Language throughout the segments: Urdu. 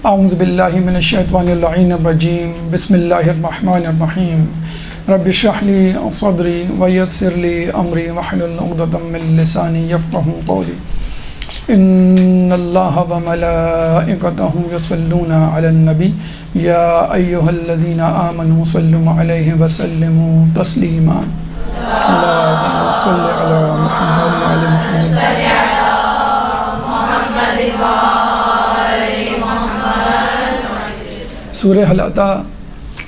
اعوذ باللہ من الشیطان اللعین الرجیم بسم اللہ الرحمن الرحیم رب اشرح لی صدری ویسر لی امری واحلل عقدۃ من لسانی یفقہوا قولی ان اللہ وملائکتہ یصلون علی النبی یا ایہا الذین آمنوا صلوا علیہ وسلموا تسلیما اللہم صل علی محمد وعلی سورہ حل عطا،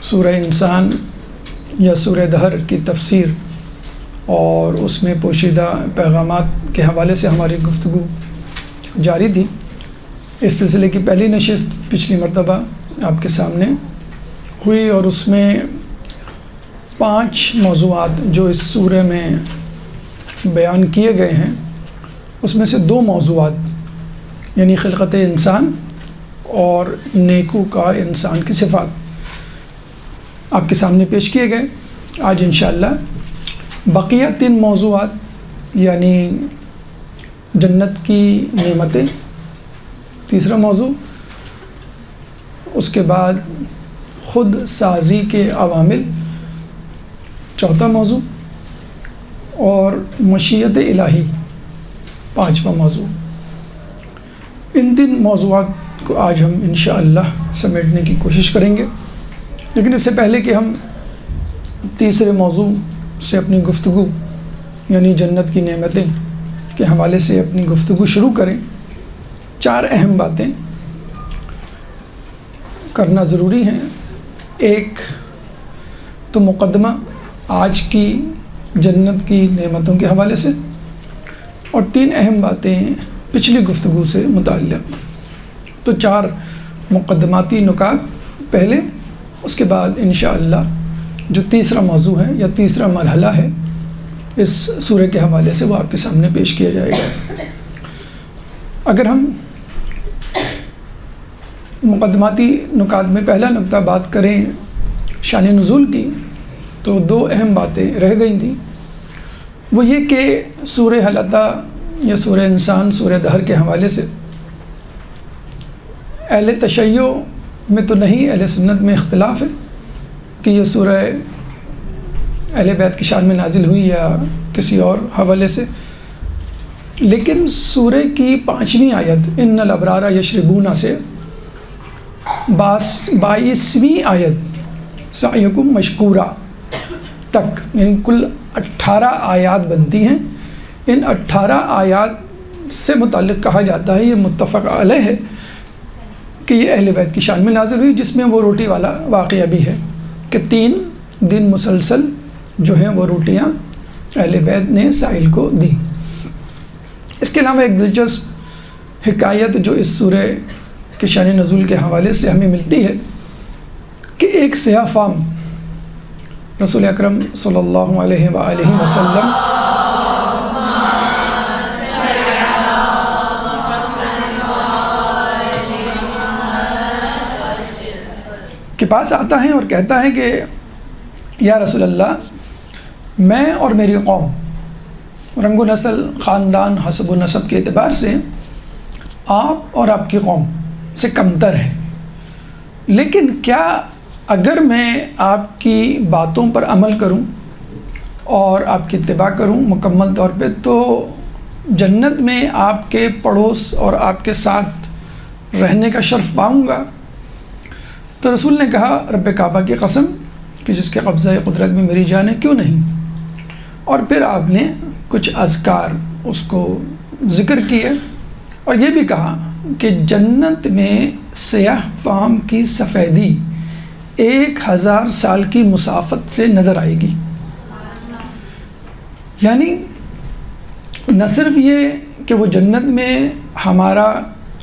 سورہ انسان یا سورہ دہر کی تفسیر اور اس میں پوشیدہ پیغامات کے حوالے سے ہماری گفتگو جاری تھی۔ اس سلسلے کی پہلی نشست پچھلی مرتبہ آپ کے سامنے ہوئی اور اس میں 5 موضوعات جو اس سورہ میں بیان کیے گئے ہیں اس میں سے 2 موضوعات یعنی خلقت انسان اور نیکوکار انسان کی صفات آپ کے سامنے پیش کیے گئے۔ آج انشاءاللہ بقیہ 3 موضوعات یعنی جنت کی نعمتیں تیسرا موضوع، اس کے بعد خود سازی کے عوامل چوتھا موضوع اور مشیت الہی 5واں موضوع۔ ان 3 موضوعات کو آج ہم انشاءاللہ سمیٹنے کی کوشش کریں گے، لیکن اس سے پہلے کہ ہم تیسرے موضوع سے اپنی گفتگو یعنی جنت کی نعمتیں کے حوالے سے اپنی گفتگو شروع کریں، 4 اہم باتیں کرنا ضروری ہیں۔ ایک تو مقدمہ آج کی جنت کی نعمتوں کے حوالے سے، اور 3 اہم باتیں پچھلی گفتگو سے متعلق۔ تو 4 مقدماتی نکات پہلے، اس کے بعد انشاءاللہ جو تیسرا موضوع ہے یا تیسرا مرحلہ ہے اس سورہ کے حوالے سے وہ آپ کے سامنے پیش کیا جائے گا۔ اگر ہم مقدماتی نکات میں پہلا نقطہ بات کریں شان نزول کی، تو 2 اہم باتیں رہ گئی تھیں۔ وہ یہ کہ سورہ حل عطا یا سورہ انسان سورہ دہر کے حوالے سے اہل تشیع میں تو نہیں، اہل سنت میں اختلاف ہے کہ یہ سورہ اہل بیت کی شان میں نازل ہوئی یا کسی اور حوالے سے، لیکن سورہ کی 5ویں آیت ان الابرار یشربون سے 22ویں آیت سعیکم مشکورا تک، یعنی کل 18 آیات بنتی ہیں۔ ان 18 آیات سے متعلق کہا جاتا ہے، یہ متفق علیہ ہے کہ یہ اہل بیت کی شان میں نازل ہوئی، جس میں وہ روٹی والا واقعہ بھی ہے کہ 3 دن مسلسل جو ہیں وہ روٹیاں اہل بیت نے سائل کو دی۔ اس کے علاوہ ایک دلچسپ حکایت جو اس سورہ کے شان نزول کے حوالے سے ہمیں ملتی ہے کہ ایک سیاہ فام رسول اکرم صلی اللہ علیہ وآلہ وسلم کے پاس آتا ہے اور کہتا ہے کہ یا رسول اللہ، میں اور میری قوم رنگ و نسل، خاندان، حسب و نسب کے اعتبار سے آپ اور آپ کی قوم سے کمتر ہے، لیکن کیا اگر میں آپ کی باتوں پر عمل کروں اور آپ کی اتباع کروں مکمل طور پہ تو جنت میں آپ کے پڑوس اور آپ کے ساتھ رہنے کا شرف پاؤں گا؟ تو رسول نے کہا رب کعبہ کی قسم کہ جس کے قبضہ قدرت میں میری جان ہے، کیوں نہیں؟ اور پھر آپ نے کچھ اذکار اس کو ذکر کیے اور یہ بھی کہا کہ جنت میں سیاہ فام کی سفیدی 1000 سال کی مسافت سے نظر آئے گی۔ یعنی نہ صرف یہ کہ وہ جنت میں ہمارا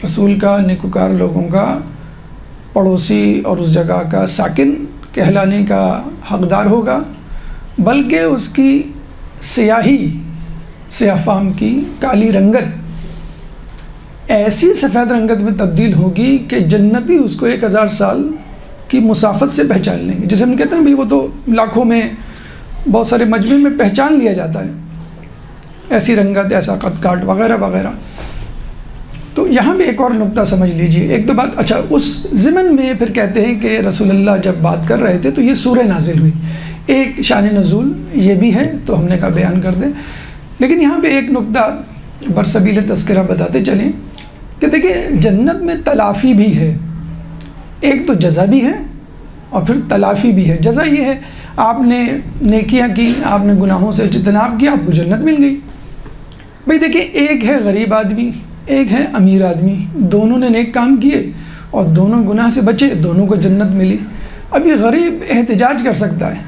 رسول کا، نیکوکار لوگوں کا پڑوسی اور اس جگہ کا ساکن کہلانے کا حقدار ہوگا، بلکہ اس کی سیاہی، سیاہ فام کی کالی رنگت ایسی سفید رنگت میں تبدیل ہوگی کہ جنتی اس کو 1000 سال کی مسافت سے پہچان لیں گے۔ جیسے ہم کہتے ہیں بھائی وہ تو لاکھوں میں بہت سارے مجمع میں پہچان لیا جاتا ہے، ایسی رنگت، ایسا قد کاٹ وغیرہ وغیرہ۔ تو یہاں بھی ایک اور نقطہ سمجھ لیجئے. ایک تو بات، اچھا اس ضمن میں پھر کہتے ہیں کہ رسول اللہ جب بات کر رہے تھے تو یہ سورہ نازل ہوئی. ایک شان نزول یہ بھی ہے تو ہم نے کہا بیان کر دیں. لیکن یہاں پہ ایک نقطہ برسبیل تذکرہ بتاتے چلیں کہ دیکھیں جنت میں تلافی بھی ہے. ایک تو جزا بھی ہے اور پھر تلافی بھی ہے. جزا یہ ہے آپ نے نیکیاں کی، آپ نے گناہوں سے اجتناب کیا، آپ کو جنت مل گئی. بھئی دیکھیں ایک ہے غریب آدمی، ایک ہے امیر آدمی، دونوں نے نیک کام کیے اور دونوں گناہ سے بچے، دونوں کو جنت ملی. اب یہ غریب احتجاج کر سکتا ہے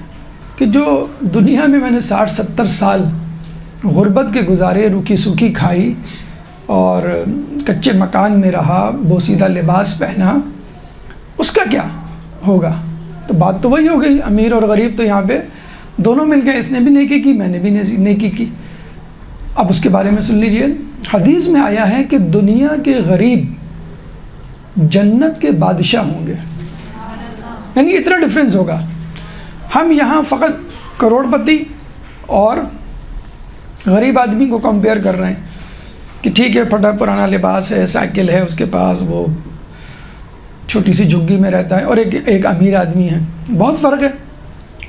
کہ جو دنیا میں نے 60-70 سال غربت کے گزارے، روکھی سوکھی کھائی اور کچے مکان میں رہا، بوسیدہ لباس پہنا، اس کا کیا ہوگا؟ تو بات تو وہی ہو گئی، امیر اور غریب تو یہاں پہ دونوں مل گئے، اس نے بھی نیکی کی، میں نے بھی نیکی کی. اب اس کے بارے میں سن لیجئے. حدیث میں آیا ہے کہ دنیا کے غریب جنت کے بادشاہ ہوں گے. یعنی اتنا ڈفرینس ہوگا. ہم یہاں فقط کروڑ پتی اور غریب آدمی کو کمپیئر کر رہے ہیں کہ ٹھیک ہے پھٹا پرانا لباس ہے، سائیکل ہے اس کے پاس، وہ چھوٹی سی جھگی میں رہتا ہے، اور ایک امیر آدمی ہے. بہت فرق ہے.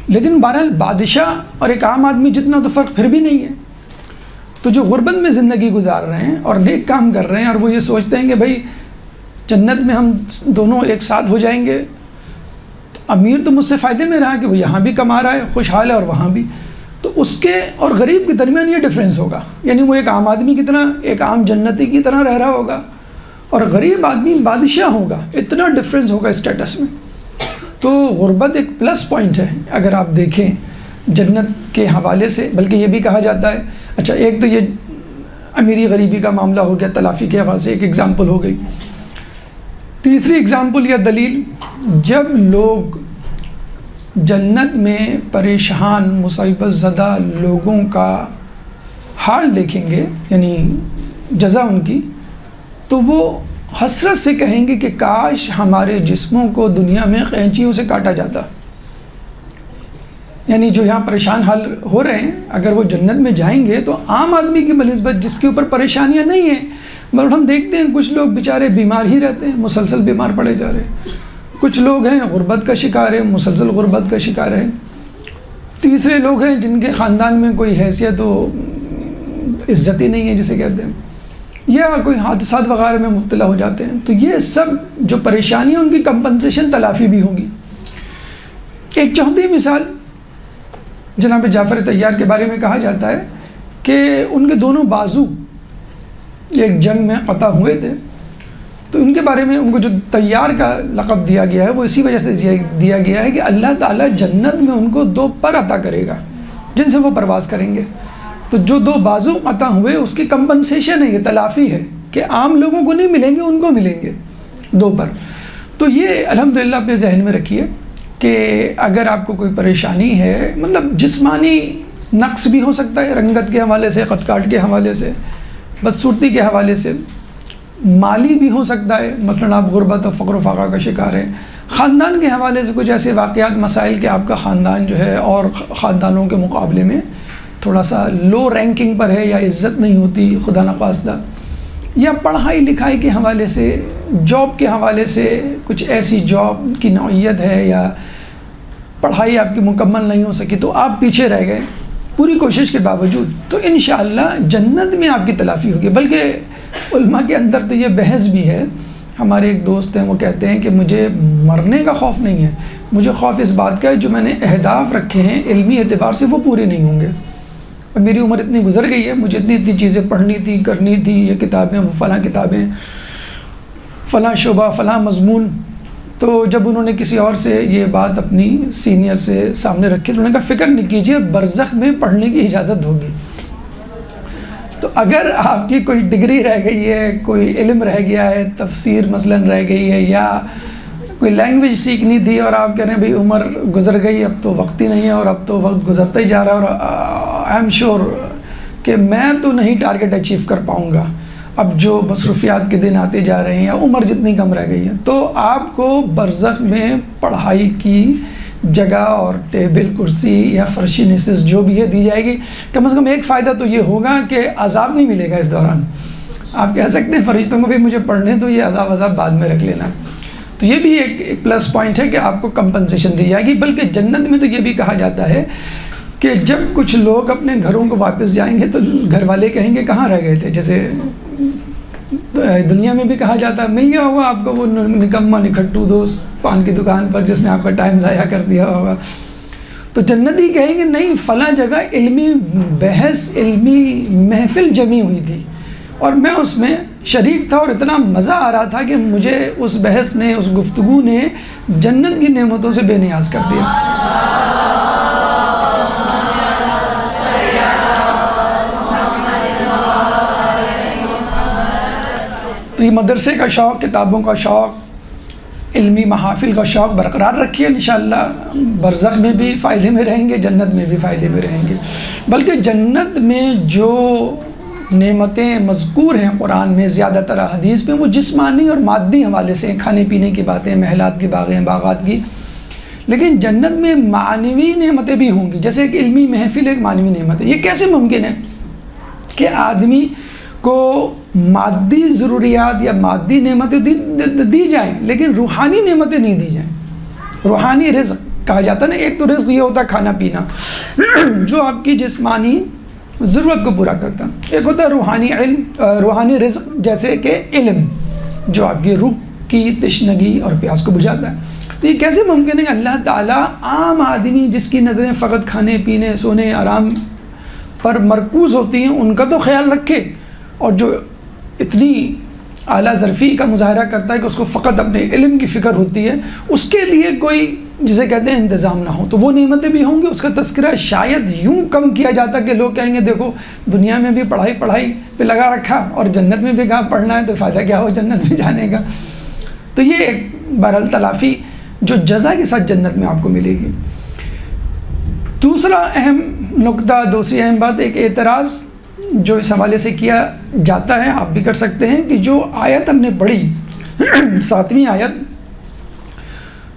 لیکن بہرحال بادشاہ اور ایک عام آدمی جتنا تو فرق پھر بھی نہیں ہے. تو جو غربت میں زندگی گزار رہے ہیں اور نیک کام کر رہے ہیں اور وہ یہ سوچتے ہیں کہ بھائی جنت میں ہم دونوں ایک ساتھ ہو جائیں گے. امیر تو مجھ سے فائدے میں رہا کہ وہ یہاں بھی کما رہا ہے، خوشحال ہے، اور وہاں بھی. تو اس کے اور غریب کے درمیان یہ ڈفرینس ہوگا. یعنی وہ ایک عام آدمی کی طرح، ایک عام جنتی کی طرح رہ رہا ہوگا اور غریب آدمی بادشاہ ہوگا. اتنا ڈفرینس ہوگا اسٹیٹس میں. تو غربت ایک پلس پوائنٹ ہے اگر آپ دیکھیں جنت کے حوالے سے. بلکہ یہ بھی کہا جاتا ہے، اچھا ایک تو یہ امیری غریبی کا معاملہ ہو گیا، تلافی کے حوالے سے ایک ایگزامپل ہو گئی. تیسری ایگزامپل یا دلیل، جب لوگ جنت میں پریشان مصیبت زدہ لوگوں کا حال دیکھیں گے، یعنی جزا ان کی، تو وہ حسرت سے کہیں گے کہ کاش ہمارے جسموں کو دنیا میں قینچیوں سے کاٹا جاتا. یعنی جو یہاں پریشان حال ہو رہے ہیں اگر وہ جنت میں جائیں گے تو عام آدمی کی بنسبت جس کے اوپر پریشانیاں نہیں ہیں، مگر ہم دیکھتے ہیں کچھ لوگ بیچارے بیمار ہی رہتے ہیں، مسلسل بیمار پڑے جا رہے ہیں. کچھ لوگ ہیں غربت کا شکار ہیں، مسلسل غربت کا شکار ہیں. تیسرے لوگ ہیں جن کے خاندان میں کوئی حیثیت و عزت ہی نہیں ہے جسے کہتے ہیں، یا کوئی حادثات وغیرہ میں مبتلا ہو جاتے ہیں. تو یہ سب جو پریشانیاں ان کی کمپنسیشن تلافی بھی ہوگی. ایک چوتھی مثال جناب جعفر طیار کے بارے میں کہا جاتا ہے کہ ان کے دونوں بازو ایک جنگ میں قطع ہوئے تھے. تو ان کے بارے میں ان کو جو طیار کا لقب دیا گیا ہے وہ اسی وجہ سے دیا گیا ہے کہ اللہ تعالیٰ جنت میں ان کو 2 پر عطا کرے گا جن سے وہ پرواز کریں گے. تو جو 2 بازو قطع ہوئے اس کی کمپنسیشن ہے، یہ تلافی ہے کہ عام لوگوں کو نہیں ملیں گے، ان کو ملیں گے 2 پر. تو یہ الحمدللہ اپنے ذہن میں رکھیے کہ اگر آپ کو کوئی پریشانی ہے، مطلب جسمانی نقص بھی ہو سکتا ہے رنگت کے حوالے سے، خط کاٹ کے حوالے سے، بدصورتی کے حوالے سے، مالی بھی ہو سکتا ہے، مثلا آپ غربت و فقر و فاقہ کا شکار ہیں، خاندان کے حوالے سے کچھ ایسے واقعات مسائل کہ آپ کا خاندان جو ہے اور خاندانوں کے مقابلے میں تھوڑا سا لو رینکنگ پر ہے یا عزت نہیں ہوتی خدا نخواستہ، یا پڑھائی لکھائی کے حوالے سے، جاب کے حوالے سے کچھ ایسی جاب کی نوعیت ہے یا پڑھائی آپ کی مکمل نہیں ہو سکی تو آپ پیچھے رہ گئے پوری کوشش کے باوجود، تو انشاءاللہ جنت میں آپ کی تلافی ہوگی. بلکہ علماء کے اندر تو یہ بحث بھی ہے. ہمارے ایک دوست ہیں وہ کہتے ہیں کہ مجھے مرنے کا خوف نہیں ہے، مجھے خوف اس بات کا ہے جو میں نے اہداف رکھے ہیں علمی اعتبار سے وہ پورے نہیں ہوں گے. اور میری عمر اتنی گزر گئی ہے، مجھے اتنی چیزیں پڑھنی تھی، کرنی تھی، یہ کتابیں، وہ فلاں کتابیں، فلاں شعبہ، فلاں مضمون. تو جب انہوں نے کسی اور سے یہ بات اپنی سینئر سے سامنے رکھی تو انہوں نے کہا فکر نہیں کیجیے، برزخ میں پڑھنے کی اجازت ہوگی. تو اگر آپ کی کوئی ڈگری رہ گئی ہے، کوئی علم رہ گیا ہے، تفسیر مثلاً رہ گئی ہے، یا کوئی لینگویج سیکھنی تھی اور آپ کہہ رہے ہیں بھئی عمر گزر گئی، اب تو وقت ہی نہیں ہے اور اب تو وقت گزرتا ہی جا رہا ہے اور آئی ایم شیور کہ میں تو نہیں ٹارگیٹ اچیو کر پاؤں گا اب جو مصروفیات کے دن آتے جا رہے ہیں یا عمر جتنی کم رہ گئی ہے، تو آپ کو برزخ میں پڑھائی کی جگہ اور ٹیبل، کرسی یا فرشی نشست جو بھی ہے دی جائے گی. کم از کم ایک فائدہ تو یہ ہوگا کہ عذاب نہیں ملے گا اس دوران. آپ کہہ سکتے ہیں فرشتوں کو بھی مجھے پڑھنے تو یہ عذاب بعد میں رکھ لینا. تو یہ بھی ایک پلس پوائنٹ ہے کہ آپ کو کمپنسیشن دی جائے گی. بلکہ جنت میں تو یہ بھی کہا جاتا ہے کہ جب کچھ لوگ اپنے گھروں کو واپس جائیں گے تو گھر والے کہیں گے کہاں رہ گئے تھے. جیسے دنیا میں بھی کہا جاتا ہے مل گیا ہوگا آپ کو وہ نکما نکھٹو دوست پان کی دکان پر جس نے آپ کا ٹائم ضائع کر دیا ہوگا. تو جنتی کہیں گے نہیں فلاں جگہ علمی بحث علمی محفل جمی ہوئی تھی اور میں اس میں شریک تھا اور اتنا مزہ آ رہا تھا کہ مجھے اس بحث نے اس گفتگو نے جنت کی نعمتوں سے بے نیاز کر دیا. تو یہ مدرسے کا شوق کتابوں کا شوق علمی محافل کا شوق برقرار رکھیے. انشاءاللہ برزخ میں بھی فائدے میں رہیں گے جنت میں بھی فائدے میں رہیں گے. بلکہ جنت میں جو نعمتیں مذکور ہیں قرآن میں زیادہ تر حدیث میں وہ جسمانی اور مادی حوالے سے کھانے پینے کی باتیں محلات کی باغات کی. لیکن جنت میں معنوی نعمتیں بھی ہوں گی. جیسے ایک علمی محفل ایک معنوی نعمت ہے. یہ کیسے ممکن ہے کہ آدمی کو مادی ضروریات یا مادی نعمتیں دی جائیں لیکن روحانی نعمتیں نہیں دی جائیں. روحانی رزق کہا جاتا ہے نا. ایک تو رزق یہ ہوتا ہے کھانا پینا جو آپ کی جسمانی ضرورت کو پورا کرتا ہے. ایک ہوتا ہے روحانی علم روحانی رزق جیسے کہ علم جو آپ کی روح کی تشنگی اور پیاس کو بجھاتا ہے. تو یہ کیسے ممکن ہے کہ اللہ تعالیٰ عام آدمی جس کی نظریں فقط کھانے پینے سونے آرام پر مرکوز ہوتی ہیں ان کا تو خیال رکھے اور جو اتنی اعلیٰ ظرفی کا مظاہرہ کرتا ہے کہ اس کو فقط اپنے علم کی فکر ہوتی ہے اس کے لیے کوئی جسے کہتے ہیں انتظام نہ ہو تو وہ نعمتیں بھی ہوں گی. اس کا تذکرہ شاید یوں کم کیا جاتا کہ لوگ کہیں گے دیکھو دنیا میں بھی پڑھائی پہ لگا رکھا اور جنت میں بھی کہا پڑھنا ہے تو فائدہ کیا ہو جنت میں جانے کا. تو یہ ایک بہرحال تلافی جو جزا کے ساتھ جنت میں آپ کو ملے گی. دوسرا اہم نقطہ دوسری اہم بات ایک اعتراض جو اس حوالے سے کیا جاتا ہے آپ بھی کر سکتے ہیں کہ جو آیت ہم نے پڑھی 7ویں آیت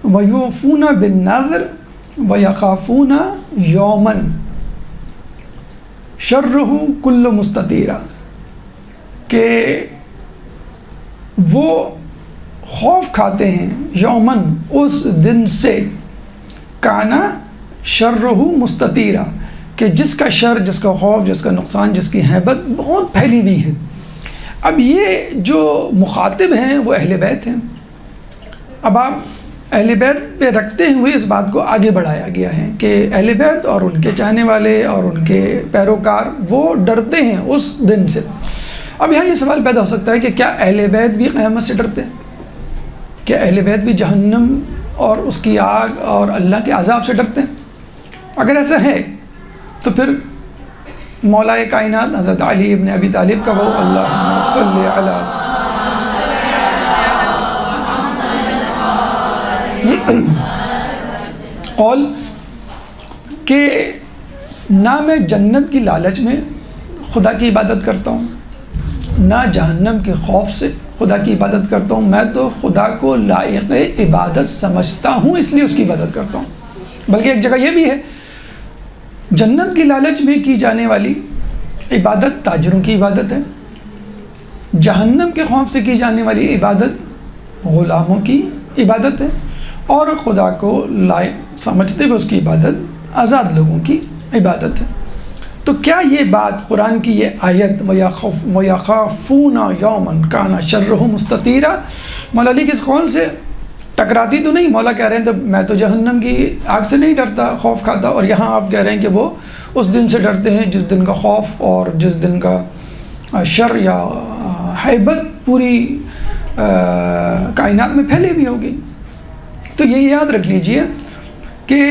وَيُوفُونَ بِالنَّذْرِ وَيَخَافُونَ يَوْمًا شَرُّهُ كُلُّ مُسْتَطِيرًا کہ وہ خوف کھاتے ہیں یومن اس دن سے کانا شرُّهُ مُسْتَطِيرًا کہ جس کا شر جس کا خوف جس کا نقصان جس کی ہیبت بہت پھیلی ہوئی ہے. اب یہ جو مخاطب ہیں وہ اہل بیت ہیں. اب آپ اہل بیت پہ رکھتے ہوئے اس بات کو آگے بڑھایا گیا ہے کہ اہل بیت اور ان کے چاہنے والے اور ان کے پیروکار وہ ڈرتے ہیں اس دن سے. اب یہاں یہ سوال پیدا ہو سکتا ہے کہ کیا اہل بیت بھی قیامت سے ڈرتے ہیں؟ کیا اہل بیت بھی جہنم اور اس کی آگ اور اللہ کے عذاب سے ڈرتے ہیں؟ اگر ایسا ہے تو پھر مولا کائنات حضرت علی ابن ابی طالب کا وہ اللہم صلی علی قول کہ نہ میں جنت کی لالچ میں خدا کی عبادت کرتا ہوں نہ جہنم کے خوف سے خدا کی عبادت کرتا ہوں. میں تو خدا کو لائق عبادت سمجھتا ہوں اس لیے اس کی عبادت کرتا ہوں. بلکہ ایک جگہ یہ بھی ہے جنت کی لالچ میں کی جانے والی عبادت تاجروں کی عبادت ہے. جہنم کے خوف سے کی جانے والی عبادت غلاموں کی عبادت ہے اور خدا کو لائق سمجھتے ہوئے اس کی عبادت آزاد لوگوں کی عبادت ہے. تو کیا یہ بات قرآن کی یہ آیت وَيَخَافُونَ يَوْمًا كَانَ شَرُّهُ مُسْتَطِيرًا مولا علی کے اس قول سے ٹکراتی تو نہیں؟ مولا کہہ رہے ہیں تو میں تو جہنم کی آگ سے نہیں ڈرتا خوف کھاتا اور یہاں آپ کہہ رہے ہیں کہ وہ اس دن سے ڈرتے ہیں جس دن کا خوف اور جس دن کا شر یا ہیبت پوری کائنات میں پھیلے بھی ہوگی. تو یہ یاد رکھ لیجئے کہ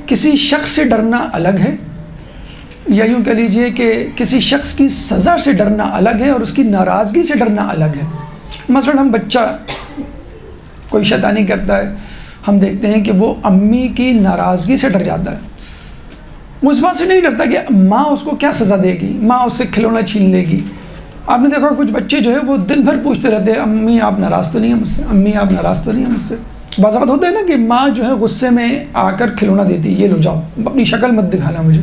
کسی شخص سے ڈرنا الگ ہے یا یوں کہہ لیجئے کہ کسی شخص کی سزا سے ڈرنا الگ ہے اور اس کی ناراضگی سے ڈرنا الگ ہے. مثلا ہم بچہ کوئی شیطانی کرتا ہے ہم دیکھتے ہیں کہ وہ امی کی ناراضگی سے ڈر جاتا ہے. وہ اس بات سے نہیں ڈرتا کہ ماں اس کو کیا سزا دے گی ماں اس سے کھلونا چھین لے گی. آپ نے دیکھا کچھ بچے جو ہے وہ دن بھر پوچھتے رہتے ہیں امی آپ ناراض تو نہیں ہیں مجھ سے امی آپ ناراض تو نہیں ہیں مجھ سے. بعض اوقات ہوتا ہے نا کہ ماں جو ہے غصے میں آ کر کھلونا دیتی یہ لو جاؤ اپنی شکل مت دکھانا مجھے.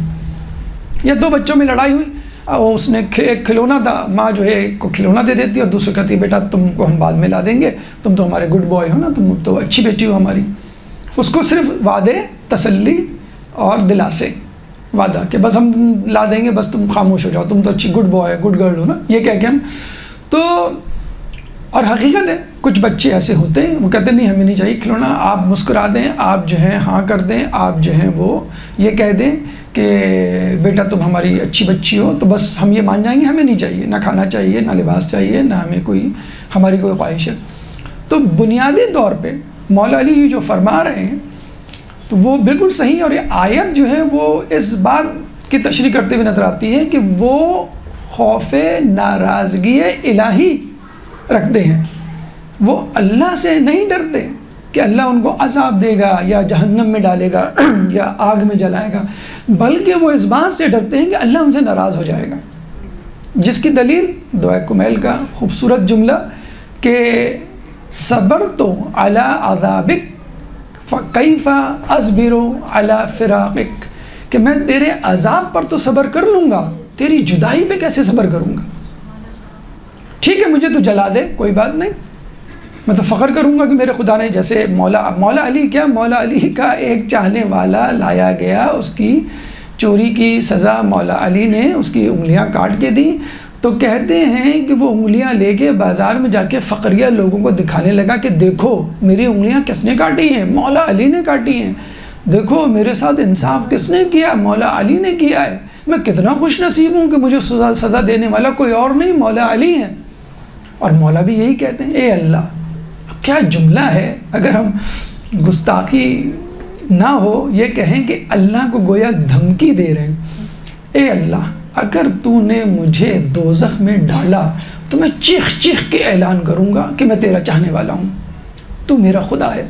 یا دو بچوں میں لڑائی ہوئی اس نے ایک کھلونا تھا، ماں جو ہے ایک کو کھلونا دے دیتی اور دوسرے کہتی بیٹا تم کو ہم بعد میں لا دیں گے، تم تو ہمارے گڈ بوائے ہو نا، تم تو اچھی بیٹی ہو ہماری. اس کو صرف وعدے، تسلی اور دلاسے، وعدہ کہ بس ہم لا دیں گے، بس تم خاموش ہو جاؤ، تم تو اچھی good boy good girl who نا، یہ کہہ کے ہم تو. اور حقیقت ہے کچھ بچے ایسے ہوتے ہیں وہ کہتے ہیں نہیں ہمیں نہیں چاہیے کھلونا، آپ مسکرا دیں، آپ جو ہیں ہاں کر دیں، آپ جو ہیں وہ یہ کہہ دیں کہ بیٹا تم ہماری اچھی بچی ہو تو بس ہم یہ مان جائیں گے، ہمیں نہیں چاہیے، نہ کھانا چاہیے، نہ لباس چاہیے، نہ ہمیں کوئی ہماری کوئی خواہش ہے. تو بنیادی طور پہ مولا علی جو فرما رہے ہیں تو وہ بالکل صحیح، اور یہ آیت جو ہے وہ اس بات کی تشریح کرتے ہوئے نظر آتی ہے کہ وہ خوف ناراضگی الہی رکھتے ہیں، وہ اللہ سے نہیں ڈرتے کہ اللہ ان کو عذاب دے گا یا جہنم میں ڈالے گا یا آگ میں جلائے گا، بلکہ وہ اس بات سے ڈرتے ہیں کہ اللہ ان سے ناراض ہو جائے گا. جس کی دلیل دعائے کمیل کا خوبصورت جملہ کہ صبرت علی عذابک فکیف اصبر علی فراقک، کہ میں تیرے عذاب پر تو صبر کر لوں گا، تیری جدائی پہ کیسے صبر کروں گا. ٹھیک ہے مجھے تو جلا دے کوئی بات نہیں، میں تو فخر کروں گا کہ میرے خدا نے، جیسے مولا علی کیا، مولا علی کا ایک چاہنے والا لایا گیا، اس کی چوری کی سزا مولا علی نے اس کی انگلیاں کاٹ کے دیں، تو کہتے ہیں کہ وہ انگلیاں لے کے بازار میں جا کے فقریہ لوگوں کو دکھانے لگا کہ دیکھو میری انگلیاں کس نے کاٹی ہیں، مولا علی نے کاٹی ہیں، دیکھو میرے ساتھ انصاف کس نے کیا، مولا علی نے کیا ہے، میں کتنا خوش نصیب ہوں کہ مجھے سزا دینے والا کوئی اور نہیں مولا علی ہے. اور مولا بھی یہی کہتے ہیں اے اللہ، کیا جملہ ہے، اگر ہم گستاخی نہ ہو یہ کہیں کہ اللہ کو گویا دھمکی دے رہے ہیں، اے اللہ اگر تو نے مجھے دوزخ میں ڈالا تو میں چیخ چیخ کے اعلان کروں گا کہ میں تیرا چاہنے والا ہوں، تو میرا خدا ہے.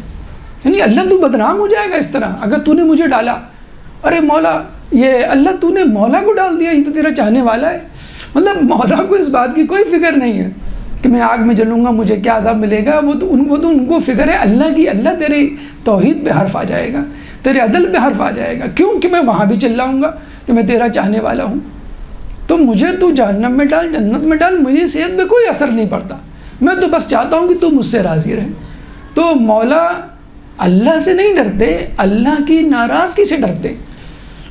یعنی اللہ تو بدنام ہو جائے گا اس طرح اگر تو نے مجھے ڈالا، ارے مولا یہ اللہ تو نے مولا کو ڈال دیا، یہ تو تیرا چاہنے والا ہے. مطلب مولا کو اس بات کی کوئی فکر نہیں ہے کہ میں آگ میں جلوں گا مجھے کیا عذاب ملے گا، وہ تو ان کو فکر ہے اللہ کی، اللہ تیرے توحید پہ حرف آ جائے گا، تیرے عدل پہ حرف آ جائے گا، کیوں کہ میں وہاں بھی چلاؤں گا کہ میں تیرا چاہنے والا ہوں، تو مجھے تو جہنم میں ڈال جنت میں ڈال، مجھے صحت پہ کوئی اثر نہیں پڑتا، میں تو بس چاہتا ہوں کہ تو مجھ سے راضی رہے. تو مولا اللہ سے نہیں ڈرتے، اللہ کی ناراضگی سے ڈرتے.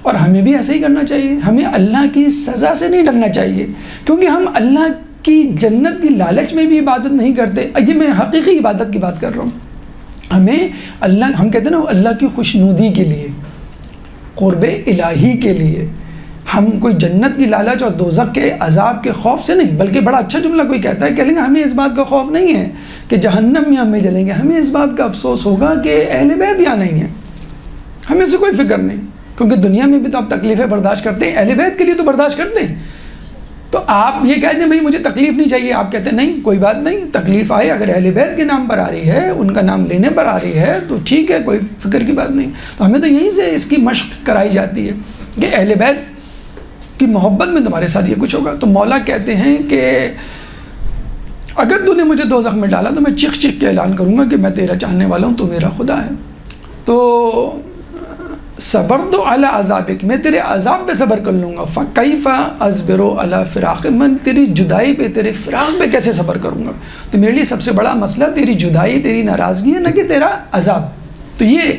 اور ہمیں بھی ایسا ہی کرنا چاہیے، ہمیں اللہ کی سزا سے نہیں ڈرنا چاہیے، کیونکہ ہم اللہ کی جنت کی لالچ میں بھی عبادت نہیں کرتے. یہ میں حقیقی عبادت کی بات کر رہا ہوں. ہمیں اللہ، ہم کہتے ہیں نا اللہ کی خوشنودی کے لیے، قرب الہی کے لیے، ہم کوئی جنت کی لالچ اور دوزخ کے عذاب کے خوف سے نہیں. بلکہ بڑا اچھا جملہ کوئی کہتا ہے کہ ہمیں اس بات کا خوف نہیں ہے کہ جہنم میں ہمیں جلیں گے، ہمیں اس بات کا افسوس ہوگا کہ اہل بیت یہاں نہیں ہیں. ہمیں سے کوئی فکر نہیں، کیونکہ دنیا میں بھی تو آپ تکلیفیں برداشت کرتے ہیں، اہل بیت کے لیے تو برداشت کرتے ہیں. تو آپ یہ کہتے ہیں بھائی مجھے تکلیف نہیں چاہیے، آپ کہتے ہیں نہیں کوئی بات نہیں، تکلیف آئے اگر اہل بیت کے نام پر آ رہی ہے، ان کا نام لینے پر آ رہی ہے تو ٹھیک ہے، کوئی فکر کی بات نہیں. تو ہمیں تو یہیں سے اس کی مشق کرائی جاتی ہے کہ اہل بیت کی محبت میں تمہارے ساتھ یہ کچھ ہوگا. تو مولا کہتے ہیں کہ اگر تو نے مجھے دوزخ میں ڈالا تو میں چیخ چیخ کے اعلان کروں گا کہ میں تیرا چاہنے والا ہوں، تو میرا خدا ہے. تو صبرت علی عذابک، میں تیرے عذاب پہ صبر کر لوں گا. فکیف اصبر علی فراق، میں تیری جدائی پہ، تیرے فراق پہ کیسے صبر کروں گا. تو میرے لیے سب سے بڑا مسئلہ تیری جدائی، تیری ناراضگی ہے، نہ کہ تیرا عذاب. تو یہ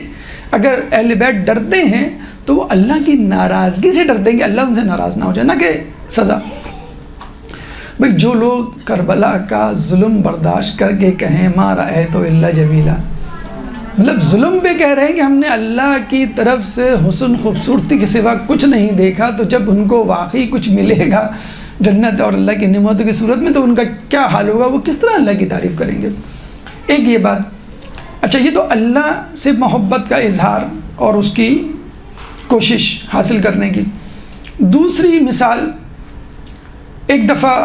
اگر اہل بیت ڈرتے ہیں تو وہ اللہ کی ناراضگی سے ڈرتے ہیں کہ اللہ ان سے ناراض نہ ہو جائے، نہ کہ سزا. بھئی جو لوگ کربلا کا ظلم برداشت کر کے کہیں ما رأیت الا جمیلا، مطلب ظلم پہ کہہ رہے ہیں کہ ہم نے اللہ کی طرف سے حسن خوبصورتی کے سوا کچھ نہیں دیکھا، تو جب ان کو واقعی کچھ ملے گا جنت اور اللہ کی نعمتوں کی صورت میں تو ان کا کیا حال ہوگا، وہ کس طرح اللہ کی تعریف کریں گے. ایک یہ بات. اچھا یہ تو اللہ سے محبت کا اظہار اور اس کی کوشش حاصل کرنے کی. دوسری مثال، ایک دفعہ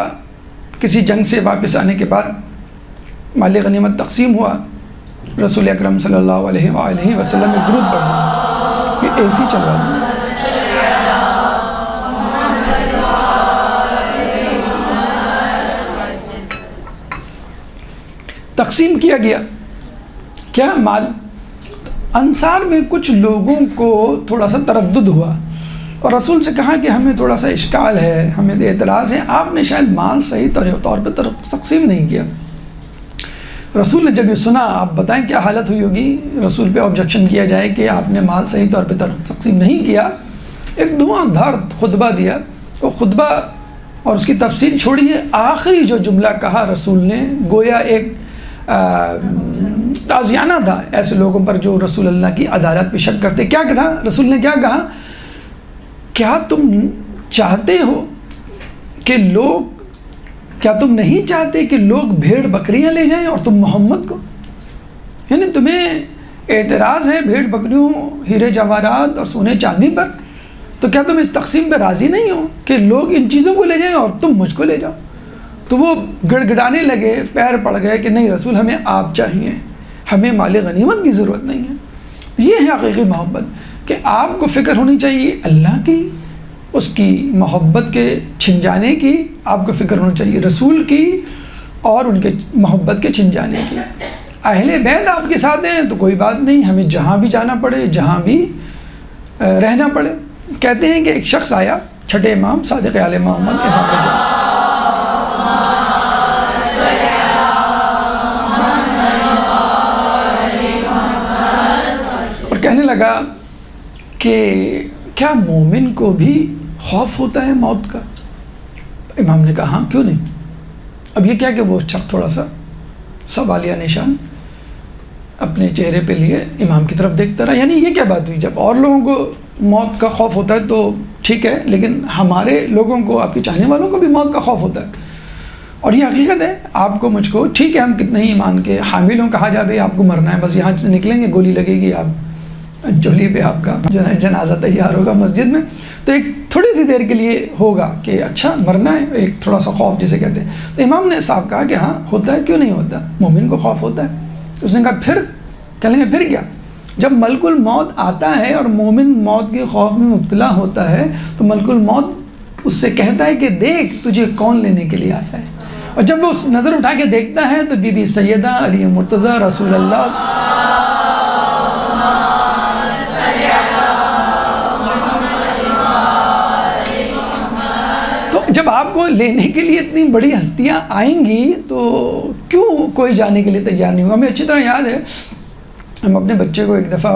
کسی جنگ سے واپس آنے کے بعد مال غنیمت تقسیم ہوا، رسول اکرم صلی اللہ علیہ وآلہ وسلم نے درود پڑھا. یہ ایسی چل رہا ہے. تقسیم کیا گیا کیا مال. انصار میں کچھ لوگوں کو تھوڑا سا تردد ہوا اور رسول سے کہا کہ ہمیں تھوڑا سا اشکال ہے، ہمیں اعتراض ہے، آپ نے شاید مال صحیح طور پہ تقسیم نہیں کیا۔ رسول نے جب یہ سنا، آپ بتائیں کیا حالت ہوئی ہوگی؟ رسول پہ آبجیکشن کیا جائے کہ آپ نے مال صحیح طور پہ تقسیم نہیں کیا، ایک دھواں دھار خطبہ دیا۔ وہ خطبہ اور اس کی تفصیل چھوڑیے، آخری جو جملہ کہا رسول نے گویا ایک تعزیانہ تھا ایسے لوگوں پر جو رسول اللہ کی عدالت پہ شک کرتے۔ کیا تھا؟ رسول نے کیا کہا؟ کیا تم چاہتے ہو کہ کیا تم نہیں چاہتے کہ لوگ بھیڑ بکریاں لے جائیں اور تم محمد کو؟ یعنی تمہیں اعتراض ہے بھیڑ بکریوں، ہیرے جواہرات اور سونے چاندی پر، تو کیا تم اس تقسیم پہ راضی نہیں ہو کہ لوگ ان چیزوں کو لے جائیں اور تم مجھ کو لے جاؤ؟ تو وہ گڑ گڑانے لگے، پیر پڑ گئے کہ نہیں رسول، ہمیں آپ چاہیے، ہمیں مال غنیمت کی ضرورت نہیں ہے۔ یہ ہے حقیقی محبت کہ آپ کو فکر ہونی چاہیے اللہ کی، اس کی محبت کے چھن جانے کی آپ کو فکر ہونی چاہیے، رسول کی اور ان کے محبت کے چھن جانے کی۔ اہل بیت آپ کے ساتھ ہیں تو کوئی بات نہیں، ہمیں جہاں بھی جانا پڑے، جہاں بھی رہنا پڑے۔ کہتے ہیں کہ ایک شخص آیا، چھٹے امام صادق آل محمد امام جان، اور کہنے لگا کہ کیا مومن کو بھی خوف ہوتا ہے موت کا؟ امام نے کہا ہاں، کیوں نہیں۔ اب یہ کیا کہ وہ شخص تھوڑا سا سوالیہ نشان اپنے چہرے پہ لیے امام کی طرف دیکھتا رہا۔ یعنی یہ کیا بات ہوئی؟ جب اور لوگوں کو موت کا خوف ہوتا ہے تو ٹھیک ہے، لیکن ہمارے لوگوں کو، آپ کے چاہنے والوں کو بھی موت کا خوف ہوتا ہے، اور یہ حقیقت ہے۔ آپ کو، مجھ کو، ٹھیک ہے ہم کتنے ہی ایمان کے حامل ہوں، کہا جائے آپ کو مرنا ہے، بس یہاں سے نکلیں گے گولی لگے گی، آپ جولی پہ آپ کا جنازہ تیار ہوگا مسجد میں، تو ایک تھوڑی سی دیر کے لیے ہوگا کہ اچھا مرنا ہے، ایک تھوڑا سا خوف جسے کہتے ہیں۔ تو امام نے صاحب کہا کہ ہاں ہوتا ہے، کیوں نہیں ہوتا، مومن کو خوف ہوتا ہے۔ اس نے کہا پھر کہنے لگے پھر کیا؟ جب ملک الموت آتا ہے اور مومن موت کے خوف میں مبتلا ہوتا ہے تو ملک الموت اس سے کہتا ہے کہ دیکھ تجھے کون لینے کے لیے آیا ہے، اور جب وہ نظر اٹھا کے دیکھتا ہے تو بی بی سیدہ علی مرتضیٰ رسول اللہ جب آپ کو لینے کے لیے اتنی بڑی ہستیاں آئیں گی تو کیوں کوئی جانے کے لیے تیار نہیں ہوگا۔ ہمیں اچھی طرح یاد ہے، ہم اپنے بچے کو ایک دفعہ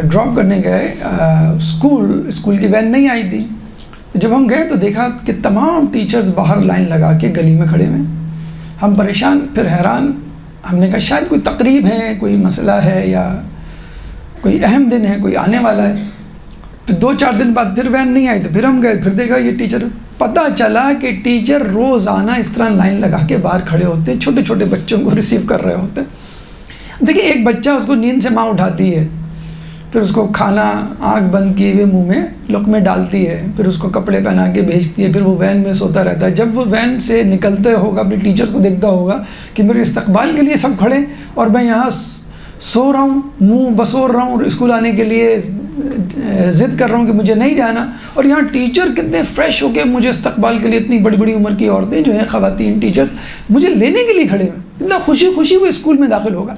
ڈراپ کرنے گئے، اسکول کی وین نہیں آئی تھی، جب ہم گئے تو دیکھا کہ تمام ٹیچرز باہر لائن لگا کے گلی میں کھڑے ہوئے، ہم پریشان، پھر حیران، ہم نے کہا شاید کوئی تقریب ہے، کوئی مسئلہ ہے یا کوئی اہم دن ہے، کوئی آنے والا ہے۔ پھر 2-4 دن بعد پھر وین نہیں آئی تو پھر ہم گئے، پھر دیکھا یہ ٹیچر، پتہ چلا کہ ٹیچر روزانہ اس طرح لائن لگا کے باہر کھڑے ہوتے ہیں، چھوٹے چھوٹے بچوں کو ریسیو کر رہے ہوتے ہیں۔ دیکھیں ایک بچہ، اس کو نیند سے ماں اٹھاتی ہے، پھر اس کو کھانا آنکھ بند کیے ہوئے منہ میں لقمے ڈالتی ہے، پھر اس کو کپڑے پہنا کے بھیجتی ہے، پھر وہ وین میں سوتا رہتا ہے۔ جب وہ وین سے نکلتے ہوگا اپنے ٹیچرز کو دیکھتا ہوگا کہ میرے استقبال کے لیے سب کھڑے اور میں یہاں سو رہا ہوں، منہ بسور رہا ہوں، اسکول آنے کے لیے ضد کر رہا ہوں کہ مجھے نہیں جانا، اور یہاں ٹیچر کتنے فریش ہو کے مجھے استقبال کے لیے، اتنی بڑی بڑی عمر کی عورتیں جو ہیں، خواتین ٹیچرز مجھے لینے کے لیے کھڑے ہوئے، اتنا خوشی خوشی وہ اسکول میں داخل ہوگا۔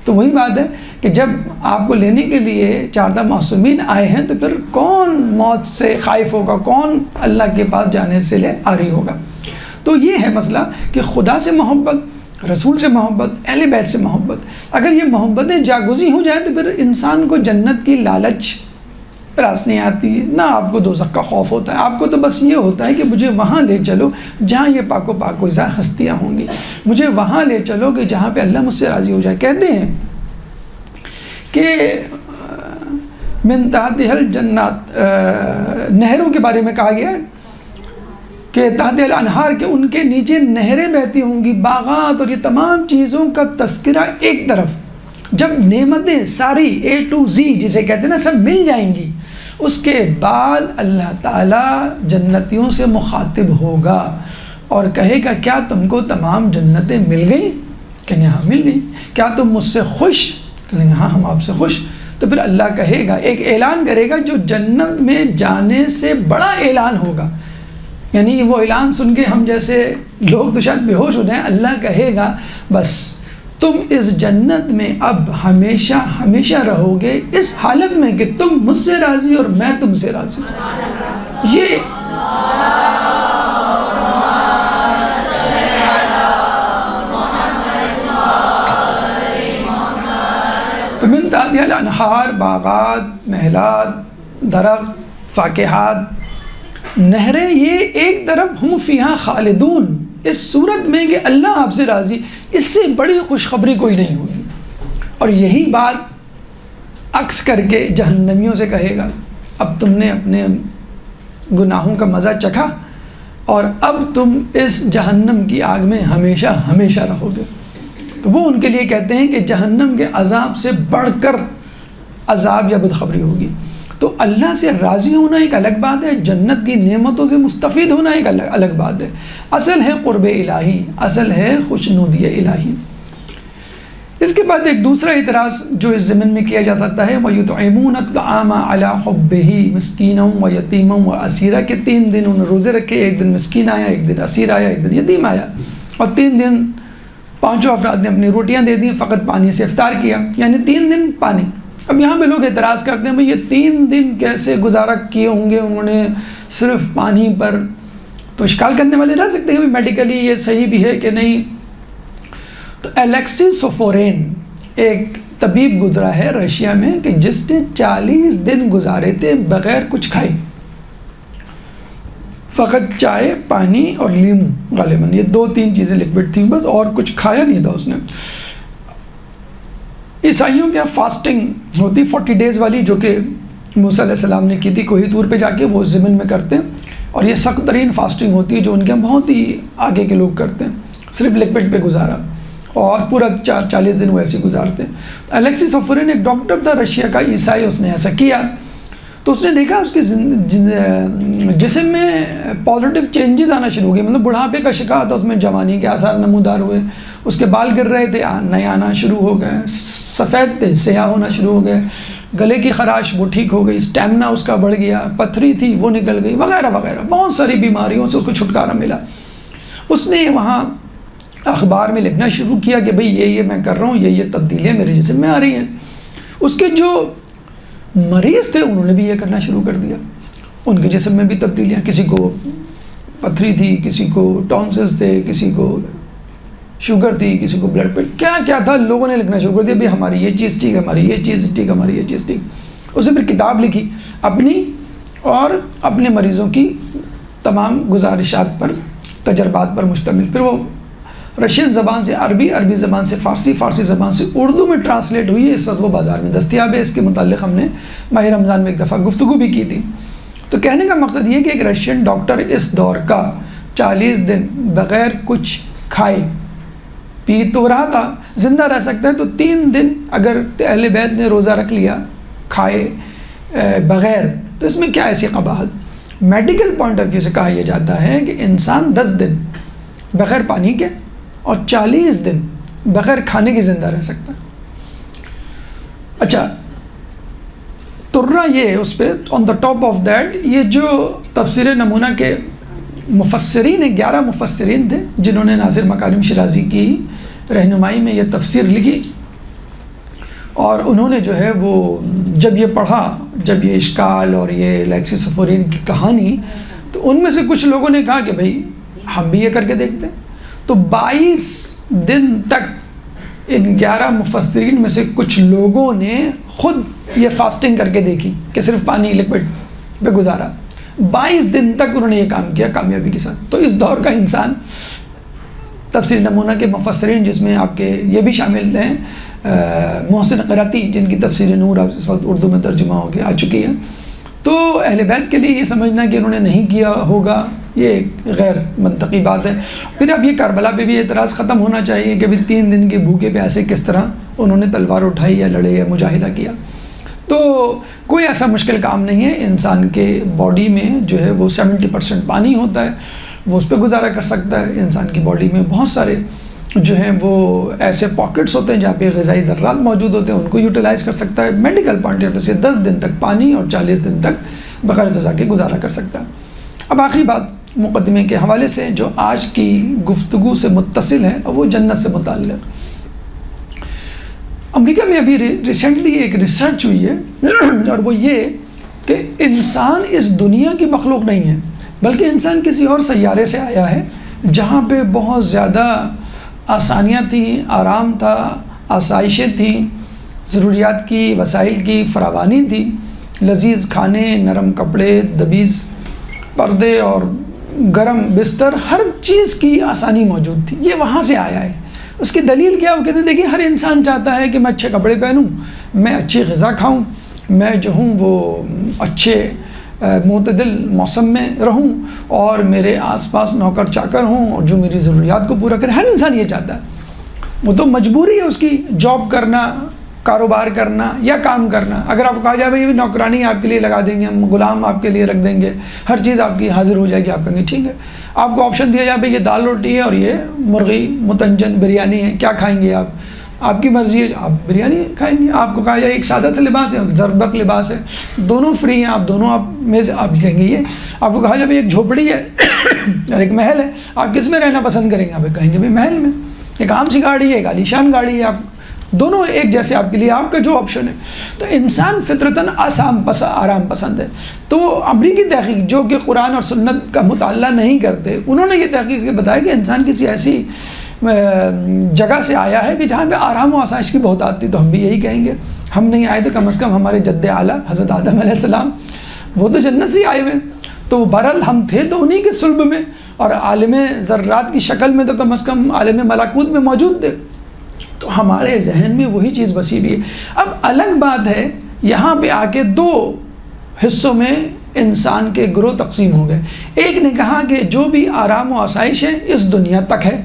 تو وہی بات ہے کہ جب آپ کو لینے کے لیے 4 معصومین آئے ہیں تو پھر کون موت سے خائف ہوگا، کون اللہ کے پاس جانے سے لے آری ہوگا۔ تو یہ ہے مسئلہ کہ خدا سے محبت، رسول سے محبت، اہل بیت سے محبت، اگر یہ محبتیں جاگزی ہو جائیں تو پھر انسان کو جنت کی لالچ راس نہیں آتی، نہ آپ کو دوزخ کا خوف ہوتا ہے، آپ کو تو بس یہ ہوتا ہے کہ مجھے وہاں لے چلو جہاں یہ پاک و پاکیزہ ہستیاں ہوں گی، مجھے وہاں لے چلو کہ جہاں پہ اللہ مجھ سے راضی ہو جائے۔ کہتے ہیں کہ من تحتها الجنات، نہروں کے بارے میں کہا گیا کہ تحت الانہار، کہ ان کے نیچے نہریں بہتی ہوں گی، باغات، اور یہ تمام چیزوں کا تذکرہ ایک طرف، جب نعمتیں ساری A to Z جسے کہتے ہیں نا سب مل جائیں گی، اس کے بعد اللہ تعالیٰ جنتیوں سے مخاطب ہوگا اور کہے گا کیا تم کو تمام جنتیں مل گئیں؟ کہیں گے ہاں مل گئیں۔ کیا تم مجھ سے خوش؟ کہیں گے ہاں ہم آپ سے خوش۔ تو پھر اللہ کہے گا، ایک اعلان کرے گا جو جنت میں جانے سے بڑا اعلان ہوگا، یعنی وہ اعلان سن کے ہم جیسے لوگ تو شاید بے ہوش ہو جائیں۔ اللہ کہے گا بس تم اس جنت میں اب ہمیشہ ہمیشہ رہو گے اس حالت میں کہ تم مجھ سے راضی اور میں تم سے راضی ہوں. یہ تو من تحتها الانہار، باغات، محلات، درخت، فاکہات، نہریں، یہ ایک طرف ہم فیہا خالدون، اس صورت میں کہ اللہ آپ سے راضی، اس سے بڑی خوشخبری کوئی نہیں ہوگی. اور یہی بات عکس کر کے جہنمیوں سے کہے گا اب تم نے اپنے گناہوں کا مزہ چکھا اور اب تم اس جہنم کی آگ میں ہمیشہ ہمیشہ رہو گے. تو وہ ان کے لیے کہتے ہیں کہ جہنم کے عذاب سے بڑھ کر عذاب یا بدخبری ہوگی. تو اللہ سے راضی ہونا ایک الگ بات ہے، جنت کی نعمتوں سے مستفید ہونا ایک الگ بات ہے. اصل ہے قرب الہی، اصل ہے خوشنودی الہی. اس کے بعد ایک دوسرا اعتراض جو اس ضمن میں کیا جا سکتا ہے وَيُطْعِمُونَ الطَّعَامَ عَلَىٰ حُبِّهِ مِسْكِينًا وَيَتِيمًا وَأَسِيرًا، کہ 3 دن انہوں نے روزے رکھے، ایک دن مسکین آیا، ایک دن اسیر آیا، ایک دن یتیم آیا، اور 3 دن 5 افراد نے اپنی روٹیاں دے دیں، فقط پانی سے افطار کیا، یعنی 3 دن پانی. اب یہاں پہ لوگ اعتراض کرتے ہیں بھئی یہ 3 دن کیسے گزارا کیے ہوں گے انہوں نے صرف پانی پر. تو اشکال کرنے والے رہ سکتے ہیں کہ میڈیکلی یہ صحیح بھی ہے کہ نہیں. تو الیکسی سوفورین ایک طبیب گزرا ہے رشیا میں کہ جس نے 40 دن گزارے تھے بغیر کچھ کھائے، فقط چائے، پانی اور لیمو، غالباً یہ 2-3 چیزیں لکوڈ تھیں بس، اور کچھ کھایا نہیں تھا اس نے. عیسائیوں کے فاسٹنگ ہوتی 40 ڈیز والی، جو کہ موسیٰ علیہ السلام نے کی تھی کوہی طور پہ جا کے، وہ ضمن میں کرتے ہیں. اور یہ سخت ترین فاسٹنگ ہوتی ہے جو ان کے بہت ہی آگے کے لوگ کرتے ہیں، صرف لکوڈ پہ گزارا اور پورا 40 دن وہ ایسے گزارتے ہیں. الیکسی سوفورین ایک ڈاکٹر تھا رشیا کا، عیسائی، اس نے ایسا کیا. تو اس نے دیکھا اس کے جسم میں پازیٹیو چینجز آنا شروع ہو گئے، مطلب بڑھاپے کا شکار تھا، اس میں جوانی کے آثار نمودار ہوئے، اس کے بال گر رہے تھے، نئے آنا شروع ہو گئے، سفید تھے سیاہ ہونا شروع ہو گئے، گلے کی خراش وہ ٹھیک ہو گئی، اسٹیمنا اس کا بڑھ گیا، پتھری تھی وہ نکل گئی، وغیرہ وغیرہ، بہت ساری بیماریوں سے اس کو چھٹکارا ملا. اس نے وہاں اخبار میں لکھنا شروع کیا کہ بھئی یہ میں کر رہا ہوں، یہ تبدیلیاں میرے جسم میں آ رہی ہیں. اس کے جو مریض تھے انہوں نے بھی یہ کرنا شروع کر دیا، ان کے جسم میں بھی تبدیلیاں، کسی کو پتھری تھی، کسی کو ٹونسلز تھے، کسی کو شوگر تھی، کسی کو بلڈ پریشر، کیا کیا تھا، لوگوں نے لکھنا شروع کر دیا بھئی ہماری یہ چیز ٹھیک، ہماری یہ چیز ٹھیک، ہماری یہ چیز ٹھیک. اس نے پھر کتاب لکھی اپنی اور اپنے مریضوں کی تمام گزارشات پر، تجربات پر مشتمل. پھر وہ رشین زبان سے عربی، عربی زبان سے فارسی، فارسی زبان سے اردو میں ٹرانسلیٹ ہوئی ہے، اس وقت وہ بازار میں دستیاب ہے. اس کے متعلق ہم نے ماہ رمضان میں ایک دفعہ گفتگو بھی کی تھی. تو کہنے کا مقصد یہ کہ ایک رشین ڈاکٹر اس دور کا 40 دن بغیر کچھ کھائے پی تو رہا تھا، زندہ رہ سکتا ہے. تو 3 دن اگر اہل بیت نے روزہ رکھ لیا کھائے بغیر، تو اس میں کیا ایسی قباحت. میڈیکل پوائنٹ آف ویو سے کہا یہ جاتا ہے کہ انسان 10 دن بغیر پانی کے اور 40 دن بغیر کھانے کے زندہ رہ سکتا ہے. اچھا ترہ یہ اس پہ آن دا ٹاپ آف دیٹ، یہ جو تفسیر نمونہ کے مفسرین 11 مفسرین تھے جنہوں نے ناصر مکارم شیرازی کی رہنمائی میں یہ تفسیر لکھی، اور انہوں نے جو ہے وہ جب یہ پڑھا، جب یہ اشکال اور یہ الیکسی سوفورین کی کہانی، تو ان میں سے کچھ لوگوں نے کہا کہ بھائی ہم بھی یہ کر کے دیکھتے ہیں. تو 22 دن تک ان 11 مفسرین میں سے کچھ لوگوں نے خود یہ فاسٹنگ کر کے دیکھی کہ صرف پانی لکوڈ پہ گزارا. 22 دن تک انہوں نے یہ کام کیا کامیابی کے ساتھ. تو اس دور کا انسان، تفسیر نمونہ کے مفسرین جس میں آپ کے یہ بھی شامل ہیں محسن قراتی جن کی تفسیر نور اب اس وقت اردو میں ترجمہ ہو کے آ چکی ہے، تو اہل بیت کے لیے یہ سمجھنا کہ انہوں نے نہیں کیا ہوگا یہ غیر منطقی بات ہے. پھر اب یہ کربلا پہ بھی اعتراض ختم ہونا چاہیے کہ 3 دن کے بھوکے پہ ایسے کس طرح انہوں نے تلوار اٹھائی یا لڑے یا مجاہدہ کیا. تو کوئی ایسا مشکل کام نہیں ہے. انسان کے باڈی میں جو ہے وہ 70% پانی ہوتا ہے، وہ اس پہ گزارا کر سکتا ہے. انسان کی باڈی میں بہت سارے جو ہیں وہ ایسے پاکٹس ہوتے ہیں جہاں پہ غذائی ذرات موجود ہوتے ہیں، ان کو یوٹیلائز کر سکتا ہے. میڈیکل پوائنٹ آف ویو سے 10 دن تک پانی اور 40 دن تک بغیر غذا کے گزارا کر سکتا ہے. اب آخری بات مقدمے کے حوالے سے جو آج کی گفتگو سے متصل ہے، وہ جنت سے متعلق. امریکہ میں ابھی ریسنٹلی ایک ریسرچ ہوئی ہے اور وہ یہ کہ انسان اس دنیا کی مخلوق نہیں ہے، بلکہ انسان کسی اور سیارے سے آیا ہے جہاں پہ بہت زیادہ آسانیاں تھیں، آرام تھا، آسائشیں تھیں، ضروریات کی وسائل کی فراوانی تھی، لذیذ کھانے، نرم کپڑے، دبیز پردے اور گرم بستر، ہر چیز کی آسانی موجود تھی۔ یہ وہاں سے آیا ہے۔ اس کی دلیل کیا؟ وہ کہتے ہیں دیکھیں ہر انسان چاہتا ہے کہ میں اچھے کپڑے پہنوں، میں اچھی غذا کھاؤں، میں جو ہوں وہ اچھے معتدل موسم میں رہوں اور میرے آس پاس نوکر چاکر ہوں اور جو میری ضروریات کو پورا کرے۔ ہر انسان یہ چاہتا ہے۔ وہ تو مجبوری ہے اس کی جاب کرنا، کاروبار کرنا یا کام کرنا۔ اگر آپ کو کہا جائے بھائی یہ نوکرانی آپ کے لیے لگا دیں گے، ہم غلام آپ کے لیے رکھ دیں گے، ہر چیز آپ کی حاضر ہو جائے گی، آپ کہیں گے ٹھیک ہے۔ آپ کو آپشن دیا جائے بھائی یہ دال روٹی ہے اور یہ مرغی متنجن بریانی ہے، کیا کھائیں گے آپ کی مرضی ہے، آپ بریانی کھائیں گے۔ آپ کو کہا جائے ایک سادہ سا لباس ہے، زربق لباس ہے، دونوں فری ہیں، آپ دونوں آپ میں سے آپ کہیں گے یہ۔ آپ کو کہا جائے ایک جھوپڑی ہے اور ایک محل ہے، آپ کس میں رہنا پسند کریں گے؟ آپ کہیں گے بھائی محل میں۔ ایک عام سی گاڑی ہے، ایک عالیشان گاڑی ہے، آپ دونوں ایک جیسے آپ کے لیے، آپ کا جو آپشن ہے۔ تو انسان فطرتاً آرام پسند ہے۔ تو امریکی تحقیق جو کہ قرآن اور سنت کا مطالعہ نہیں کرتے، انہوں نے یہ تحقیق بتایا کہ انسان کسی ایسی جگہ سے آیا ہے کہ جہاں پہ آرام و آسائش کی بہت آتی، تو ہم بھی یہی کہیں گے۔ ہم نہیں آئے تو کم از کم ہمارے جد اعلیٰ حضرت آدم علیہ السلام وہ تو جنت سے آئے ہوئے، تو بہرحال ہم تھے تو انہی کے صلب میں، اور عالم ذرات کی شکل میں تو کم از کم عالم ملکوت میں موجود تھے۔ تو ہمارے ذہن میں وہی چیز بسی ہوئی ہے۔ اب الگ بات ہے یہاں پہ آ کے دو حصوں میں انسان کے گروہ تقسیم ہو گئے۔ ایک نے کہا کہ جو بھی آرام و آسائش ہے اس دنیا تک ہے،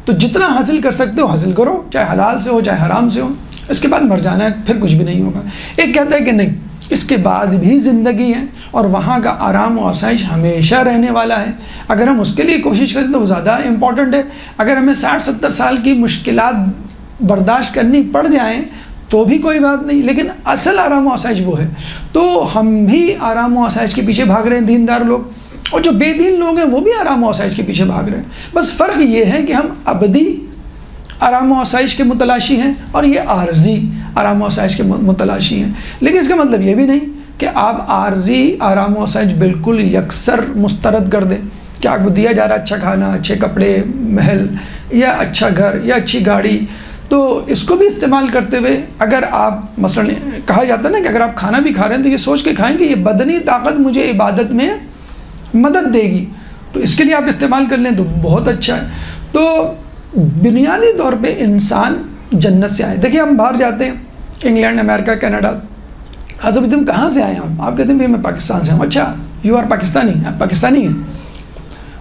تو جتنا حاصل کر سکتے ہو حاصل کرو، چاہے حلال سے ہو چاہے حرام سے ہو، اس کے بعد مر جانا ہے، پھر کچھ بھی نہیں ہوگا۔ ایک کہتا ہے کہ نہیں، اس کے بعد بھی زندگی ہے اور وہاں کا آرام و آسائش ہمیشہ رہنے والا ہے۔ اگر ہم اس کے لیے کوشش کریں تو وہ زیادہ امپورٹنٹ ہے۔ اگر ہمیں 60-70 سال کی مشکلات برداشت کرنی پڑ جائیں تو بھی کوئی بات نہیں، لیکن اصل آرام و آسائش وہ ہے۔ تو ہم بھی آرام و آسائش کے پیچھے بھاگ رہے ہیں، دیندار لوگ، اور جو بے دین لوگ ہیں وہ بھی آرام و آسائش کے پیچھے بھاگ رہے ہیں۔ بس فرق یہ ہے کہ ہم ابدی آرام و آسائش کے متلاشی ہیں اور یہ عارضی آرام و آسائش کے متلاشی ہیں۔ لیکن اس کا مطلب یہ بھی نہیں کہ آپ عارضی آرام و آسائش بالکل یکسر مسترد کر دیں، کہ آپ کو دیا جا رہا اچھا کھانا، اچھے کپڑے، محل یا اچھا گھر یا اچھی گاڑی، تو اس کو بھی استعمال کرتے ہوئے اگر آپ مثلا کہا جاتا ہے نا کہ اگر آپ کھانا بھی کھا رہے ہیں تو یہ سوچ کے کھائیں کہ یہ بدنی طاقت مجھے عبادت میں مدد دے گی، تو اس کے لیے آپ استعمال کر لیں تو بہت اچھا ہے۔ تو بنیادی طور پہ انسان جنت سے آئے۔ دیکھیں ہم باہر جاتے ہیں، انگلینڈ، امریکہ، کینیڈا، حضرت تم کہاں سے آئے ہیں؟ آپ کہتے ہیں میں پاکستان سے ہوں۔ اچھا، یو آر پاکستانی، آپ پاکستانی ہیں؟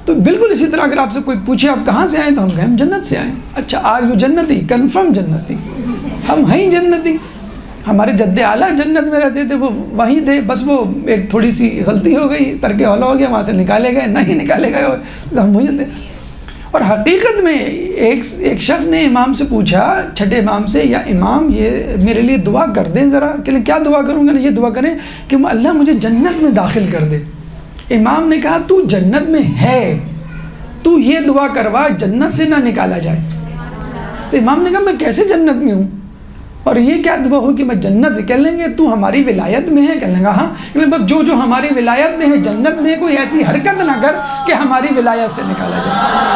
تو بالکل اسی طرح اگر آپ سے کوئی پوچھے آپ کہاں سے آئے تو ہم کہیں ہم جنت سے آئے۔ اچھا، آر یو جنتی؟ کنفرم جنتی، ہم ہیں جنتی۔ ہمارے جد اعلیٰ جنت میں رہتے تھے، وہ وہیں تھے، بس وہ ایک تھوڑی سی غلطی ہو گئی، ترک اولا ہو گیا، وہاں سے نکالے گئے، نہیں نکالے گئے تو ہم وہیں تھے۔ اور حقیقت میں ایک شخص نے امام سے پوچھا، چھٹے امام سے، یا امام یہ میرے لیے دعا کر دیں ذرا، کہ کیا دعا کروں گا؟ یہ دعا کریں کہ اللہ مجھے جنت میں داخل کر دے۔ امام نے کہا تو جنت میں ہے، تو یہ دعا کروا جنت سے نہ نکالا جائے۔ تو امام نے کہا میں کیسے جنت میں ہوں اور یہ کیا دعا ہو کہ میں جنت سے؟ کہہ لیں گے تو ہماری ولایت میں ہے؟ کہہ لیں گا ہاں، بس جو ہماری ولایت میں ہے جنت میں، کوئی ایسی حرکت نہ کر کہ ہماری ولایت سے نکالا جائے۔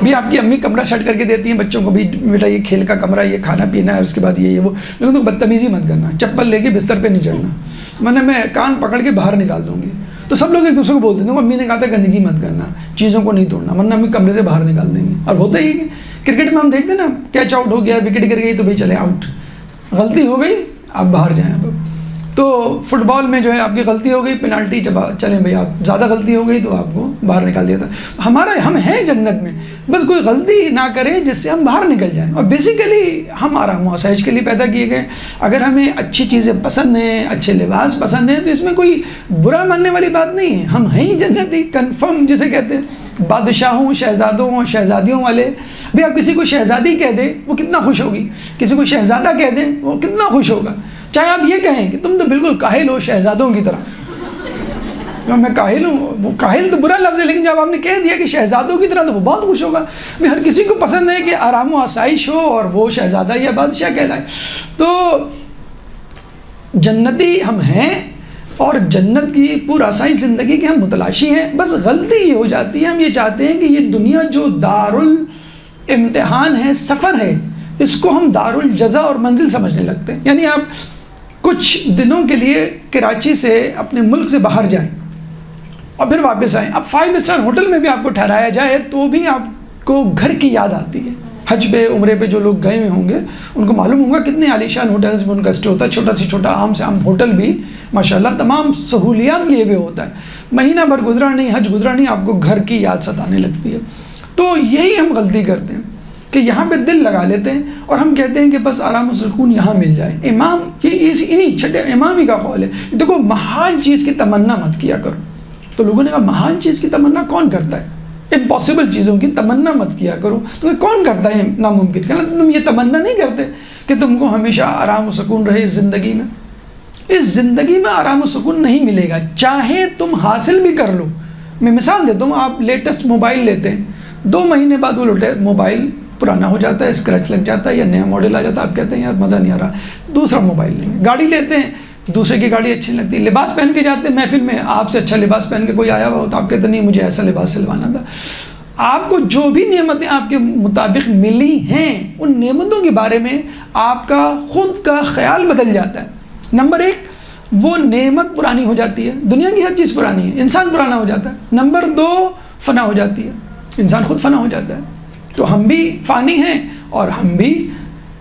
بھی آپ کی امی کمرہ سیٹ کر کے دیتی ہیں بچوں کو، بھی بیٹا یہ کھیل کا کمرہ، یہ کھانا پینا ہے، اس کے بعد یہ وہ، لیکن تو بدتمیزی مت کرنا، چپل لے کے بستر پہ نہیں چڑھنا، میں کان پکڑ کے باہر نکال دوں گی۔ تو سب لوگ ایک دوسرے کو بولتے ہیں، امی نے کہا تھا گندگی مت کرنا، چیزوں کو نہیں توڑنا، ورنہ امی کمرے سے باہر نکال دیں گے۔ اور ہوتا ہی ہے کرکٹ میں ہم دیکھتے ہیں نا، کیچ آؤٹ ہو گیا، وکٹ گر گئی تو بھائی چلے آؤٹ، غلطی ہو گئی آپ باہر جائیں۔ تو فٹ بال میں جو ہے آپ کی غلطی ہو گئی، پینالٹی چلیں بھائی، آپ زیادہ غلطی ہو گئی تو آپ کو باہر نکال دیا تھا۔ ہم ہیں جنت میں، بس کوئی غلطی نہ کریں جس سے ہم باہر نکل جائیں۔ اور بیسیکلی ہم آرام و آسائش کے لیے پیدا کیے گئے۔ اگر ہمیں اچھی چیزیں پسند ہیں، اچھے لباس پسند ہیں، تو اس میں کوئی برا ماننے والی بات نہیں ہے۔ ہم ہیں ہی جنتی، کنفرم جسے کہتے ہیں، بادشاہوں، شہزادوں، شہزادیوں والے۔ بھی آپ کسی کو شہزادی کہہ دیں وہ کتنا خوش ہوگی، کسی کو شہزادہ کہہ دیں وہ کتنا خوش ہوگا، چاہے آپ یہ کہیں کہ تم تو بالکل کاہل ہو شہزادوں کی طرح، میں کاہل ہوں، وہ کاہل تو برا لفظ ہے، لیکن جب آپ نے کہہ دیا کہ شہزادوں کی طرح تو وہ بہت خوش ہوگا. ہر کسی کو پسند ہے کہ آرام و آسائش ہو اور وہ شہزادہ یا بادشاہ کہلائے. تو جنتی ہم ہیں اور جنت کی پرآسائی زندگی کے ہم متلاشی ہیں. بس غلطی یہ ہو جاتی ہے، ہم یہ چاہتے ہیں کہ یہ دنیا جو دارالامتحان ہے، سفر ہے، اس کو ہم دارالجزا اور منزل سمجھنے لگتے ہیں. یعنی آپ کچھ دنوں کے لیے کراچی سے اپنے ملک سے باہر جائیں اور پھر واپس آئیں. اب 5 اسٹار ہوٹل میں بھی آپ کو ٹھہرایا جائے تو بھی آپ کو گھر کی یاد آتی ہے. حج پہ عمرے پہ جو لوگ گئے ہوئے ہوں گے ان کو معلوم ہوگا کتنے عالیشان ہوٹلز میں ان کا اسٹے ہوتا ہے. چھوٹا سے چھوٹا عام سے عام ہوٹل بھی ماشاءاللہ تمام سہولیات لیے ہوئے ہوتا ہے. مہینہ بھر گزرا نہیں، حج گزرا نہیں، آپ کو گھر کی یاد ستانے لگتی ہے. تو یہی ہم غلطی کرتے ہیں کہ یہاں پہ دل لگا لیتے ہیں اور ہم کہتے ہیں کہ بس آرام و سکون یہاں مل جائے. امام انہی چھٹے امام ہی کا قول ہے، دیکھو محال چیز کی تمنا مت کیا کرو. تو لوگوں نے کہا محال چیز کی تمنا کون کرتا ہے؟ امپاسبل چیزوں کی تمنا مت کیا کرو. تو کون کرتا ہے ناممکن؟ کہ تم یہ تمنا نہیں کرتے کہ تم کو ہمیشہ آرام و سکون رہے اس زندگی میں؟ اس زندگی میں آرام و سکون نہیں ملے گا، چاہے تم حاصل بھی کر لو. میں مثال دیتا ہوں، آپ لیٹسٹ موبائل لیتے ہیں، 2 مہینے بعد وہ موبائل پرانا ہو جاتا ہے، اسکریچ لگ جاتا ہے یا نیا ماڈل آ جاتا ہے، آپ کہتے ہیں یار مزہ نہیں آ رہا، دوسرا موبائل لیں گے. گاڑی لیتے ہیں، دوسرے کی گاڑی اچھی نہیں لگتی. لباس پہن کے جاتے ہیں محفل میں، آپ سے اچھا لباس پہن کے کوئی آیا ہوا ہو تو آپ کہتے ہیں نہیں مجھے ایسا لباس سلوانا تھا. آپ کو جو بھی نعمتیں آپ کے مطابق ملی ہیں ان نعمتوں کے بارے میں آپ کا خود کا خیال بدل جاتا ہے. نمبر 1 وہ نعمت پرانی ہو جاتی ہے، دنیا کی ہر چیز پرانی ہے، انسان پرانا ہو جاتا ہے. نمبر 2 فنا ہو جاتی ہے، انسان خود فنا ہو جاتا ہے. تو ہم بھی فانی ہیں اور ہم بھی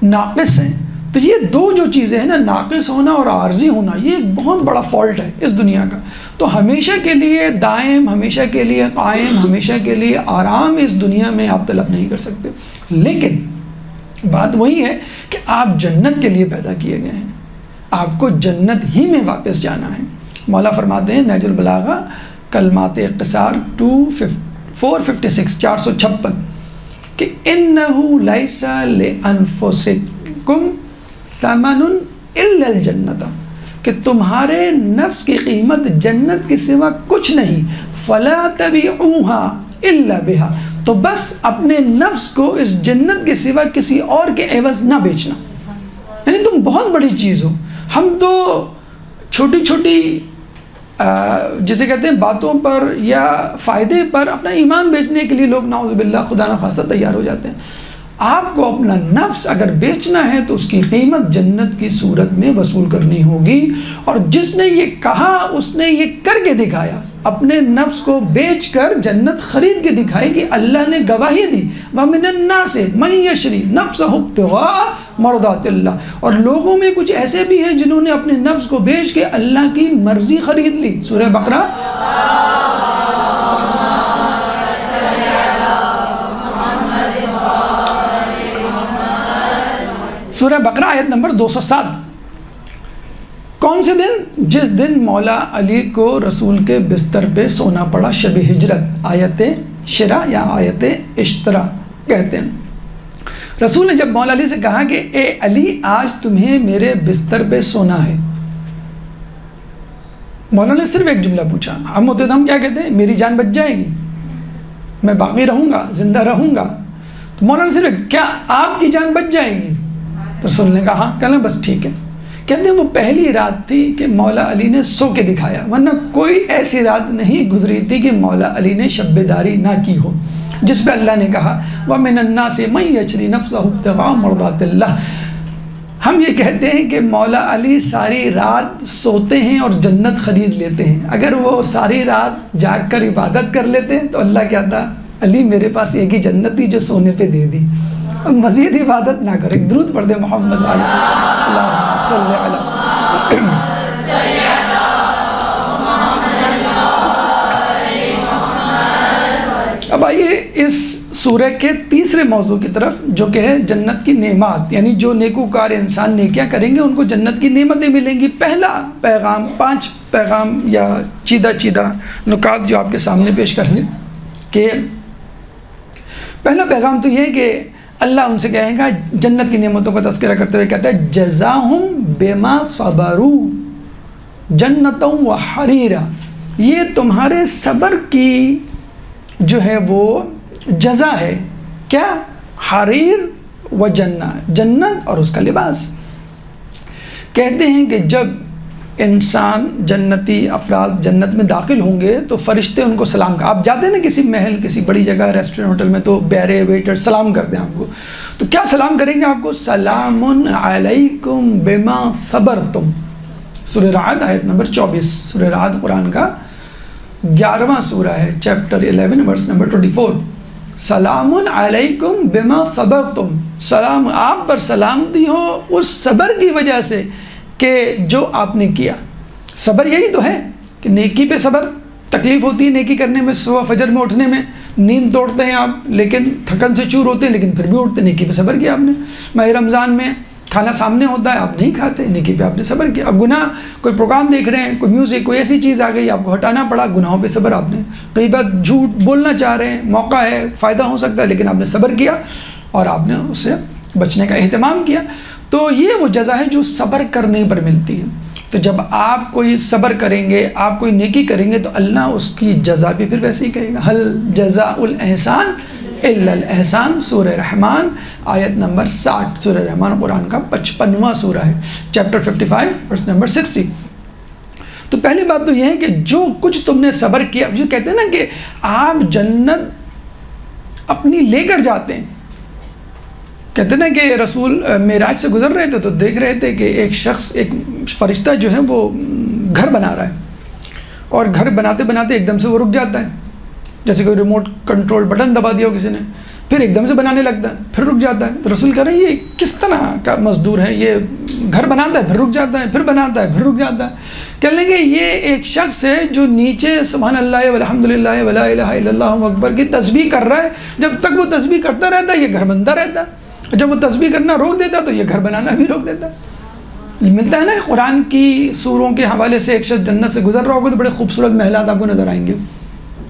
ناقص ہیں. تو یہ 2 جو چیزیں ہیں نا، ناقص ہونا اور عارضی ہونا، یہ ایک بہت بڑا فالٹ ہے اس دنیا کا. تو ہمیشہ کے لیے دائم، ہمیشہ کے لیے قائم، ہمیشہ کے لیے آرام اس دنیا میں آپ طلب نہیں کر سکتے. لیکن بات وہی ہے کہ آپ جنت کے لیے پیدا کیے گئے ہیں، آپ کو جنت ہی میں واپس جانا ہے. مولا فرماتے ہیں نہج البلاغہ کلمات اختصار 456 کہ اِنَّهُ لَيْسَ لِأَنفُسِكُمْ ثَمَنٌ إِلَّا الْجَنَّةَ، کہ تمہارے نفس کی قیمت جنت کے سوا کچھ نہیں. فَلَا تَبِعُوهَا إِلَّا بِهَا، تو بس اپنے نفس کو اس جنت کے سوا کسی اور کے عوض نہ بیچنا. یعنی تم بہت بڑی چیز ہو. ہم تو چھوٹی چھوٹی جسے کہتے ہیں باتوں پر یا فائدے پر اپنا ایمان بیچنے کے لیے لوگ نعوذ باللہ خدا نخواستہ تیار ہو جاتے ہیں. آپ کو اپنا نفس اگر بیچنا ہے تو اس کی قیمت جنت کی صورت میں وصول کرنی ہوگی. اور جس نے یہ کہا اس نے یہ کر کے دکھایا، اپنے نفس کو بیچ کر جنت خرید کے دکھائی کہ اللہ نے گواہی دی وَمِنَ النَّاسِ مَن يَشْرِي نَفْسَهُ ابْتِغَاءَ مَرْضَاتِ اللَّهِ، اور لوگوں میں کچھ ایسے بھی ہیں جنہوں نے اپنے نفس کو بیچ کے اللہ کی مرضی خرید لی. سورہ بقرہ سورہ بقرہ آیت نمبر 207. کون سے دن؟ جس دن مولا علی کو رسول کے بستر پہ سونا پڑا، شب ہجرت، آیت شرا یا آیت اشترا کہتے ہیں. رسول نے جب مولا علی سے کہا کہ اے علی آج تمہیں میرے بستر پہ سونا ہے، مولا نے صرف ایک جملہ پوچھا. ہم ہوتے تو ہم کیا کہتے ہیں؟ میری جان بچ جائے گی، میں باقی رہوں گا، زندہ رہوں گا. تو مولا نے صرف کیا آپ کی جان بچ جائے گی؟ رسول نے کہا ہاں. کہنا بس ٹھیک ہے. کہتے ہیں وہ پہلی رات تھی کہ مولا علی نے سو کے دکھایا، ورنہ کوئی ایسی رات نہیں گزری تھی کہ مولا علی نے شب بیداری نہ کی ہو، جس پہ اللہ نے کہا وَمِنَ النَّاسِ مَن يَشْرِي نَفْسَهُ ابْتِغَاءَ مَرْضَاتِ اللَّهِ. ہم یہ کہتے ہیں کہ مولا علی ساری رات سوتے ہیں اور جنت خرید لیتے ہیں. اگر وہ ساری رات جاگ کر عبادت کر لیتے تو اللہ کہتا علی میرے پاس ایک ہی جنت تھی جو سونے پہ دے دی، مزید عبادت نہ کرے. درود پڑھ دے محمد اللہم صلی علی. اب آئیے اس سورہ کے تیسرے موضوع کی طرف، جو کہ ہے جنت کی نعمات. یعنی جو نیکوکار انسان نیکیاں کریں گے ان کو جنت کی نعمتیں ملیں گی. پہلا پیغام، 5 پیغام یا چیدہ نکات جو آپ کے سامنے پیش کرنے کہ پہلا پیغام تو یہ ہے کہ اللہ ان سے کہے گا جنت کی نعمتوں کا تذکرہ کرتے ہوئے کہتا ہے جزاہم بما صبروا جنتا و حریرا. یہ تمہارے صبر کی جو ہے وہ جزا ہے. کیا؟ حریر و جنہ، جنت اور اس کا لباس. کہتے ہیں کہ جب انسان جنتی افراد جنت میں داخل ہوں گے تو فرشتے ان کو سلام آپ جاتے ہیں نا کسی محل، کسی بڑی جگہ، ریسٹورنٹ، ہوٹل میں، تو بیرے ویٹر سلام کرتے ہیں آپ کو. تو کیا سلام کریں گے آپ کو؟ سلام علیکم بما صبرتم. سورہ رعد آیت نمبر 24. سورہ رعد قرآن کا 11واں سورہ ہے، چیپٹر 11 ورس نمبر 24. سلام علیکم بما صبرتم، سلام آپ پر سلامتی ہو اس صبر کی وجہ سے کہ جو آپ نے کیا. صبر یہی تو ہے کہ نیکی پہ صبر. تکلیف ہوتی ہے نیکی کرنے میں، صبح فجر میں اٹھنے میں، نیند توڑتے ہیں آپ لیکن تھکن سے چور ہوتے ہیں لیکن پھر بھی اٹھتے. نیکی پہ صبر کیا آپ نے. ماہ رمضان میں کھانا سامنے ہوتا ہے آپ نہیں کھاتے، نیکی پہ آپ نے صبر کیا. اب گناہ، کوئی پروگرام دیکھ رہے ہیں، کوئی میوزک، کوئی ایسی چیز آ گئی آپ کو ہٹانا پڑا، گناہوں پہ صبر آپ نے. کئی بار جھوٹ بولنا چاہ رہے ہیں، موقع ہے، فائدہ ہو سکتا ہے لیکن آپ نے صبر کیا اور آپ نے اس سے بچنے کا اہتمام کیا. تو یہ وہ جزا ہے جو صبر کرنے پر ملتی ہے. تو جب آپ کوئی صبر کریں گے، آپ کوئی نیکی کریں گے تو اللہ اس کی جزا بھی پھر ویسے ہی کہے گا. حل جزاء الاحسان الا الاحسان. سورہ رحمان آیت نمبر 60. سورہ رحمان قرآن کا 55واں سورہ ہے، چیپٹر 55 ورس نمبر 60. تو پہلی بات تو یہ ہے کہ جو کچھ تم نے صبر کیا، جو کہتے ہیں نا کہ آپ جنت اپنی لے کر جاتے ہیں. کہتے ہیں نا کہ رسول معراج سے گزر رہے تھے تو دیکھ رہے تھے کہ ایک شخص، ایک فرشتہ جو ہے وہ گھر بنا رہا ہے اور گھر بناتے بناتے ایک دم سے وہ رک جاتا ہے. جیسے کوئی ریموٹ کنٹرول بٹن دبا دیا ہو کسی نے، پھر ایک دم سے بنانے لگتا ہے، پھر رک جاتا ہے. تو رسول کہہ رہے ہیں یہ کس طرح کا مزدور ہے، یہ گھر بناتا ہے پھر رک جاتا ہے، پھر بناتا ہے پھر رک جاتا ہے. کہنے لگے یہ ایک شخص ہے جو نیچے سبحان اللہ والحمدللہ ولا الہ الا اللہ اکبر کی تسبیح کر رہا ہے. جب تک وہ تسبیح کرتا رہتا ہے یہ گھر بنتا رہتا ہے، جب وہ تسبیح کرنا روک دیتا تو یہ گھر بنانا بھی روک دیتا. ملتا ہے نا قرآن کی سوروں کے حوالے سے. ایک شخص جنت سے گزر رہا ہوگا تو بڑے خوبصورت محلات آپ کو نظر آئیں گے.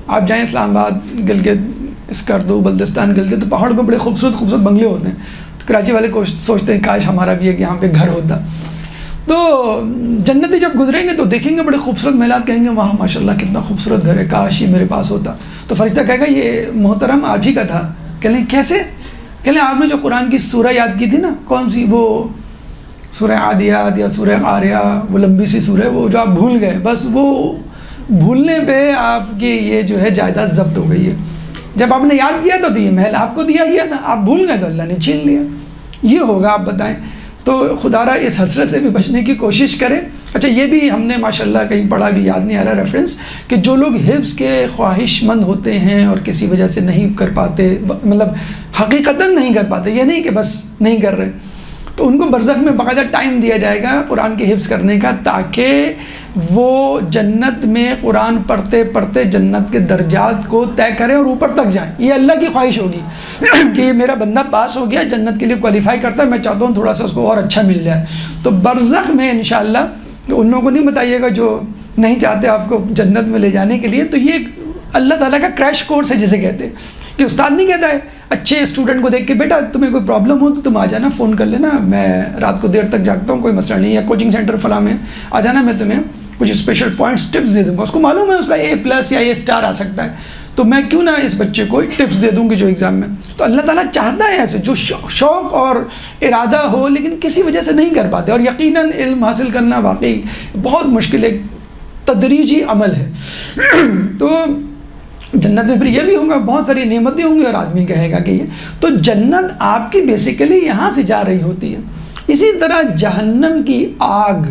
آپ جائیں اسلام آباد، گلگت، اسکردو، بلتستان، گلگت، تو پہاڑوں پہ بڑے خوبصورت خوبصورت بنگلے ہوتے ہیں. تو کراچی والے سوچتے ہیں کاش ہمارا بھی ایک یہاں پہ گھر ہوتا. تو جنتی جب گزریں گے تو دیکھیں گے بڑے خوبصورت محلات، کہیں گے وہاں ماشاء اللہ کتنا خوبصورت گھر ہے، کاش یہ میرے پاس ہوتا. تو فرشتہ کہے گا یہ محترم آپ ہی کا تھا. کہہ لیں کیسے؟ کہہ لیں آپ نے جو قرآن کی سورہ یاد کی تھی نا، کون سی، وہ سورہ عادیات یا سورہ قاریہ، وہ لمبی سی سورہ، وہ جو آپ بھول گئے، بس وہ بھولنے پہ آپ کی یہ جو ہے جائیداد ضبط ہو گئی ہے. جب آپ نے یاد کیا تو یہ محل آپ کو دیا گیا تھا، آپ بھول گئے تو اللہ نے چھین لیا. یہ ہوگا آپ بتائیں. تو خدا را اس حسرت سے بھی بچنے کی کوشش کریں. اچھا یہ بھی ہم نے ماشاءاللہ کہیں پڑھا بھی، یاد نہیں آ رہا ریفرنس، کہ جو لوگ حفظ کے خواہش مند ہوتے ہیں اور کسی وجہ سے نہیں کر پاتے، مطلب حقیقتاً نہیں کر پاتے، یہ نہیں کہ بس نہیں کر رہے، تو ان کو برزخ میں باقاعدہ ٹائم دیا جائے گا قرآن کے حفظ کرنے کا، تاکہ وہ جنت میں قرآن پڑھتے پڑھتے جنت کے درجات کو طے کریں اور اوپر تک جائیں. یہ اللہ کی خواہش ہوگی کہ یہ میرا بندہ پاس ہو گیا، جنت کے لیے کوالیفائی کرتا ہے، میں چاہتا ہوں تھوڑا سا اس کو اور اچھا مل جائے. تو برزخ میں انشاءاللہ، ان لوگوں کو نہیں بتائیے گا جو نہیں چاہتے آپ کو جنت میں لے جانے کے لیے. تو یہ اللہ تعالیٰ کا کریش کورس ہے جسے کہتے ہیں، کہ استاد نہیں کہتا ہے اچھے اسٹوڈنٹ کو دیکھ کے بیٹا تمہیں کوئی پرابلم ہو تو تم آ جانا، فون کر لینا، میں رات کو دیر تک جاگتا ہوں، کوئی مسئلہ نہیں، یا کوچنگ سینٹر فلاں میں آ جانا، میں تمہیں کچھ اسپیشل پوائنٹس ٹپس دے دوں گا. اس کو معلوم ہے اس کا A+ یا A* آ سکتا ہے، تو میں کیوں نہ اس بچے کو ٹپس دے دوں گی جو ایگزام میں. تو اللہ تعالیٰ چاہتا ہے ایسے جو شوق اور ارادہ ہو لیکن کسی وجہ سے نہیں کر پاتے. اور یقیناً علم حاصل کرنا واقعی بہت مشکل ایک تدریجی عمل ہے. تو جنت میں پھر یہ بھی ہوگا، بہت ساری نعمتیں ہوں گی اور آدمی کہے گا کہ یہ. تو جنت آپ کی بیسیکلی یہاں سے جا رہی ہوتی ہے. اسی طرح جہنم کی آگ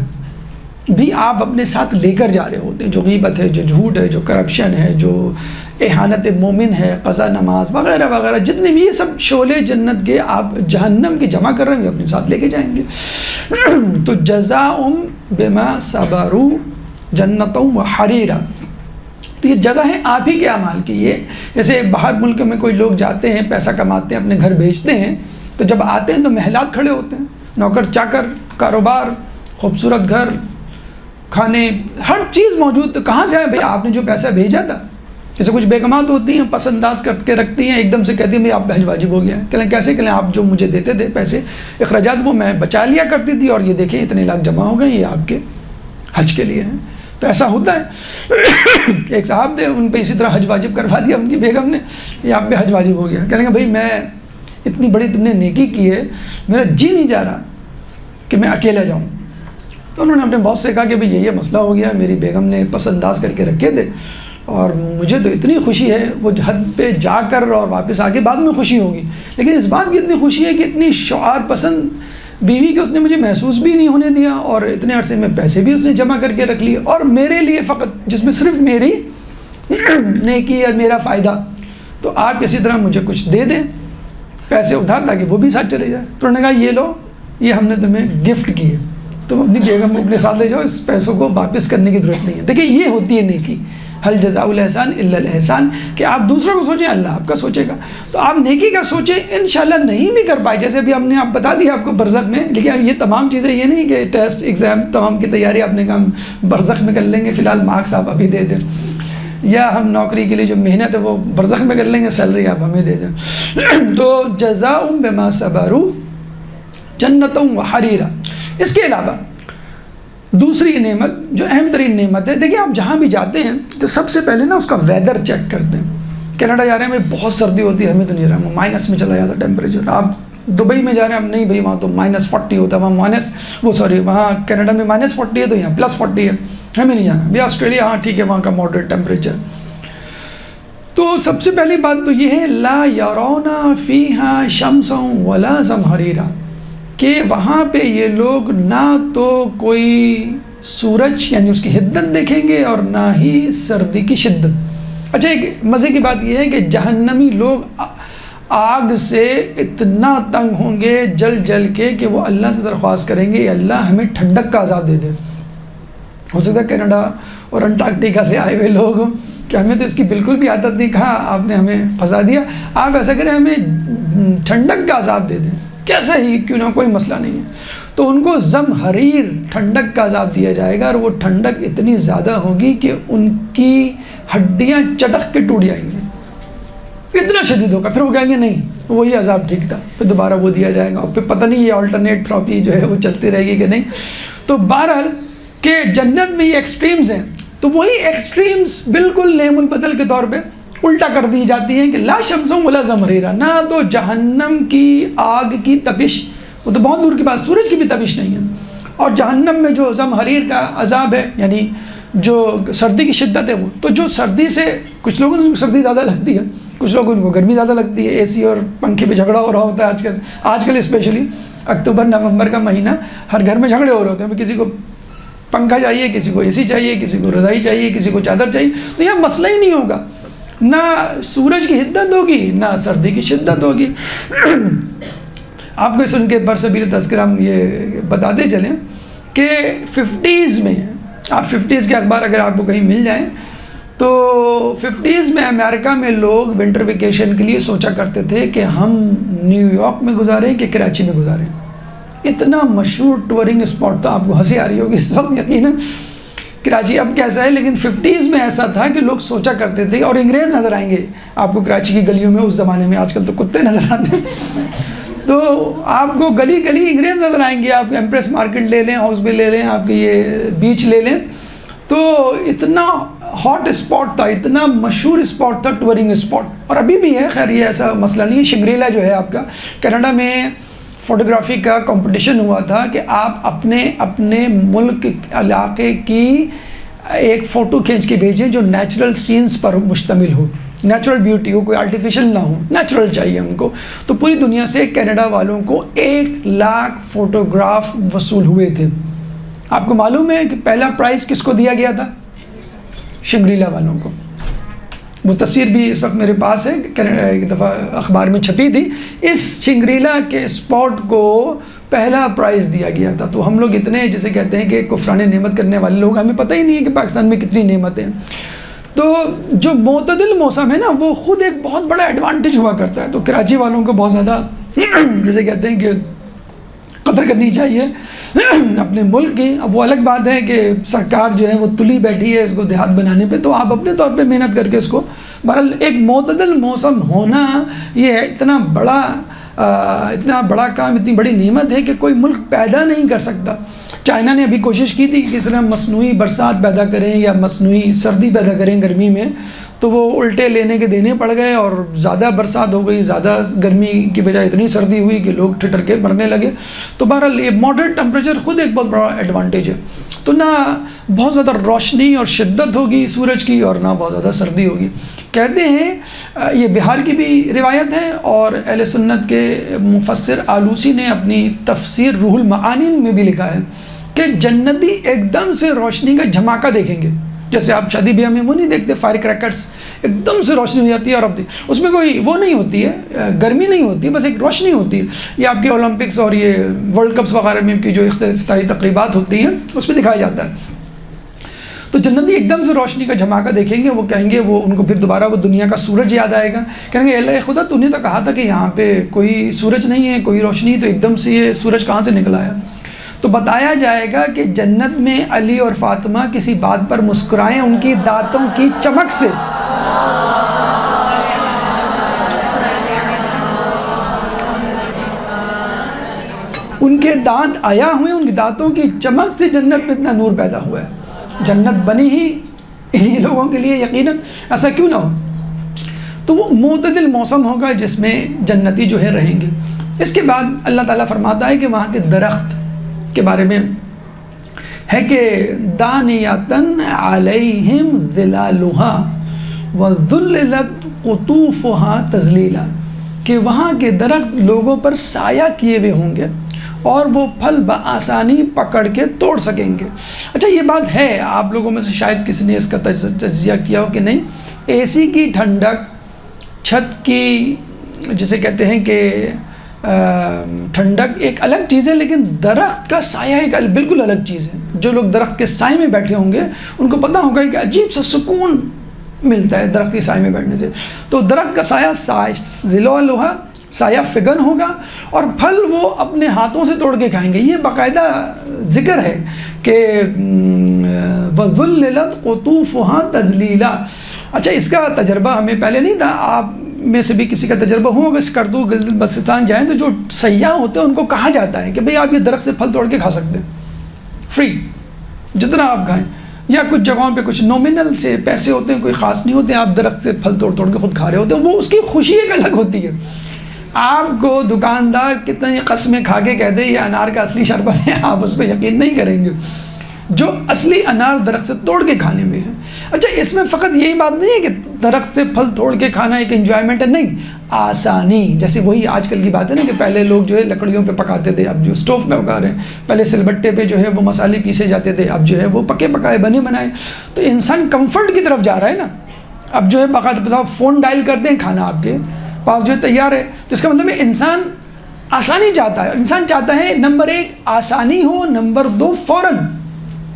بھی آپ اپنے ساتھ لے کر جا رہے ہوتے ہیں. جو غیبت ہے، جو جھوٹ ہے، جو کرپشن ہے، جو اہانت مومن ہے، قضا نماز وغیرہ وغیرہ، جتنے بھی یہ سب شعلے جنت کے آپ جہنم کے جمع کر رہے ہیں، اپنے ساتھ لے کے جائیں گے. تو جزاؤم بما صبروا جنۃ وحریرا. تو یہ جزا ہے آپ ہی کے اعمال کی. یہ جیسے باہر ملک میں کوئی لوگ جاتے ہیں، پیسہ کماتے ہیں، اپنے گھر بھیجتے ہیں، تو جب آتے ہیں تو محلات کھڑے ہوتے ہیں، نوکر چاکر، کاروبار، خوبصورت گھر، کھانے، ہر چیز موجود. تو کہاں سے آئے بھائی؟ آپ نے جو پیسہ بھیجا تھا. جیسے کچھ بیگمات ہوتی ہیں، پس انداز کر کے رکھتی ہیں، ایک دم سے کہتی ہیں بھائی آپ بھیج واجب ہو گیا. کہلیں کیسے؟ کہلیں آپ جو مجھے دیتے تھے پیسے، اخراجات، وہ میں بچا لیا کرتی تھی، اور یہ دیکھیں اتنے لاکھ جمع ہو گئے، یہ آپ کے حج کے لیے ہیں. تو ایسا ہوتا ہے. ایک صاحب تھے, ان پہ اسی طرح حج واجب کروا دیا ان کی بیگم نے, یہ آپ پہ حج واجب ہو گیا. کہنے لگا بھائی میں اتنی بڑی تم نے نیکی کی ہے, میرا جی نہیں جا رہا کہ میں اکیلا جاؤں. تو انہوں نے اپنے باس سے کہا کہ بھئی یہ مسئلہ ہو گیا, میری بیگم نے پس انداز کر کے رکھے تھے اور مجھے تو اتنی خوشی ہے, وہ حد پہ جا کر اور واپس آ کے بعد میں خوشی ہوگی, لیکن اس بات کی اتنی خوشی ہے کہ اتنی شعار پسند بیوی کہ اس نے مجھے محسوس بھی نہیں ہونے دیا, اور اتنے عرصے میں پیسے بھی اس نے جمع کر کے رکھ لیے, اور میرے لیے فقط, جس میں صرف میری نیکی اور میرا فائدہ. تو آپ کسی طرح مجھے کچھ دے دیں پیسے ادھار, تاکہ وہ بھی ساتھ چلے جائے. تو انہوں نے کہا یہ لو, یہ ہم نے تمہیں گفٹ کی ہے, تم اپنی بیگم کو اپنے ساتھ لے جاؤ, اس پیسوں کو واپس کرنے کی ضرورت نہیں ہے. دیکھیں یہ ہوتی ہے نیکی, حل جزاء الاحسان الا الاحسان, کہ آپ دوسروں کو سوچیں, اللہ آپ کا سوچے گا. تو آپ نیکی کا سوچیں, انشاءاللہ نہیں بھی کر پائے, جیسے ابھی ہم نے آپ بتا دیا آپ کو برزخ میں, لیکن یہ تمام چیزیں یہ نہیں کہ ٹیسٹ ایگزام تمام کی تیاری آپ نے کہا برزخ میں کر لیں گے, فی الحال مارکس آپ ابھی دے دیں, یا ہم نوکری کے لیے جو محنت ہے وہ برزخ میں کر لیں گے, سیلری آپ ہمیں دے دیں. تو جزاء بما صبروا جنۃ وحریرا. اس کے علاوہ دوسری نعمت جو اہم ترین نعمت ہے, دیکھیں آپ جہاں بھی جاتے ہیں تو سب سے پہلے نا اس کا ویدر چیک کرتے ہیں. کینیڈا جا رہے ہیں بھائی بہت سردی ہوتی ہے, ہمیں تو نہیں رہا, مائنس میں چلا جاتا ٹیمپریچر. آپ دبئی میں جا رہے ہیں, اب نہیں بھائی وہاں تو -40 ہوتا ہے, وہاں وہاں کینیڈا میں -40 ہے تو یہاں +40 ہے, ہمیں نہیں جانا. بھی آسٹریلیا ہاں ٹھیک ہے, وہاں کا ماڈریٹ ٹیمپریچر. تو سب سے پہلی بات تو یہ ہے لا یرونا فیہا شمسا ولا زمہریرا, کہ وہاں پہ یہ لوگ نہ تو کوئی سورج یعنی اس کی حدت دیکھیں گے اور نہ ہی سردی کی شدت. اچھا ایک مزے کی بات یہ ہے کہ جہنمی لوگ آگ سے اتنا تنگ ہوں گے جل جل کے کہ وہ اللہ سے درخواست کریں گے اللہ ہمیں ٹھنڈک کا عذاب دے دے. ہو سکتا ہے کینیڈا اور انٹارکٹیکا سے آئے ہوئے لوگ کہ ہمیں تو اس کی بالکل بھی عادت نہیں, کہا آپ نے ہمیں پھنسا دیا, آپ ایسا کریں ہمیں ٹھنڈک کا عذاب دے دیں, کیسے ہی کیوں نہ, کوئی مسئلہ نہیں ہے. تو ان کو زمہریر ٹھنڈک کا عذاب دیا جائے گا, اور وہ ٹھنڈک اتنی زیادہ ہوگی کہ ان کی ہڈیاں چٹک کے ٹوٹ جائیں گی, اتنا شدید ہوگا. پھر وہ کہیں گے نہیں وہی عذاب ٹھیک تھا, پھر دوبارہ وہ دیا جائے گا, اور پھر پتہ نہیں یہ آلٹرنیٹ تھراپی جو ہے وہ چلتی رہے گی کہ نہیں. تو بہرحال کہ جنت میں یہ ایکسٹریمز ہیں, تو وہی ایکسٹریمز بالکل نعم البدل کے طور پہ الٹا کر دی جاتی ہیں کہ لا شمس ولا زمہریرا, نہ تو جہنم کی آگ کی تپش, وہ تو بہت دور کی بات, سورج کی بھی تپش نہیں ہے, اور جہنم میں جو زمہریر کا عذاب ہے یعنی جو سردی کی شدت ہے وہ, تو جو سردی سے کچھ لوگوں کو سردی زیادہ لگتی ہے, کچھ لوگوں کو گرمی زیادہ لگتی ہے, اے سی اور پنکھے پہ جھگڑا ہو رہا ہوتا ہے آج کل اسپیشلی اکتوبر نومبر کا مہینہ, ہر گھر میں جھگڑے ہو رہے ہوتے ہیں, کسی کو پنکھا چاہیے, کسی کو اے سی چاہیے, کسی کو رضائی چاہیے, کسی کو چادر چاہیے. تو یہ مسئلہ ہی نہیں ہوگا, نہ سورج کی حدت ہوگی نہ سردی کی شدت ہوگی. آپ کو سن کے برسبیل تذکرہ ہم یہ بتاتے چلیں کہ 50s میں, آپ 50s کے اخبار اگر آپ کو کہیں مل جائیں تو 50s میں امریکہ میں لوگ ونٹر ویکیشن کے لیے سوچا کرتے تھے کہ ہم نیو یارک میں گزاریں کہ کراچی میں گزاریں. اتنا مشہور ٹورنگ اسپاٹ تھا, آپ کو ہنسی آ رہی ہوگی اس وقت یقیناً, کراچی اب کیسا ہے, لیکن 50s میں ایسا تھا کہ لوگ سوچا کرتے تھے, اور انگریز نظر آئیں گے آپ کو کراچی کی گلیوں میں اس زمانے میں, آج کل تو کتے نظر آتے ہیں, تو آپ کو گلی گلی انگریز نظر آئیں گے. آپ ایمپریس مارکیٹ لے لیں, ہاؤس بے لے لیں, آپ کے یہ بیچ لے لیں, تو اتنا ہاٹ اسپاٹ تھا, اتنا مشہور اسپاٹ تھا, ٹورنگ اسپاٹ, اور ابھی بھی ہے. خیر یہ ایسا مسئلہ نہیں ہے. شنگریلا جو ہے آپ کا کینیڈا میں فوٹوگرافی کا کمپٹیشن ہوا تھا کہ آپ اپنے ملک علاقے کی ایک فوٹو کھینچ کے بھیجیں جو نیچرل سینز پر مشتمل ہو, نیچرل بیوٹی ہو, کوئی آرٹیفیشل نہ ہو, نیچرل چاہیے ہم کو. تو پوری دنیا سے کینیڈا والوں کو 1,00,000 فوٹوگراف وصول ہوئے تھے. آپ کو معلوم ہے کہ پہلا پرائز کس کو دیا گیا تھا؟ شنگریلا والوں کو. وہ تصویر بھی اس وقت میرے پاس ہے, ایک دفعہ اخبار میں چھپی تھی. اس شنگریلا کے اسپاٹ کو پہلا پرائز دیا گیا تھا. تو ہم لوگ اتنے جسے کہتے ہیں کہ کفران نعمت کرنے والے لوگ, ہمیں پتہ ہی نہیں ہے کہ پاکستان میں کتنی نعمتیں ہیں. تو جو معتدل موسم ہے نا وہ خود ایک بہت بڑا ایڈوانٹیج ہوا کرتا ہے. تو کراچی والوں کو بہت زیادہ جسے کہتے ہیں کہ قدر کرنی چاہیے اپنے ملک کی. اب وہ الگ بات ہے کہ سرکار جو ہے وہ تلی بیٹھی ہے اس کو دیہات بنانے پہ, تو آپ اپنے طور پہ محنت کر کے اس کو, بہرحال ایک معتدل موسم ہونا یہ ہے اتنا بڑا کام, اتنی بڑی نعمت ہے کہ کوئی ملک پیدا نہیں کر سکتا. چائنا نے ابھی کوشش کی تھی کہ کس طرح مصنوعی برسات پیدا کریں یا مصنوعی سردی پیدا کریں گرمی میں، تو وہ الٹے لینے کے دینے پڑ گئے اور زیادہ برسات ہو گئی، زیادہ گرمی کی بجائے اتنی سردی ہوئی کہ لوگ ٹھٹر کے مرنے لگے۔ تو بہرحال یہ ماڈریٹ ٹمپریچر خود ایک بہت بڑا ایڈوانٹیج ہے، تو نہ بہت زیادہ روشنی اور شدت ہوگی سورج کی اور نہ بہت زیادہ سردی ہوگی۔ کہتے ہیں یہ بہار کی بھی روایت ہے، اور اہل سنت کے مفسر آلوسی نے اپنی تفسیر روح المعانی میں بھی لکھا ہے کہ جنتی ایک دم سے روشنی کا جھماکہ دیکھیں گے، جیسے آپ شادی بیاہ میں وہ نہیں دیکھتے فائر کریکرز، ایک دم سے روشنی ہو جاتی ہے، اور اس میں کوئی وہ نہیں ہوتی ہے، گرمی نہیں ہوتی، بس ایک روشنی ہوتی ہے۔ یہ آپ کے اولمپکس اور یہ ورلڈ کپس وغیرہ میں کی جو افتتاحی تقریبات ہوتی ہیں اس میں دکھایا جاتا ہے۔ تو جنتی ایک دم سے روشنی کا جھماکہ دیکھیں گے، وہ کہیں گے، وہ ان کو پھر دوبارہ وہ دنیا کا سورج یاد آئے گا، کہیں گے اللہ خدا تو نے تو کہا تھا کہ یہاں پہ کوئی سورج نہیں ہے، کوئی روشنی، تو ایک دم سے یہ سورج کہاں سے نکل آیا؟ تو بتایا جائے گا کہ جنت میں علی اور فاطمہ کسی بات پر مسکرائیں ان کی دانتوں کی چمک سے، ان کے دانت آیا ہوئے، ان کے دانتوں کی چمک سے جنت میں اتنا نور پیدا ہوا ہے۔ جنت بنی ہی انہی لوگوں کے لیے، یقیناً ایسا کیوں نہ ہو؟ تو وہ معتدل موسم ہوگا جس میں جنتی جو ہے رہیں گے۔ اس کے بعد اللہ تعالیٰ فرماتا ہے کہ وہاں کے درخت کے بارے میں ہے کہ دانیاتن علیہم ظلالھا وذللت قطوفھا تذلیلا، کہ وہاں کے درخت لوگوں پر سایہ کیے ہوئے ہوں گے اور وہ پھل بآسانی پکڑ کے توڑ سکیں گے۔ اچھا یہ بات ہے، آپ لوگوں میں سے شاید کسی نے اس کا تجزیہ کیا ہو کہ نہیں، اے سی کی ٹھنڈک، چھت کی جسے کہتے ہیں کہ ٹھنڈک ایک الگ چیز ہے، لیکن درخت کا سایہ ایک بالکل الگ چیز ہے۔ جو لوگ درخت کے سائے میں بیٹھے ہوں گے ان کو پتہ ہوگا کہ عجیب سا سکون ملتا ہے درخت کے سائے میں بیٹھنے سے۔ تو درخت کا سایہ ظلالھا، سایہ فگن ہوگا، اور پھل وہ اپنے ہاتھوں سے توڑ کے کھائیں گے۔ یہ باقاعدہ ذکر ہے کہ وَذُلِّلَتْ قُطُوفُهَا تَذْلِيلًا۔ اچھا اس کا تجربہ ہمیں پہلے نہیں تھا، آپ میں سے بھی کسی کا تجربہ ہو، اگر اسکردو بلتستان جائیں تو جو سیاح ہوتے ہیں ان کو کہا جاتا ہے کہ بھئی آپ یہ درخت سے پھل توڑ کے کھا سکتے ہیں، فری، جتنا آپ کھائیں، یا کچھ جگہوں پہ کچھ نومنل سے پیسے ہوتے ہیں، کوئی خاص نہیں ہوتے ہیں، آپ درخت سے پھل توڑ کے خود کھا رہے ہوتے ہیں، وہ اس کی خوشی ایک الگ ہوتی ہے۔ آپ کو دکاندار کتنی قسمیں کھا کے کہہ دے یہ انار کا اصلی شربت ہے، آپ اس پہ یقین نہیں کریں گے، جو اصلی انار درخت سے توڑ کے کھانے میں ہے۔ اچھا اس میں فقط یہی بات نہیں ہے کہ درخت سے پھل توڑ کے کھانا ایک انجوائمنٹ ہے، نہیں، آسانی، جیسے وہی آج کل کی بات ہے نا کہ پہلے لوگ جو ہے لکڑیوں پہ پکاتے تھے، اب جو اسٹوو پہ پکا رہے ہیں، پہلے سل بٹے پہ جو ہے وہ مسالے پیسے جاتے تھے، اب جو ہے وہ پکے پکائے بنے بنائے، تو انسان کمفرٹ کی طرف جا رہا ہے نا، اب جو ہے باقاعدہ فون ڈائل کرتے ہیں، کھانا آپ کے پاس جو ہے تیار ہے، تو اس کا مطلب ہے انسان آسانی چاہتا ہے، انسان چاہتا ہے نمبر ایک آسانی ہو، نمبر دو فوراً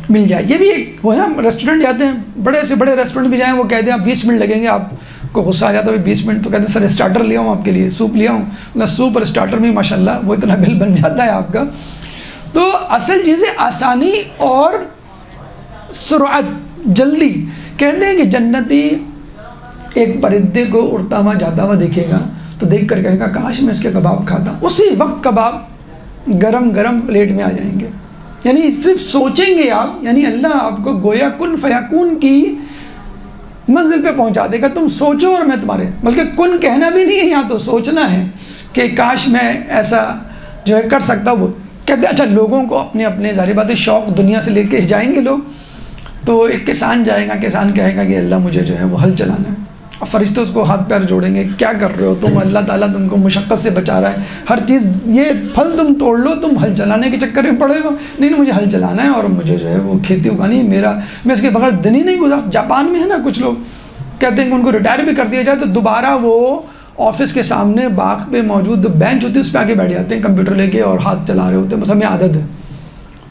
مل جائے۔ یہ بھی ایک وہ ہے نا، ریسٹورنٹ جاتے ہیں، بڑے سے بڑے ریسٹورنٹ بھی جائیں، وہ کہتے ہیں آپ 20 منٹ لگیں گے، آپ کو غصہ آ جاتا ہے 20 منٹ، تو کہتے ہیں سر اسٹارٹر لے آؤں آپ کے لیے، سوپ لے آؤں، نہ سوپ اور اسٹارٹر میں ماشاءاللہ وہ اتنا بل بن جاتا ہے آپ کا۔ تو اصل چیز ہے آسانی اور سرعت، جلدی۔ کہتے ہیں کہ جنتی ایک پرندے کو اڑتا ہوا جاتا ہوا دیکھے گا تو دیکھ کر کہے گا کاش میں اس کے کباب کھاتا، اسی وقت کباب گرم گرم پلیٹ میں آ جائیں گے۔ یعنی صرف سوچیں گے آپ، یعنی اللہ آپ کو گویا کن فیکون کی منزل پہ پہنچا دے گا، تم سوچو اور میں تمہارے، بلکہ کن کہنا بھی نہیں ہے، یہاں تو سوچنا ہے کہ کاش میں ایسا جو ہے کر سکتا۔ وہ کہتے ہیں اچھا لوگوں کو اپنے اپنے ظاہر بات ہے شوق دنیا سے لے کے جائیں گے لوگ، تو ایک کسان جائے گا، کسان کہے گا کہ اللہ مجھے جو ہے وہ ہل چلانا ہے، اور فرشتے اس کو ہاتھ پیر جوڑیں گے، کیا کر رہے ہو تم، اللہ تعالیٰ تم کو مشقت سے بچا رہا ہے، ہر چیز یہ پھل تم توڑ لو، تم ہل چلانے کے چکر میں پڑے ہو، نہیں مجھے ہل چلانا ہے اور مجھے جو ہے وہ کھیتی اگانی، میں اس کے بغیر دن ہی نہیں گزار۔ جاپان میں ہے نا کچھ لوگ کہتے ہیں کہ ان کو ریٹائر بھی کر دیا جائے تو دوبارہ وہ آفس کے سامنے باغ پہ موجود بینچ ہوتی ہے اس پہ آگے بیٹھ جاتے ہیں کمپیوٹر لے کے اور ہاتھ چلا رہے ہوتے ہیں، بس ہمیں عادت ہے۔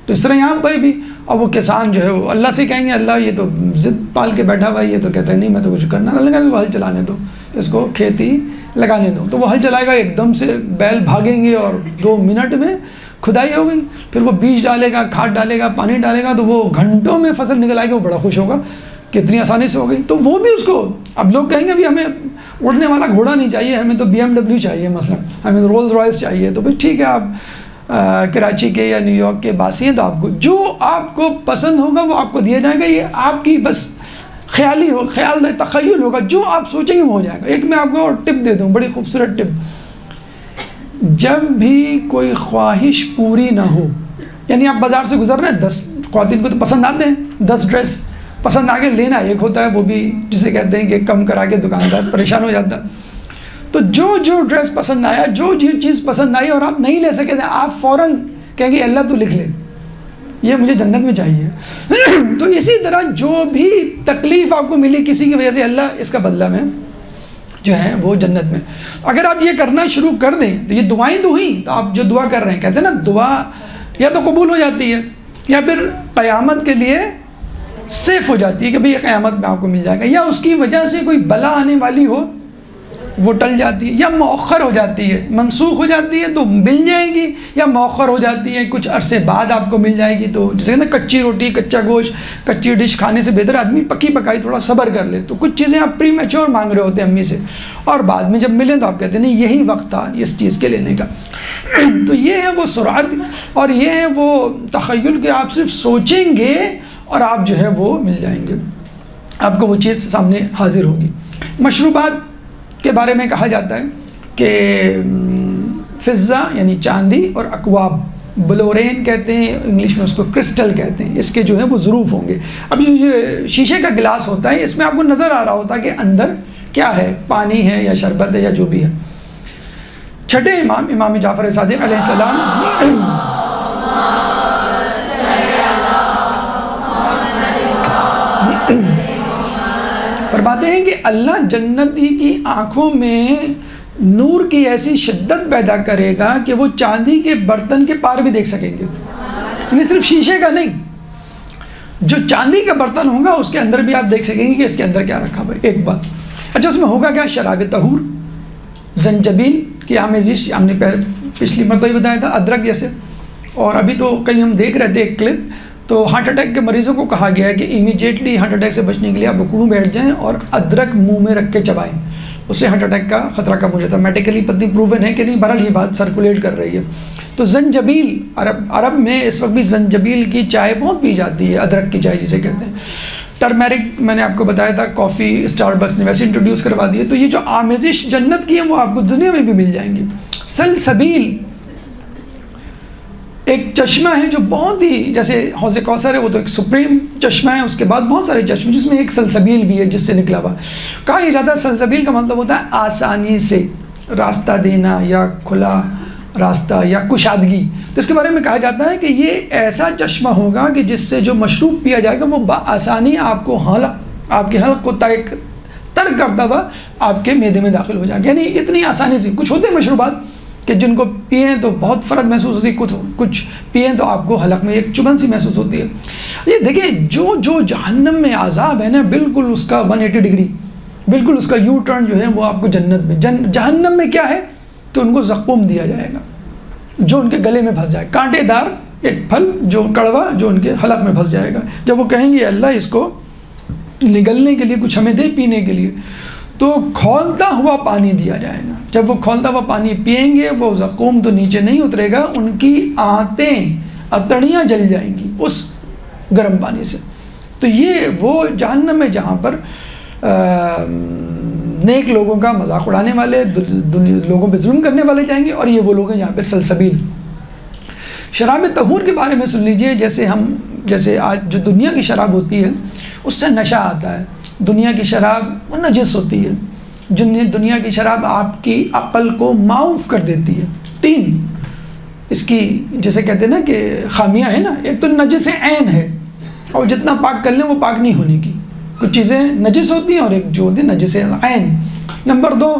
تو اس طرح یہاں پر بھی، اور وہ کسان جو ہے وہ اللہ سے کہیں گے اللہ یہ تو ضد پال کے بیٹھا ہوا ہے، یہ تو کہتا ہے نہیں میں تو کچھ کرنا، اللہ کہتے ہل چلانے دو، اس کو کھیتی لگانے دو، تو وہ ہل چلائے گا، ایک دم سے بیل بھاگیں گے اور 2 منٹ میں کھدائی ہو گئی، پھر وہ بیج ڈالے گا، کھاد ڈالے گا، پانی ڈالے گا، تو وہ گھنٹوں میں فصل نکل آئے گی، وہ بڑا خوش ہوگا کہ اتنی آسانی سے ہو گئی۔ تو وہ بھی اس کو، اب لوگ کہیں گے بھی ہمیں اڑنے والا گھوڑا نہیں چاہیے، ہمیں تو BMW چاہیے، مثلا ہمیں رولز رائس چاہیے، تو بھائی ٹھیک ہے آپ کراچی کے یا نیو یارک کے باسی ہیں، تو آپ کو جو آپ کو پسند ہوگا وہ آپ کو دیا جائے گا. یہ آپ کی بس خیال تخیل ہوگا، جو آپ سوچیں گے وہ ہو جائے گا. ایک میں آپ کو اور ٹپ دے دوں، بڑی خوبصورت ٹپ. جب بھی کوئی خواہش پوری نہ ہو، یعنی آپ بازار سے گزر رہے ہیں، 10 خواتین کو تو پسند آتے ہیں، 10 ڈریس پسند آگے لینا ایک ہوتا ہے، وہ بھی جسے کہتے ہیں کہ کم کرا کے دکاندار پریشان ہو جاتا ہے. تو جو ڈریس پسند آیا، جو چیز پسند آئی اور آپ نہیں لے سکے تھے، آپ فوراً کہیں گے اللہ تو لکھ لے، یہ مجھے جنت میں چاہیے. تو اسی طرح جو بھی تکلیف آپ کو ملی کسی کی وجہ سے، اللہ اس کا بدلہ میں جو ہے وہ جنت میں. اگر آپ یہ کرنا شروع کر دیں تو یہ دعائیں تو ہوئیں، تو آپ جو دعا کر رہے ہیں، کہتے ہیں نا دعا یا تو قبول ہو جاتی ہے یا پھر قیامت کے لیے سیف ہو جاتی ہے کہ بھئی قیامت میں آپ کو مل جائے گا، یا اس کی وجہ سے کوئی بلا آنے والی ہو وہ ٹل جاتی ہے، یا مؤخر ہو جاتی ہے، منسوخ ہو جاتی ہے تو مل جائے گی، یا مؤخر ہو جاتی ہے کچھ عرصے بعد آپ کو مل جائے گی. تو جیسے نا کچی روٹی، کچا گوشت، کچی ڈش کھانے سے بہتر آدمی پکی پکائی تھوڑا صبر کر لے. تو کچھ چیزیں آپ پری میچور مانگ رہے ہوتے ہیں امی سے، اور بعد میں جب ملیں تو آپ کہتے ہیں نہیں یہی وقت تھا اس چیز کے لینے کا. تو یہ ہے وہ سرعت، اور یہ ہے وہ تخیل کہ آپ صرف سوچیں گے اور آپ جو ہے وہ مل جائیں گے، آپ کو وہ چیز سامنے حاضر ہوگی. مشروبات کے بارے میں کہا جاتا ہے کہ فضہ یعنی چاندی اور اکواب، بلورین کہتے ہیں انگلش میں اس کو، کرسٹل کہتے ہیں، اس کے جو ہے وہ ظروف ہوں گے. اب یہ شیشے کا گلاس ہوتا ہے، اس میں آپ کو نظر آ رہا ہوتا ہے کہ اندر کیا ہے، پانی ہے یا شربت ہے یا جو بھی ہے. چھٹے امام جعفر صادق علیہ السلام فرماتے ہیں کہ اللہ جنتی کی آنکھوں میں نور کی ایسی شدت پیدا کرے گا کہ وہ چاندی کے برتن کے پار بھی دیکھ سکیں گے، یعنی صرف شیشے کا نہیں، جو چاندی کا برتن ہوگا اس کے اندر بھی آپ دیکھ سکیں گے کہ اس کے اندر کیا رکھا ہوا ہے. ایک بات اچھا، اس میں ہوگا کیا، شراب طہور، زنجبیل کی آمیزش، ہم نے پچھلی مرتبہ بتایا تھا، ادرک جیسے. اور ابھی تو کہیں ہم دیکھ رہے تھے ایک کلپ، تو ہارٹ اٹیک کے مریضوں کو کہا گیا ہے کہ امیجیٹلی ہارٹ اٹیک سے بچنے کے لیے آپ رکوع میں بیٹھ جائیں اور ادرک منہ میں رکھ کے چبائیں، اس سے ہارٹ اٹیک کا خطرہ کم ہو جاتا ہے. میڈیکلی پتہ نہیں پروون ہے کہ نہیں، بہرحال یہ بات سرکولیٹ کر رہی ہے. تو زنجبیل، عرب میں اس وقت بھی زنجبیل کی چائے بہت پی جاتی ہے، ادرک کی چائے جسے کہتے ہیں. ٹرمیرک میں نے آپ کو بتایا تھا، کافی اسٹار بکس نے ویسے انٹروڈیوس کروا دی ہے. تو یہ جو آمیزش جنت کی ہے وہ آپ کو دنیا میں بھی مل جائیں گی. سلسبیل ایک چشمہ ہے جو بہت ہی، جیسے حوض کوثر ہے وہ تو ایک سپریم چشمہ ہے، اس کے بعد بہت سارے چشمے جس میں ایک سلسبیل بھی ہے جس سے نکلا ہوا. کہا یہ جاتا ہے سلسبیل کا مطلب ہوتا ہے آسانی سے راستہ دینا یا کھلا راستہ یا کشادگی. تو اس کے بارے میں کہا جاتا ہے کہ یہ ایسا چشمہ ہوگا کہ جس سے جو مشروب پیا جائے گا وہ بآسانی آپ کو آپ کے حلق کو تر کرتا ہوا آپ کے معدے میں داخل ہو جائے گا. یعنی اتنی آسانی سے. کچھ ہوتے ہیں مشروبات کہ جن کو پئیں تو بہت فرق محسوس ہوتی ہے، کچھ پئیں تو آپ کو حلق میں ایک چبھن سی محسوس ہوتی ہے. یہ دیکھیں جو جہنم میں عذاب ہے نا، بالکل اس کا 180 ڈگری، بالکل اس کا یو ٹرن جو ہے وہ آپ کو جنت میں. جہنم میں کیا ہے کہ ان کو زقوم دیا جائے گا جو ان کے گلے میں پھنس جائے، کانٹے دار ایک پھل جو کڑوا جو ان کے حلق میں پھنس جائے گا. جب وہ کہیں گے اللہ اس کو نگلنے کے لیے کچھ ہمیں دے پینے کے لیے، تو کھولتا ہوا پانی دیا جائے گا. جب وہ کھولتا ہوا پانی پئیں گے وہ زقوم تو نیچے نہیں اترے گا، ان کی آنتیں اتڑیاں جل جائیں گی اس گرم پانی سے. تو یہ وہ جہنم میں جہاں پر نیک لوگوں کا مذاق اڑانے والے، لوگوں پہ ظلم کرنے والے جائیں گے، اور یہ وہ لوگ ہیں جہاں پہ سلسبیل. شراب طہور کے بارے میں سن لیجئے. جیسے آج جو دنیا کی شراب ہوتی ہے اس سے نشہ آتا ہے. دنیا کی شراب وہ نجس ہوتی ہے. دنیا کی شراب آپ کی عقل کو معاف کر دیتی ہے. 3 اس کی جیسے کہتے ہیں نا کہ خامیاں ہیں نا. ایک تو نجس عین ہے، اور جتنا پاک کر لیں وہ پاک نہیں ہونے کی. کچھ چیزیں نجس ہوتی ہیں اور ایک جو ہوتی ہے نجس عین. نمبر 2،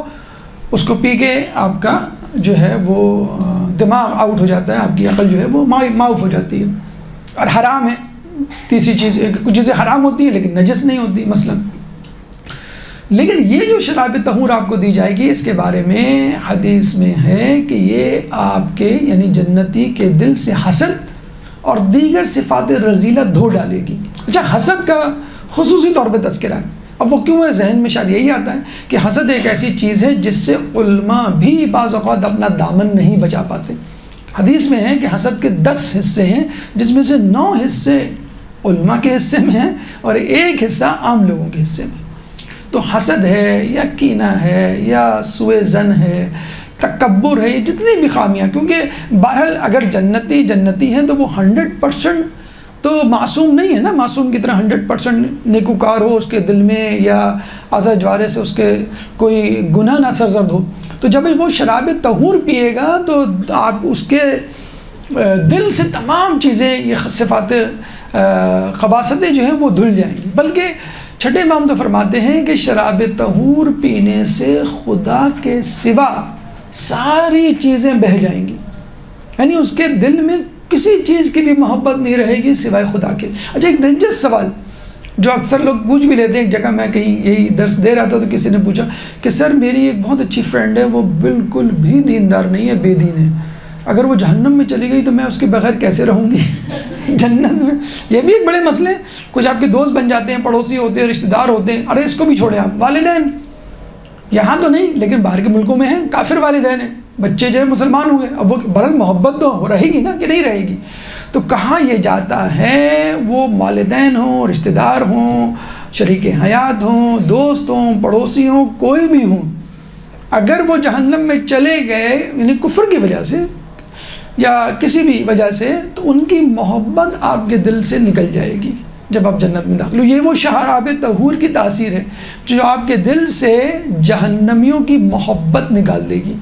اس کو پی کے آپ کا جو ہے وہ دماغ آؤٹ ہو جاتا ہے، آپ کی عقل جو ہے وہ معاف ہو جاتی ہے. اور حرام ہے تیسری چیز. کچھ چیزیں حرام ہوتی ہیں لیکن نجس نہیں ہوتی مثلا. لیکن یہ جو شراب طہور آپ کو دی جائے گی، اس کے بارے میں حدیث میں ہے کہ یہ آپ کے یعنی جنتی کے دل سے حسد اور دیگر صفات رذیلہ دھو ڈالے گی. اچھا، حسد کا خصوصی طور پہ تذکرہ ہے. اب وہ کیوں ہے؟ ذہن میں شاید یہی آتا ہے کہ حسد ایک ایسی چیز ہے جس سے علماء بھی بعض اوقات اپنا دامن نہیں بچا پاتے. حدیث میں ہے کہ حسد کے 10 حصے ہیں، جس میں سے 9 حصے علماء کے حصے میں ہیں اور 1 حصہ عام لوگوں کے حصے میں۔ تو حسد ہے یا کینہ ہے یا سوء ظن ہے، تکبر ہے، یہ جتنی بھی خامیاں، کیونکہ بہرحال اگر جنتی ہیں تو وہ 100% تو معصوم نہیں ہے نا، معصوم کی طرح 100% نیکوکار ہو اس کے دل میں، یا اعضاء جوارح سے اس کے کوئی گناہ نہ سرزد ہو۔ تو جب وہ شراب طہور پیے گا تو آپ اس کے دل سے تمام چیزیں، یہ صفات خباثتیں جو ہیں وہ دھل جائیں گی۔ بلکہ چھٹے امام تو فرماتے ہیں کہ شراب طہور پینے سے خدا کے سوا ساری چیزیں بہہ جائیں گی، یعنی اس کے دل میں کسی چیز کی بھی محبت نہیں رہے گی سوائے خدا کے۔ اچھا، ایک دلچسپ سوال جو اکثر لوگ پوچھ بھی لیتے ہیں، ایک جگہ میں کہیں یہی درس دے رہا تھا تو کسی نے پوچھا کہ سر میری ایک بہت اچھی فرینڈ ہے، وہ بالکل بھی دیندار نہیں ہے، بے دین ہے، اگر وہ جہنم میں چلی گئی تو میں اس کے بغیر کیسے رہوں گی جنت میں؟ یہ بھی ایک بڑے مسئلے، کچھ آپ کے دوست بن جاتے ہیں، پڑوسی ہوتے ہیں، رشتہ دار ہوتے ہیں، ارے اس کو بھی چھوڑیں آپ، والدین یہاں تو نہیں لیکن باہر کے ملکوں میں ہیں، کافر والدین ہیں، بچے جو ہے مسلمان ہو گئے، اب وہ برحق محبت تو رہے گی نا کہ نہیں رہے گی؟ تو کہاں یہ جاتا ہے، وہ والدین ہوں، رشتہ دار ہوں، شریک حیات ہوں، دوست ہوں، پڑوسی ہوں، کوئی بھی ہوں، اگر وہ جہنم میں چلے گئے یعنی کفر کی وجہ سے یا کسی بھی وجہ سے، تو ان کی محبت آپ کے دل سے نکل جائے گی جب آپ جنت میں داخل ہو۔ یہ وہ شراب طہور کی تاثیر ہے جو آپ کے دل سے جہنمیوں کی محبت نکال دے گی۔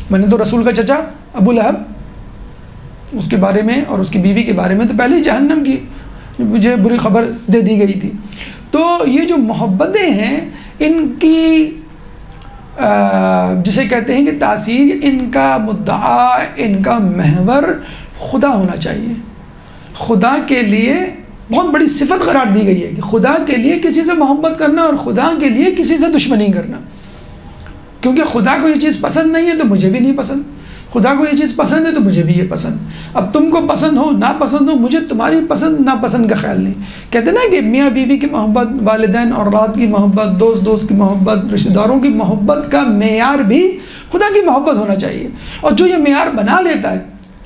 میں نے تو رسول کا چچا ابو لہب، اس کے بارے میں اور اس کی بیوی کے بارے میں تو پہلے ہی جہنم کی مجھے بری خبر دے دی گئی تھی۔ تو یہ جو محبتیں ہیں، ان کی جسے کہتے ہیں کہ تاثیر، ان کا مدعا، ان کا محور خدا ہونا چاہیے۔ خدا کے لیے بہت بڑی صفت قرار دی گئی ہے کہ خدا کے لیے کسی سے محبت کرنا اور خدا کے لیے کسی سے دشمنی کرنا، کیونکہ خدا کو یہ چیز پسند نہیں ہے تو مجھے بھی نہیں پسند، خدا کو یہ چیز پسند ہے تو مجھے بھی یہ پسند۔ اب تم کو پسند ہو نا پسند ہو، مجھے تمہاری پسند نا پسند کا خیال نہیں۔ کہتے ہیں نا کہ میاں بیوی کی محبت، والدین اور اولاد کی محبت، دوست کی محبت، رشتہ داروں کی محبت کا معیار بھی خدا کی محبت ہونا چاہیے۔ اور جو یہ معیار بنا لیتا ہے،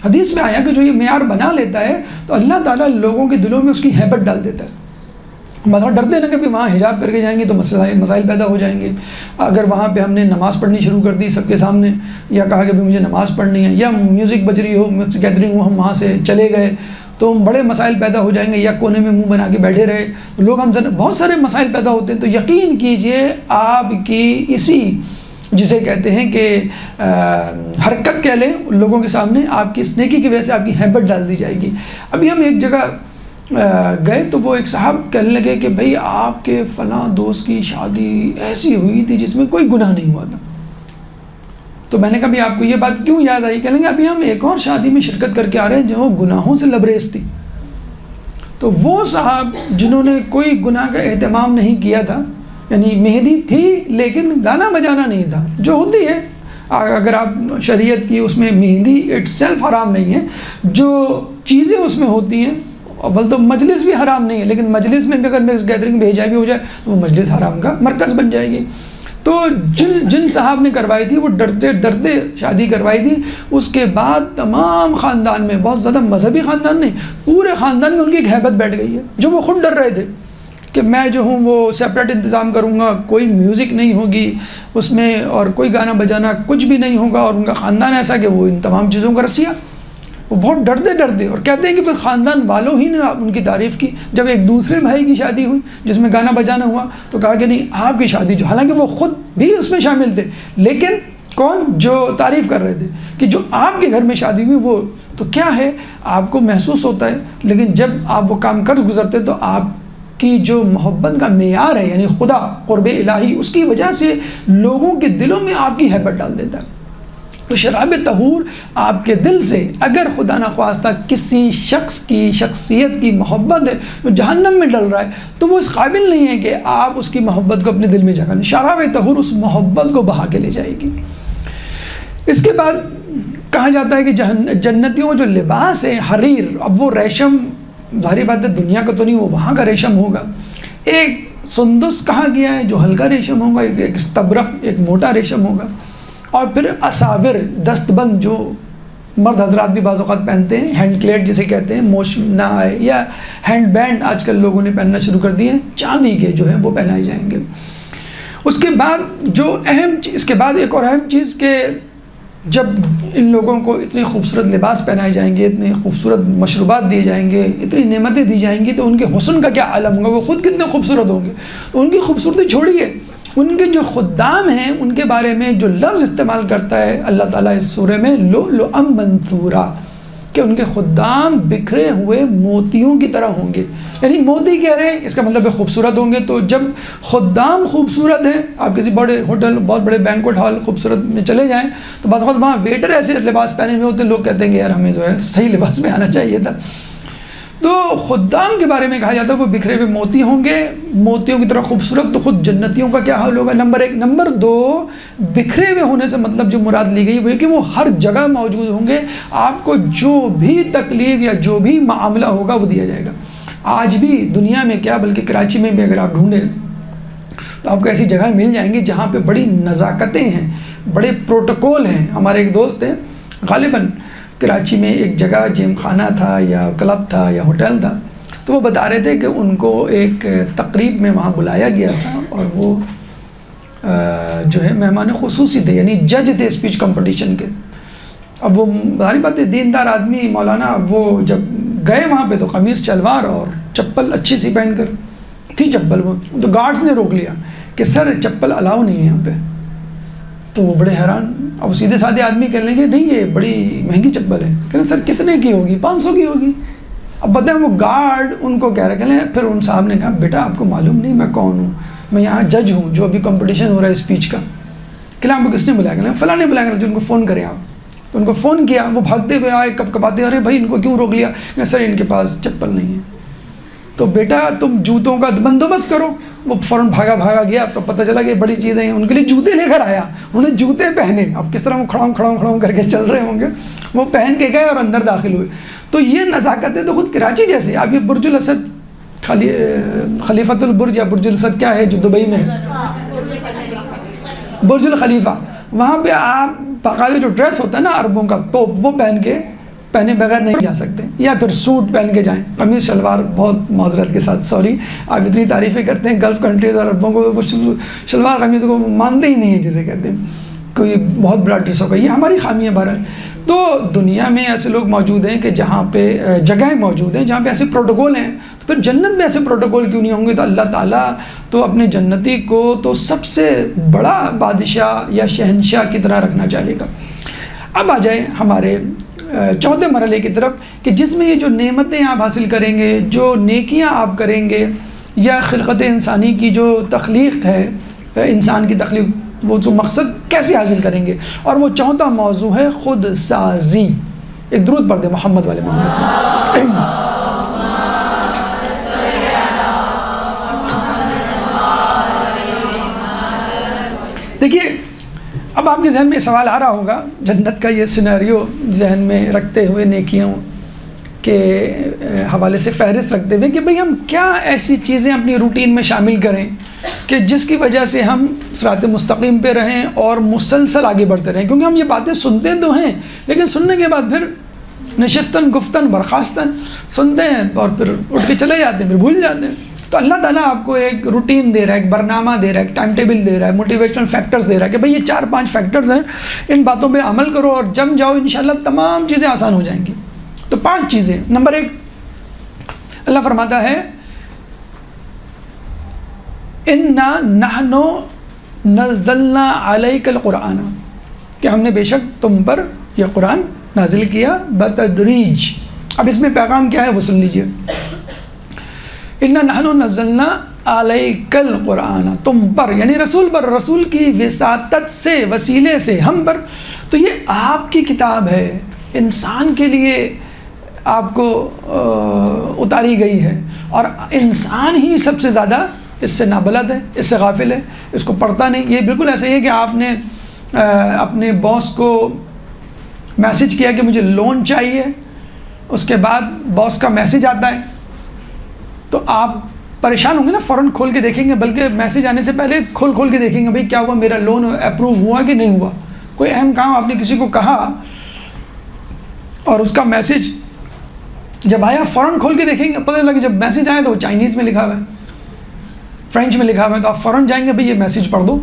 حدیث میں آیا کہ جو یہ معیار بنا لیتا ہے تو اللہ تعالیٰ لوگوں کے دلوں میں اس کی ہیبت ڈال دیتا ہے۔ مثلا ڈرتے نا کہ وہاں حجاب کر کے جائیں گے تو مسائل پیدا ہو جائیں گے، اگر وہاں پہ ہم نے نماز پڑھنی شروع کر دی سب کے سامنے، یا کہا کہ مجھے نماز پڑھنی ہے، یا میوزک بج رہی ہو، گیدرنگ ہو، ہم وہاں سے چلے گئے تو بڑے مسائل پیدا ہو جائیں گے، یا کونے میں منہ بنا کے بیٹھے رہے تو لوگ بہت سارے مسائل پیدا ہوتے ہیں۔ تو یقین کیجئے آپ کی اسی جسے کہتے ہیں کہ حرکت کہہ لیں لوگوں کے سامنے، آپ کی اس نیکی کی وجہ سے آپ کی ہیبت ڈال دی جائے گی۔ ابھی ہم ایک جگہ گئے تو وہ ایک صاحب کہنے لگے کہ بھئی آپ کے فلاں دوست کی شادی ایسی ہوئی تھی جس میں کوئی گناہ نہیں ہوا تھا۔ تو میں نے کہا بھی آپ کو یہ بات کیوں یاد آئی؟ کہنے لگے ابھی ہم ایک اور شادی میں شرکت کر کے آ رہے ہیں جو گناہوں سے لبریز تھی۔ تو وہ صاحب جنہوں نے کوئی گناہ کا اہتمام نہیں کیا تھا، یعنی مہندی تھی لیکن گانا بجانا نہیں تھا، جو ہوتی ہے اگر آپ شریعت کی اس میں مہندی اٹ سیلف حرام نہیں ہے، جو چیزیں اس میں ہوتی ہیں، اول تو مجلس بھی حرام نہیں ہے لیکن مجلس میں بھی اگر مکس گیدرنگ بھیجا بھی ہو جائے تو وہ مجلس حرام کا مرکز بن جائے گی۔ تو جن صاحب نے کروائی تھی وہ ڈرتے ڈرتے شادی کروائی تھی، اس کے بعد تمام خاندان میں، بہت زیادہ مذہبی خاندان نہیں، پورے خاندان میں ان کی ایک ہیبت بیٹھ گئی ہے، جو وہ خود ڈر رہے تھے کہ میں جو ہوں وہ سیپریٹ انتظام کروں گا، کوئی میوزک نہیں ہوگی اس میں اور کوئی گانا بجانا کچھ بھی نہیں ہوگا، اور ان کا خاندان ایسا کہ وہ ان تمام چیزوں کا رسیا۔ وہ بہت ڈرتے ڈرتے، اور کہتے ہیں کہ پھر خاندان والوں ہی نے ان کی تعریف کی۔ جب ایک دوسرے بھائی کی شادی ہوئی جس میں گانا بجانا ہوا تو کہا کہ نہیں آپ کی شادی، جو حالانکہ وہ خود بھی اس میں شامل تھے لیکن کون جو تعریف کر رہے تھے کہ جو آپ کے گھر میں شادی ہوئی وہ تو کیا ہے، آپ کو محسوس ہوتا ہے لیکن جب آپ وہ کام کر گزرتے تو آپ کی جو محبت کا معیار ہے یعنی خدا، قرب الہی، اس کی وجہ سے لوگوں کے دلوں میں آپ کی ہیبت ڈال دیتا ہے۔ تو شراب طہور آپ کے دل سے اگر خدا نخواستہ کسی شخص کی شخصیت کی محبت ہے تو جہنم میں ڈل رہا ہے تو وہ اس قابل نہیں ہے کہ آپ اس کی محبت کو اپنے دل میں جگہ دیں۔ شراب طہور اس محبت کو بہا کے لے جائے گی۔ اس کے بعد کہا جاتا ہے کہ جنتیوں جو لباس ہے حریر، اب وہ ریشم، ظاہری بات ہے دنیا کا تو نہیں، وہ وہاں کا ریشم ہوگا۔ ایک سندس کہا گیا ہے جو ہلکا ریشم ہوگا، ایک استبرق ایک موٹا ریشم ہوگا، اور پھر اساور دست بند جو مرد حضرات بھی بعض اوقات پہنتے ہیں، ہینڈ کلیٹ جسے کہتے ہیں، موش نہ آئے، یا ہینڈ بینڈ آج کل لوگوں نے پہننا شروع کر دیے ہیں، چاندی کے جو ہیں وہ پہنائے جائیں گے۔ اس کے بعد جو اس کے بعد ایک اور اہم چیز کہ جب ان لوگوں کو اتنے خوبصورت لباس پہنائے جائیں گے، اتنے خوبصورت مشروبات دیے جائیں گے، اتنی نعمتیں دی جائیں گی، تو ان کے حسن کا کیا عالم ہوگا، وہ خود کتنے خوبصورت ہوں گے۔ تو ان کی خوبصورتی چھوڑیے، ان کے جو خدام ہیں ان کے بارے میں جو لفظ استعمال کرتا ہے اللہ تعالیٰ اس سورہ میں، لؤلؤا منثورا، کہ ان کے خدام بکھرے ہوئے موتیوں کی طرح ہوں گے۔ یعنی موتی کہہ رہے ہیں، اس کا مطلب ہے خوبصورت ہوں گے۔ تو جب خدام خوبصورت ہیں، آپ کسی بڑے ہوٹل، بہت بڑے بینکوٹ ہال خوبصورت میں چلے جائیں تو بعض وقت وہاں ویٹر ایسے لباس پہنے ہوئے ہوتے ہیں، لوگ کہتے ہیں کہ یار ہمیں جو ہے صحیح لباس میں آنا چاہیے تھا۔ تو خدام کے بارے میں کہا جاتا ہے وہ بکھرے ہوئے موتی ہوں گے، موتیوں کی طرح خوبصورت۔ تو خود جنتیوں کا کیا حال ہوگا، نمبر ایک۔ نمبر دو، بکھرے ہوئے ہونے سے مطلب جو مراد لی گئی وہ ہے کہ وہ ہر جگہ موجود ہوں گے، آپ کو جو بھی تکلیف یا جو بھی معاملہ ہوگا وہ دیا جائے گا۔ آج بھی دنیا میں کیا بلکہ کراچی میں بھی اگر آپ ڈھونڈیں تو آپ کو ایسی جگہ مل جائیں گی جہاں پہ بڑی نزاکتیں ہیں، بڑے پروٹوکول ہیں۔ ہمارے ایک دوست ہیں، غالباً کراچی میں ایک جگہ جیم خانہ تھا یا کلب تھا یا ہوٹل تھا، تو وہ بتا رہے تھے کہ ان کو ایک تقریب میں وہاں بلایا گیا تھا، اور وہ جو ہے مہمان خصوصی تھے، یعنی جج تھے اسپیچ کمپٹیشن کے۔ اب وہ ظاہر بات ہے دیندار آدمی مولانا، اب وہ جب گئے وہاں پہ تو قمیص شلوار اور چپل اچھی سی پہن کر تھی چپل، وہ تو گارڈز نے روک لیا کہ سر چپل الاؤ نہیں ہے یہاں پہ۔ تو وہ بڑے حیران، اب سیدھے سادھے آدمی کہنے لگے نہیں یہ بڑی مہنگی چپل ہے۔ کہنے سر کتنے کی ہوگی؟ 500 کی ہوگی۔ اب بتائیں وہ گارڈ ان کو کہہ رہے، کہنے پھر ان صاحب نے کہا بیٹا آپ کو معلوم نہیں میں کون ہوں، میں یہاں جج ہوں جو ابھی کمپٹیشن ہو رہا ہے اسپیچ کا۔ کہ آپ کو کس نے بلایا؟ کہ فلاں نے بلایا، جو ان کو فون کریں آپ۔ تو ان کو فون کیا، وہ بھاگتے ہوئے آئے، کب کباتے، ارے بھائی ان کو کیوں روک لیا؟ کہ سر ان کے پاس چپل نہیں ہے۔ تو بیٹا تم جوتوں کا بندوبست کرو۔ وہ فوراً بھاگا گیا، تو پتہ چلا کہ بڑی چیزیں ہیں، ان کے لیے جوتے لے کر آیا، انہوں نے جوتے پہنے۔ اب کس طرح وہ کھڑاؤں کر کے چل رہے ہوں گے، وہ پہن کے گئے اور اندر داخل ہوئے۔ تو یہ نزاکتیں تو خود کراچی جیسے، آپ یہ برج الاسد، خلیفۃ البرج یا برج الاسد کیا ہے جو دبئی میں ہے، برج الخلیفہ، وہاں پہ آپ باقاعدہ جو ڈریس ہوتا ہے نا عربوں کا، تو وہ پہنے بغیر نہیں جا سکتے، یا پھر سوٹ پہن کے جائیں، قمیص شلوار۔ بہت معذرت کے ساتھ سوری، آپ اتنی تعریفیں کرتے ہیں گلف کنٹریز اور عربوں کو، شلوار قمیص کو مانتے ہی نہیں ہیں جسے کہتے ہیں، کوئی بہت بڑا ڈریس ہوگا۔ یہ ہماری خامی ہے بہرحال۔ تو دنیا میں ایسے لوگ موجود ہیں کہ جہاں پہ جگہیں موجود ہیں جہاں پہ ایسے پروٹوکول ہیں، تو پھر جنت میں ایسے پروٹوکول کیوں نہیں ہوں گے؟ تو اللہ تعالیٰ تو اپنے جنتی کو تو سب سے بڑا بادشاہ یا شہنشاہ کی طرح رکھنا چاہے گا۔ اب آ جائیں ہمارے چوتھے مرحلے کی طرف کہ جس میں یہ جو نعمتیں آپ حاصل کریں گے، جو نیکیاں آپ کریں گے، یا خلقت انسانی کی جو تخلیق ہے، انسان کی تخلیق، وہ جو مقصد کیسے حاصل کریں گے۔ اور وہ چوتھا موضوع ہے خود سازی۔ ایک درود پڑھ دیں محمد والے محمد۔ دیکھیے اب آپ کے ذہن میں سوال آ رہا ہوگا، جنت کا یہ سینیریو ذہن میں رکھتے ہوئے، نیکیوں کے حوالے سے فہرست رکھتے ہوئے، کہ بھئی ہم کیا ایسی چیزیں اپنی روٹین میں شامل کریں کہ جس کی وجہ سے ہم صراط مستقیم پہ رہیں اور مسلسل آگے بڑھتے رہیں۔ کیونکہ ہم یہ باتیں سنتے تو ہیں، لیکن سننے کے بعد پھر نشستن گفتن برخاستن سنتے ہیں اور پھر اٹھ کے چلے جاتے ہیں، پھر بھول جاتے ہیں۔ تو اللہ تعالیٰ آپ کو ایک روٹین دے رہا ہے، ایک برنامہ دے رہا ہے، ایک ٹائم ٹیبل دے رہا ہے، موٹیویشنل فیکٹرز دے رہا ہے کہ بھئی یہ 4-5 فیکٹرز ہیں، ان باتوں پہ عمل کرو اور جم جاؤ، انشاءاللہ تمام چیزیں آسان ہو جائیں گی۔ تو 5 چیزیں۔ نمبر 1، اللہ فرماتا ہے اِنَّا نَحْنُ نَزَّلْنَا عَلَيْكَ الْقُرْآنَ، کہ ہم نے بے شک تم پر یہ قرآن نازل کیا بتدریج۔ اب اس میں پیغام کیا ہے وہ سن لیجئے۔ اِنَّا نَحْنُ نَزَّلْنَا عَلَيْكَ الْقُرْآنَ، تم پر یعنی رسول پر، رسول کی وساطت سے، وسیلے سے ہم پر۔ تو یہ آپ کی کتاب ہے، انسان کے لیے آپ کو اتاری گئی ہے، اور انسان ہی سب سے زیادہ اس سے نابلد ہے، اس سے غافل ہے، اس کو پڑھتا نہیں۔ یہ بالکل ایسے ہی ہے کہ آپ نے اپنے باس کو میسج کیا کہ مجھے لون چاہیے، اس کے بعد باس کا میسج آتا ہے تو آپ پریشان ہوں گے نا، فوراً کھول کے دیکھیں گے، بلکہ میسج آنے سے پہلے کھول کے دیکھیں گے بھئی کیا ہوا، میرا لون اپروو ہوا کہ نہیں ہوا۔ کوئی اہم کام آپ نے کسی کو کہا اور اس کا میسیج جب آیا فوراً کھول کے دیکھیں گے، پتہ لگے جب میسیج آیا تو وہ چائنیز میں لکھا ہوا ہے، فرینچ میں لکھا ہوا ہے، تو آپ فوراً جائیں گے بھئی یہ میسیج پڑھ دو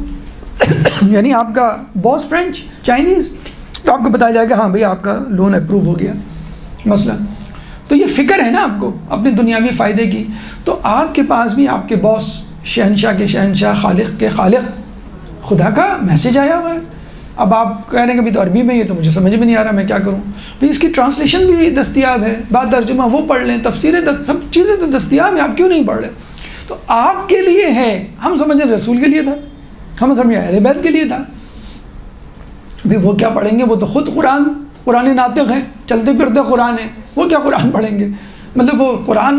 یعنی آپ کا باس فرینچ چائنیز، تو آپ کو بتایا جائے گا ہاں بھئی آپ کا لون اپروو ہو گیا مثلا. تو یہ فکر ہے نا آپ کو اپنے دنیاوی فائدے کی. تو آپ کے پاس بھی آپ کے باس شہنشاہ کے شہنشاہ خالق کے خالق خدا کا میسیج آیا ہوا ہے. اب آپ کہہ رہے ہیں کہ تو عربی میں یہ تو مجھے سمجھ میں نہیں آ رہا میں کیا کروں. بھئی اس کی ٹرانسلیشن بھی دستیاب ہے، بعد ترجمہ وہ پڑھ لیں، تفسیریں سب چیزیں تو دستیاب ہیں، آپ کیوں نہیں پڑھ رہے؟ تو آپ کے لیے ہے، ہم سمجھیں رسول کے لیے تھا، ہم سمجھیں اہل بیت کے لیے تھا. بھئی وہ کیا پڑھیں گے، وہ تو خود قرآن ناطق ہیں، چلتے پھرتے قرآن ہیں، وہ کیا قرآن پڑھیں گے؟ مطلب وہ قرآن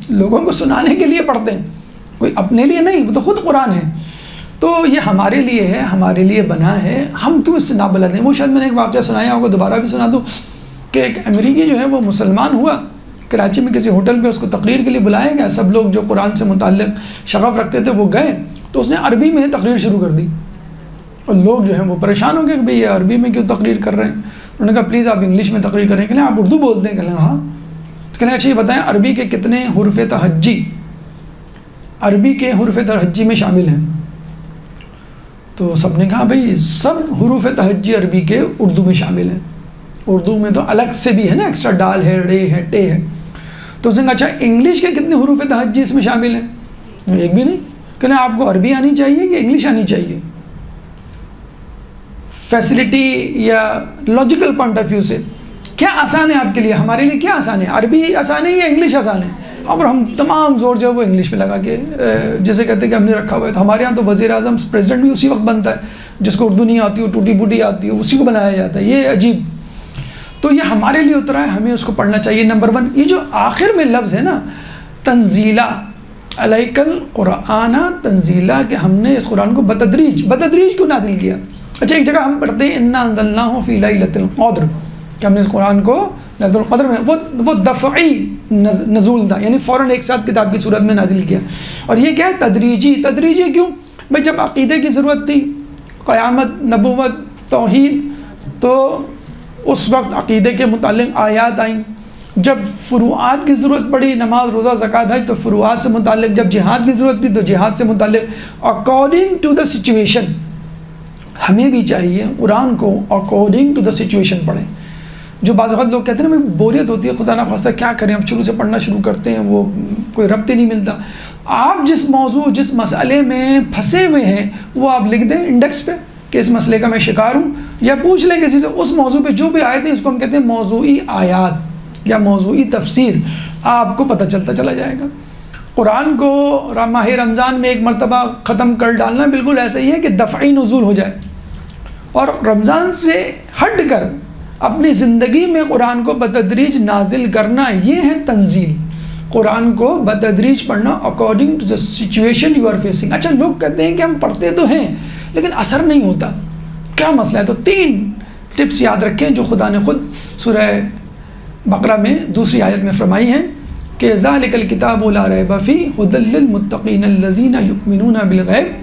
لوگوں کو سنانے کے لیے پڑھتے ہیں، کوئی اپنے لیے نہیں، وہ تو خود قرآن ہے. تو یہ ہمارے لیے ہے، ہمارے لیے بنا ہے، ہم کیوں اس سے نابلد ہیں؟ وہ شاید میں نے ایک واقعہ سنایا ہوگا، دوبارہ بھی سنا دوں کہ ایک امریکی جو ہے وہ مسلمان ہوا، کراچی میں کسی ہوٹل پہ اس کو تقریر کے لیے بلایا گیا، سب لوگ جو قرآن سے متعلق شغف رکھتے تھے وہ گئے، تو اس نے عربی میں تقریر شروع کر دی، اور لوگ جو ہیں وہ پریشان ہو گئے کہ بھئی یہ عربی میں کیوں تقریر کر رہے ہیں. انہوں نے کہا پلیز آپ انگلش میں تقریر کریں. کہ آپ اردو بولتے ہیں؟ کہ ہاں. تو کہنے اچھا یہ بتائیں عربی کے کتنے حروف تہجی عربی کے حروف تہجی میں شامل ہیں؟ تو سب نے کہا بھئی سب حروف تہجی عربی کے اردو میں شامل ہیں. اردو میں تو الگ سے بھی ہے نا، ایکسٹرا ڈال ہے، رے ہے، ٹے ہے. تو اس نے کہا اچھا انگلش کے کتنے حروف تہجی اس میں شامل ہیں؟ ایک بھی نہیں. کہنا آپ کو عربی آنی چاہیے کہ انگلش آنی چاہیے؟ فیسلٹی یا لاجیکل پوائنٹ آف ویو سے کیا آسان ہے آپ کے لیے؟ ہمارے لیے کیا آسان ہے؟ عربی آسان ہے یا انگلش آسان ہے؟ اور ہم تمام زور جو ہے وہ انگلش میں لگا کے جیسے کہتے ہیں کہ ہم نے رکھا ہوا ہے. تو ہمارے یہاں تو وزیر اعظم پریزیڈنٹ بھی اسی وقت بنتا ہے جس کو اردو نہیں آتی ہو، ٹوٹی پوٹی آتی ہو، اسی کو بنایا جاتا ہے. یہ عجیب. تو یہ ہمارے لیے اترا ہے، ہمیں اس کو پڑھنا چاہیے. نمبر 1 یہ جو آخر میں لفظ ہے نا تنزیلا علیک القرآن تنزیلا، کہ ہم نے اس قرآن کو بتدریج کیوں نازل کیا؟ اچھا ایک جگہ ہم پڑھتے ہیں انا انزلناہ فی لیلۃ القدر، کہ ہم نے اس قرآن کو لیلۃ القدر میں، وہ دفعی نزول تھا، یعنی فوراً ایک ساتھ کتاب کی صورت میں نازل کیا. اور یہ کیا ہے؟ تدریجی کیوں؟ بھائی جب عقیدے کی ضرورت تھی، قیامت، نبوت، توحید، تو اس وقت عقیدے کے متعلق آیات آئیں. جب فروعات کی ضرورت پڑی، نماز، روزہ، زکوٰۃ، حج، تو فروعات سے متعلق. جب جہاد کی ضرورت تھی تو جہاد سے متعلق. اکارڈنگ ٹو دا سچویشن ہمیں بھی چاہیے قرآن کو اکارڈنگ ٹو دا سچویشن پڑھیں. جو بعض اوقات لوگ کہتے ہیں نا بوریت ہوتی ہے، خدا نہ خواستہ کیا کریں، اب شروع سے پڑھنا شروع کرتے ہیں، وہ کوئی ربط ہی نہیں ملتا. آپ جس موضوع، جس مسئلے میں پھنسے ہوئے ہیں وہ آپ لکھ دیں انڈیکس پہ کہ اس مسئلے کا میں شکار ہوں، یا پوچھ لیں کسی سے اس موضوع پہ جو بھی آیتیں، اس کو ہم کہتے ہیں موضوعی آیات یا موضوعی تفسیر. آپ کو پتہ چلتا چلا جائے گا. قرآن کو ماہ رمضان میں ایک مرتبہ ختم کر ڈالنا بالکل ایسا ہی ہے کہ دفعی نزول ہو جائے، اور رمضان سے ہٹ کر اپنی زندگی میں قرآن کو بتدریج نازل کرنا، یہ ہے تنزیل. قرآن کو بتدریج پڑھنا according to the situation you are facing. اچھا لوگ کہتے ہیں کہ ہم پڑھتے تو ہیں لیکن اثر نہیں ہوتا، کیا مسئلہ ہے؟ تو 3 ٹپس یاد رکھیں جو خدا نے خود سورہ بقرہ میں دوسری آیت میں فرمائی ہیں کہ ذالک الکتاب لا ریب فیہ ھدی للمتقین الذین یؤمنون بالغیب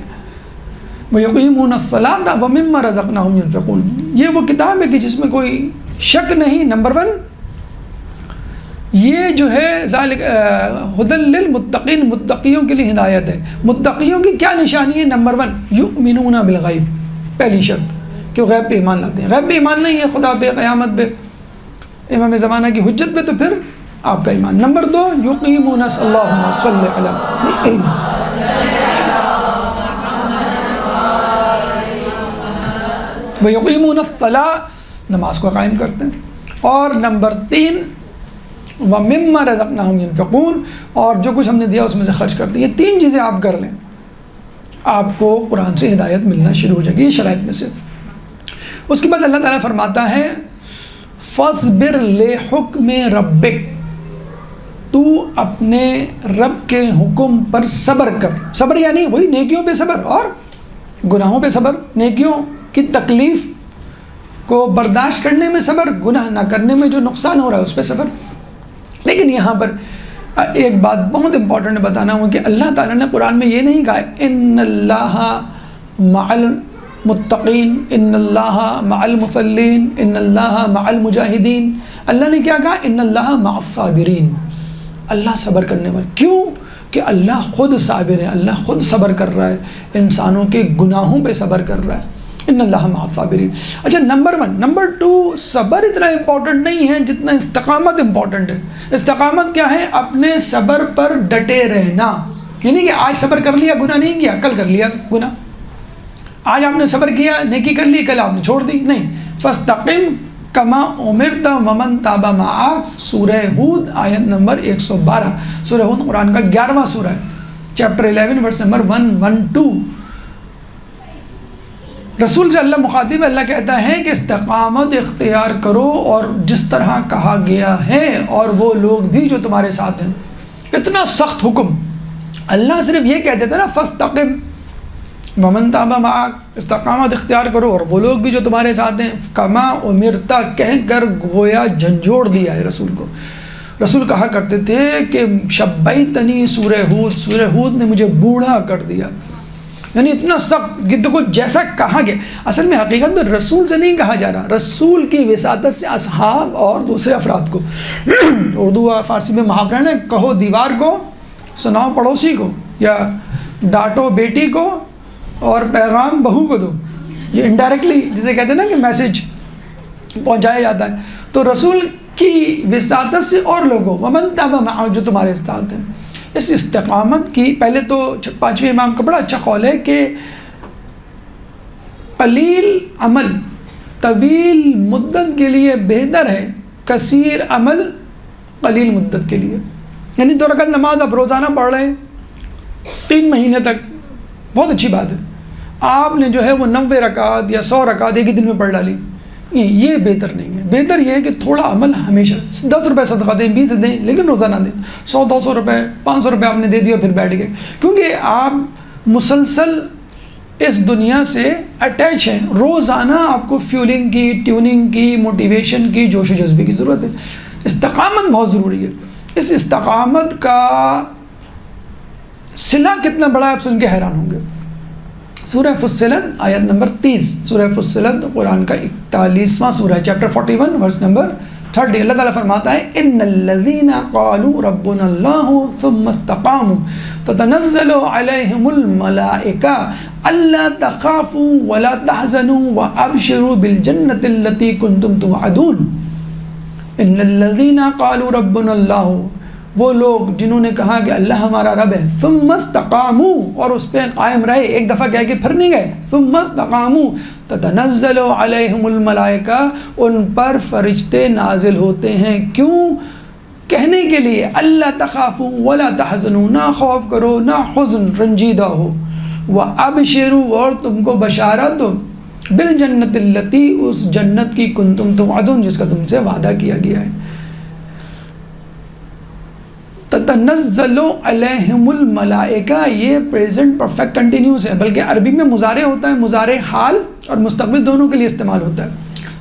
وَيُقِيمُونَ الصَّلَاةَ وَمِمَّا رَزَقْنَاهُمْ يُنْفِقُونَ. یہ وہ کتاب ہے کہ جس میں کوئی شک نہیں. نمبر 1 یہ جو ہے ھدی للمتقین، متقیوں کے لیے ہدایت ہے. متقیوں کی کیا نشانی ہے؟ نمبر 1 یؤمنون بالغیب، پہلی شرط کہ وہ غیب پہ ایمان لاتے ہیں. غیب پہ ایمان نہیں ہے، خدا پہ، قیامت پہ، امام زمانہ کی حجت پہ، تو پھر آپ کا ایمان. نمبر 2 یقیمون، اللہم صلی علی وَيُقِيمُونَ الصَّلَاةَ، نماز کو قائم کرتے ہیں. اور نمبر 3 وَمِمَّا رَزَقْنَاهُمْ يُنْفِقُونَ، اور جو کچھ ہم نے دیا اس میں سے خرچ کرتے ہیں. یہ 3 چیزیں آپ کر لیں، آپ کو قرآن سے ہدایت ملنا شروع ہو جائے گی. یہ شرائط میں سے. اس کے بعد اللہ تعالیٰ فرماتا ہے فَاصْبِرْ لِحُکْمِ رَبِّکَ، تو اپنے رب کے حکم پر صبر کر. صبر یعنی وہی نیکیوں پہ صبر اور گناہوں پہ صبر. نیکیوں کی تکلیف کو برداشت کرنے میں صبر، گناہ نہ کرنے میں جو نقصان ہو رہا ہے اس پہ صبر. لیکن یہاں پر ایک بات بہت امپورٹنٹ بتانا ہوں کہ اللہ تعالیٰ نے قرآن میں یہ نہیں کہا ان اللہ مع متقین، ان اللہ مع المصلین، ان اللہ مع المجاہدین۔ اللہ نے کیا کہا؟ ان اللہ مع الصابرین، اللہ صبر کرنے والے۔ کیوں؟ کہ اللہ خود صابر ہے، اللہ خود صبر کر رہا ہے، انسانوں کے گناہوں پہ صبر کر رہا ہے۔ ان اللہ مع الصابرین۔ اچھا، نمبر 1۔ نمبر 2، صبر اتنا امپورٹنٹ نہیں ہے جتنا استقامت امپورٹنٹ ہے۔ استقامت کیا ہے؟ اپنے صبر پر ڈٹے رہنا، یعنی کہ آج صبر کر لیا، گناہ نہیں کیا، کل کر لیا گناہ۔ آج آپ نے صبر کیا، نیکی کر لی، کل آپ نے چھوڑ دی، نہیں۔ فاستقم کما امرت ومن تاب معک، سورہ ہود آیت نمبر 112۔ سورہ ہود قرآن کا 11واں سورہ ہے، چیپٹر 11 ورس نمبر 112۔ رسول سے اللہ مخاطب ہے، اللہ کہتا ہے کہ استقامت اختیار کرو اور جس طرح کہا گیا ہے، اور وہ لوگ بھی جو تمہارے ساتھ ہیں۔ اتنا سخت حکم، اللہ صرف یہ کہتے تھے نا فاستقم ومن تاب معک، استقامت اختیار کرو اور وہ لوگ بھی جو تمہارے ساتھ ہیں، کما امرتا کہہ کر گویا جھنجھوڑ دیا ہے رسول کو۔ رسول کہا کرتے تھے کہ شبیتنی، سورہ ہود نے مجھے بوڑھا کر دیا، یعنی اتنا سخت کہ دیکھو جیسا کہا گیا۔ اصل میں حقیقت میں رسول سے نہیں کہا جا رہا، رسول کی وساطت سے اصحاب اور دوسرے افراد کو۔ اردو اور فارسی میں محاورہ ہے، کہو دیوار کو، سناؤ پڑوسی کو، یا ڈانٹو بیٹی کو اور پیغام بہو کو دو۔ یہ انڈائریکٹلی جسے کہتے ہیں نا کہ میسج پہنچایا جاتا ہے۔ تو رسول کی وساطت سے اور لوگوں، ومن تاب معک، جو تمہارے ساتھ ہیں۔ اس استقامت کی پہلے تو 5ویں امام کا بڑا اچھا قول ہے کہ قلیل عمل طویل مدت کے لیے بہتر ہے کثیر عمل قلیل مدت کے لیے۔ یعنی 2 رکعت نماز آپ روزانہ پڑھ رہے ہیں 3 مہینے تک، بہت اچھی بات ہے۔ آپ نے جو ہے وہ 90 رکعت یا 100 رکعت ایک ہی دن میں پڑھ ڈالی، یہ بہتر نہیں ہے۔ بہتر یہ ہے کہ تھوڑا عمل ہمیشہ، 10 روپے صدقہ دیں، 20 دیں، لیکن روزانہ دیں۔ 100-200 روپے 500 روپے آپ نے دے دیا، پھر بیٹھ گئے، کیونکہ آپ مسلسل اس دنیا سے اٹیچ ہیں۔ روزانہ آپ کو فیولنگ کی، ٹیوننگ کی، موٹیویشن کی، جوش و جذبے کی ضرورت ہے۔ استقامت بہت ضروری ہے۔ اس استقامت کا صلہ کتنا بڑا ہے آپ سن کے حیران ہوں گے۔ سورہ فصلت آیت نمبر 30، سورہ فصلت قرآن کا 41واں سورہ ہے، چیپٹر 41 ورس نمبر 30۔ اللہ تعالیٰ فرماتا ہے ان الذین قالوا ربنا اللہ ثم استقاموا تتنزل علیہم الملائکہ الا تخافوا ولا تحزنوا وابشروا بالجنۃ التي کنتم توعدون۔ ان الذین قالوا ربنا اللہ، وہ لوگ جنہوں نے کہا کہ اللہ ہمارا رب ہے، ثم استقاموا، اور اس پہ قائم رہے، ایک دفعہ کہہ کے پھر نہیں گئے، ثم استقاموا تتنزل علیہم الملائکہ، ان پر فرشتے نازل ہوتے ہیں۔ کیوں؟ کہنے کے لیے اللہ تخافوا ولا تحزنوا، نہ خوف کرو نہ حزن رنجیدہ ہو، وابشروا، اور تم کو بشارت ہو، بالجنت التی، اس جنت کی کنتم توعدون، جس کا تم سے وعدہ کیا گیا ہے۔ تتنزل علیہم الملائکہ، یہ پریزنٹ پرفیکٹ کنٹینیوس ہے، بلکہ عربی میں مضارع ہوتا ہے، مضارع حال اور مستقبل دونوں کے لیے استعمال ہوتا ہے۔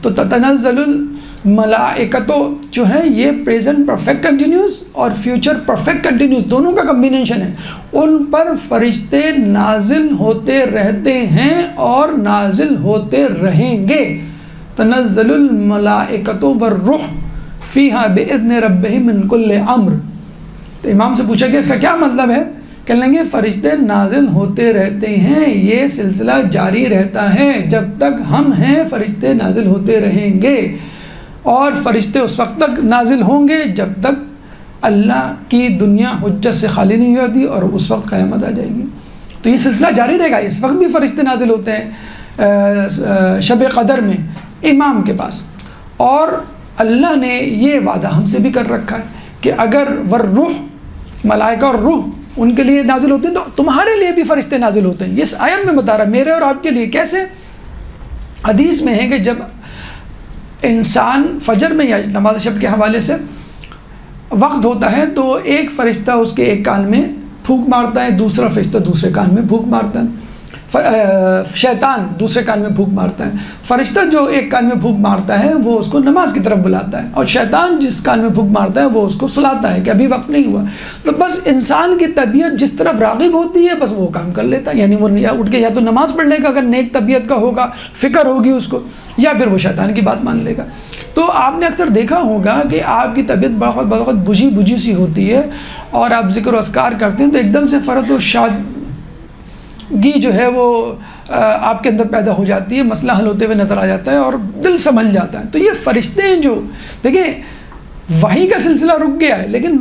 تو تتنزل الملائکہ تو جو ہے یہ پریزنٹ پرفیکٹ کنٹینیوس اور فیوچر پرفیکٹ کنٹینیوس دونوں کا کمبینیشن ہے۔ ان پر فرشتے نازل ہوتے رہتے ہیں اور نازل ہوتے رہیں گے۔ تنزل الملائکۃ والروح فیہا بإذن ربہم من کل امر۔ تو امام سے پوچھا کہ اس کا کیا مطلب ہے؟ کہنے لگے فرشتے نازل ہوتے رہتے ہیں، یہ سلسلہ جاری رہتا ہے، جب تک ہم ہیں فرشتے نازل ہوتے رہیں گے، اور فرشتے اس وقت تک نازل ہوں گے جب تک اللہ کی دنیا حجت سے خالی نہیں ہوتی، اور اس وقت قیامت آ جائے گی۔ تو یہ سلسلہ جاری رہے گا۔ اس وقت بھی فرشتے نازل ہوتے ہیں شب قدر میں امام کے پاس، اور اللہ نے یہ وعدہ ہم سے بھی کر رکھا ہے کہ اگر والروح، ملائکہ اور روح ان کے لیے نازل ہوتے ہیں تو تمہارے لیے بھی فرشتے نازل ہوتے ہیں۔ یہ اس آیت میں بتا رہا ہے میرے اور آپ کے لیے۔ کیسے؟ حدیث میں ہے کہ جب انسان فجر میں یا نماز شب کے حوالے سے وقت ہوتا ہے تو ایک فرشتہ اس کے ایک کان میں پھونک مارتا ہے، دوسرا فرشتہ دوسرے کان میں پھونک مارتا ہے۔ شیطان دوسرے کان میں پھونک مارتا ہے، فرشتہ جو ایک کان میں پھونک مارتا ہے وہ اس کو نماز کی طرف بلاتا ہے، اور شیطان جس کان میں پھونک مارتا ہے وہ اس کو سلاتا ہے کہ ابھی وقت نہیں ہوا۔ تو بس انسان کی طبیعت جس طرف راغب ہوتی ہے بس وہ کام کر لیتا ہے، یعنی وہ اٹھ کے یا تو نماز پڑھ لے گا اگر نیک طبیعت کا ہوگا، فکر ہوگی اس کو، یا پھر وہ شیطان کی بات مان لے گا۔ تو آپ نے اکثر دیکھا ہوگا کہ آپ کی طبیعت بہت بہت بجھی سی ہوتی ہے اور آپ ذکر و اذکار کرتے ہیں تو ایک دم سے فرط و شادگی جو ہے وہ آپ کے اندر پیدا ہو جاتی ہے، مسئلہ حل ہوتے ہوئے نظر آ جاتا ہے اور دل سنبھل جاتا ہے۔ تو یہ فرشتے ہیں جو دیکھیں وحی کا سلسلہ رک گیا ہے لیکن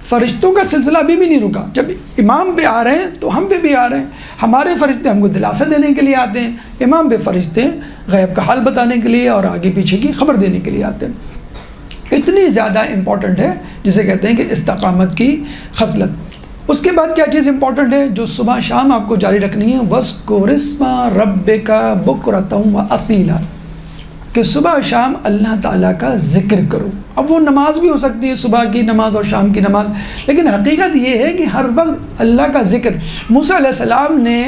فرشتوں کا سلسلہ ابھی بھی نہیں رکا۔ جب امام پہ آ رہے ہیں تو ہم پہ بھی آ رہے ہیں، ہمارے فرشتے ہم کو دلاسا دینے کے لیے آتے ہیں، امام پہ فرشتے غیب کا حال بتانے کے لیے اور آگے پیچھے کی خبر دینے کے لیے آتے ہیں۔ اتنی زیادہ امپورٹنٹ ہے جسے کہتے ہیں کہ استقامت کی خصلت۔ اس کے بعد کیا چیز امپورٹنٹ ہے جو صبح شام آپ کو جاری رکھنی ہے؟ وَاذْكُرِ اسْمَ رَبِّكَ بُكْرَةً وَأَصِيلًا، کہ صبح شام اللہ تعالیٰ کا ذکر کرو۔ اب وہ نماز بھی ہو سکتی ہے، صبح کی نماز اور شام کی نماز، لیکن حقیقت یہ ہے کہ ہر وقت اللہ کا ذکر۔ موسیٰ علیہ السلام نے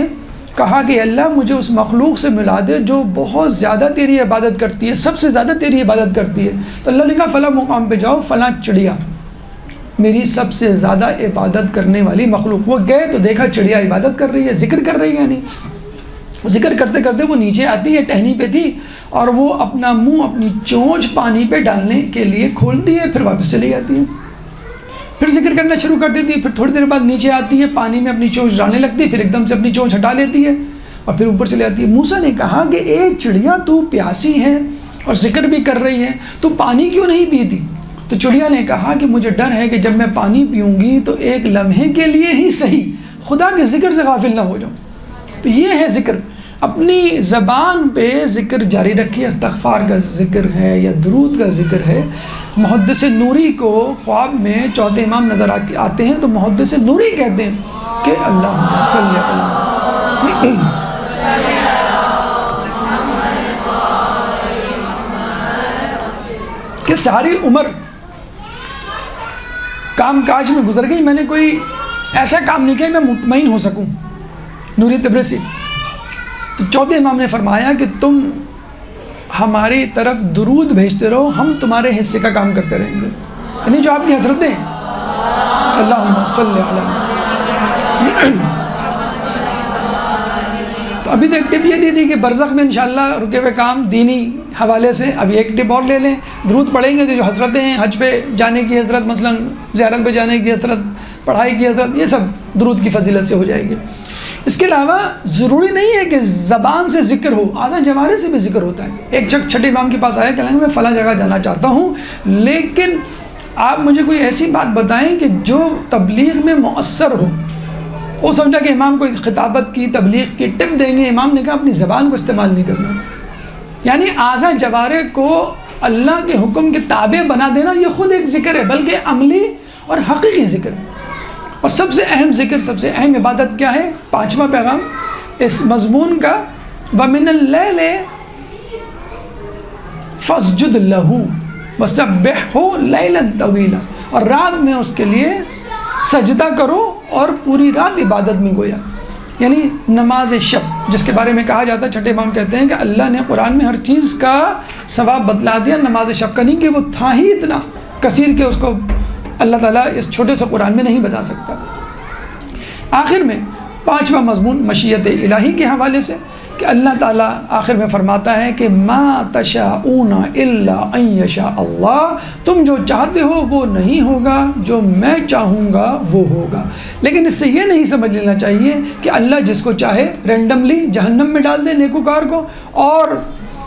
کہا کہ اللہ مجھے اس مخلوق سے ملا دے جو بہت زیادہ تیری عبادت کرتی ہے، سب سے زیادہ تیری عبادت کرتی ہے۔ تو اللہ نے کہا فلاں مقام پہ جاؤ، فلاں چڑیا میری سب سے زیادہ عبادت کرنے والی مخلوق۔ وہ گئے تو دیکھا چڑیا عبادت کر رہی ہے، ذکر کر رہی ہے، یعنی ذکر کرتے کرتے وہ نیچے آتی ہے، ٹہنی پہ تھی، اور وہ اپنا منہ اپنی چونچ پانی پہ ڈالنے کے لیے کھولتی ہے، پھر واپس چلی جاتی ہے، پھر ذکر کرنا شروع کر دیتی ہے، پھر تھوڑی دیر بعد نیچے آتی ہے، پانی میں اپنی چونچ ڈالنے لگتی ہے، پھر ایک دم سے اپنی چونچ ہٹا لیتی ہے اور پھر اوپر چلی جاتی ہے۔ موسیٰ نے کہا کہ اے چڑیا تو پیاسی ہے اور ذکر بھی کر رہی ہے، تو پانی کیوں نہیں پیتی؟ تو چڑیا نے کہا کہ مجھے ڈر ہے کہ جب میں پانی پیوں گی تو ایک لمحے کے لیے ہی صحیح خدا کے ذکر سے غافل نہ ہو جاؤں۔ تو یہ ہے ذکر، اپنی زبان پہ ذکر جاری رکھیے، استغفار کا ذکر ہے یا درود کا ذکر ہے۔ محدث نوری کو خواب میں چوتھے امام نظر آتے ہیں تو محدث نوری کہتے ہیں کہ اللہم صلی علی کہ ساری عمر کام کاج میں گزر گئی، میں نے کوئی ایسا کام نہیں کیا میں مطمئن ہو سکوں۔ نوری تبریسی تو چوتھے امام نے فرمایا کہ تم ہماری طرف درود بھیجتے رہو، ہم تمہارے حصے کا کام کرتے رہیں گے، یعنی جو آپ کی حضرتیں اللہم صلی علی۔ تو ابھی تو ایک ٹپ یہ دی تھی کہ برزخ میں انشاءاللہ رکے ہوئے کام دینی حوالے سے، ابھی ایک ٹپ اور لے لیں، درود پڑھیں گے تو جو حضرتیں ہیں، حج پہ جانے کی حضرت، مثلا زیارت پہ جانے کی حضرت، پڑھائی کی حضرت، یہ سب درود کی فضیلت سے ہو جائے گی۔ اس کے علاوہ ضروری نہیں ہے کہ زبان سے ذکر ہو، آزان جوارے سے بھی ذکر ہوتا ہے۔ ایک چھٹے امام کے پاس آیا کہ میں فلاں جگہ جانا چاہتا ہوں، لیکن آپ مجھے کوئی ایسی بات بتائیں کہ جو تبلیغ میں مؤثر ہو۔ وہ سمجھا کہ امام کو خطابت کی، تبلیغ کی ٹپ دیں گے، امام نے کہا اپنی زبان کو استعمال نہیں کرنا، یعنی آزان جوارے کو اللہ کے حکم کے تابع بنا دینا یہ خود ایک ذکر ہے، بلکہ عملی اور حقیقی ذکر ہے۔ اور سب سے اہم ذکر، سب سے اہم عبادت کیا ہے؟ پانچواں پیغام اس مضمون کا، وَمِنَ اللَّيْلِ فَاسْجُدْ لَهُ وَسَبِّحْهُ لَيْلًا طَوِيلًا، اور رات میں اس کے لیے سجدہ کرو اور پوری رات عبادت میں گویا، یعنی نماز شب جس کے بارے میں کہا جاتا ہے، چھٹے امام کہتے ہیں کہ اللہ نے قرآن میں ہر چیز کا ثواب بتلا دیا، نماز شب کا نہیں، کہ وہ تھا ہی اتنا کثیر کہ اس کو اللہ تعالیٰ اس چھوٹے سے قرآن میں نہیں بتا سکتا۔ آخر میں پانچواں مضمون مشیت الہی کے حوالے سے کہ اللہ تعالیٰ آخر میں فرماتا ہے کہ ما تشاءون الا ان یشاء اللہ، تم جو چاہتے ہو وہ نہیں ہوگا، جو میں چاہوں گا وہ ہوگا۔ لیکن اس سے یہ نہیں سمجھ لینا چاہیے کہ اللہ جس کو چاہے رینڈملی جہنم میں ڈال دے نیکوکار کو، اور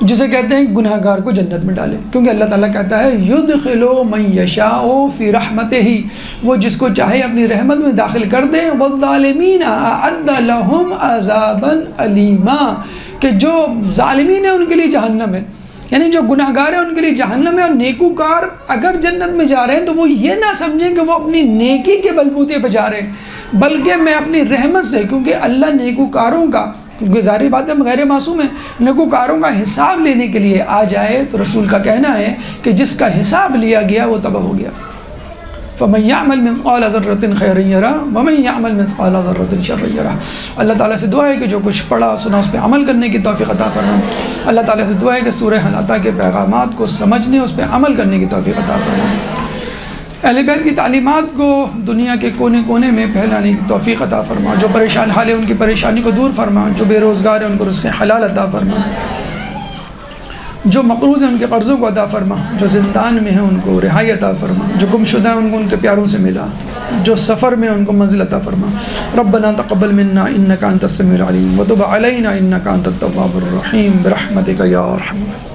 جسے کہتے ہیں گناہ گار کو جنت میں ڈالے، کیونکہ اللہ تعالیٰ کہتا ہے یدخل من یشاء فی رحمتہ، وہ جس کو چاہے اپنی رحمت میں داخل کر دے، والظالمین اعد لہم عذابا علیما، کہ جو ظالمین ہیں ان کے لیے جہنم ہے، یعنی جو گناہ گار ہیں ان کے لیے جہنم ہے، اور نیکوکار اگر جنت میں جا رہے ہیں تو وہ یہ نہ سمجھیں کہ وہ اپنی نیکی کے بلبوتے پہ جا رہے ہیں، بلکہ میں اپنی رحمت سے، کیونکہ اللہ نیکوکاروں کا، کیونکہ ظاہری بات ہے ہم غیر معصوم ہیں، نیکوکاروں کا حساب لینے کے لیے آ جائے تو رسول کا کہنا ہے کہ جس کا حساب لیا گیا وہ تباہ ہو گیا۔ فَمَن يَعْمَلْ مِثْقَالَ ذَرَّةٍ خَيْرًا يَرَهُ وَمَن يَعْمَلْ مِثْقَالَ ذَرَّةٍ شَرًّا يَرَهُ۔ اللہ تعالیٰ سے دعا ہے کہ جو کچھ پڑھا سنا اس پہ عمل کرنے کی توفیق عطا فرما۔ اللہ تعالیٰ سے دعا ہے کہ سورہ حل عطا کے پیغامات کو سمجھنے اس پہ عمل کرنے کی توفیق عطا فرما۔ اہل بیت کی تعلیمات کو دنیا کے کونے کونے میں پھیلانے کی توفیق عطا فرما۔ جو پریشان حال ہے ان کی پریشانی کو دور فرما، جو بے روزگار ہیں ان کو رزق حلال عطا فرما، جو مقروض ہیں ان کے قرضوں کو عطا فرما، جو زندان میں ہیں ان کو رہائی عطا فرما، جو گم شدہ ہیں ان کو ان کے پیاروں سے ملا، جو سفر میں ہیں ان کو منزل عطا فرما۔ ربنا تقبل منا انک انت السمیع العلیم وتب علینا انک انت التواب الرحیم برحمتک یا ارحم۔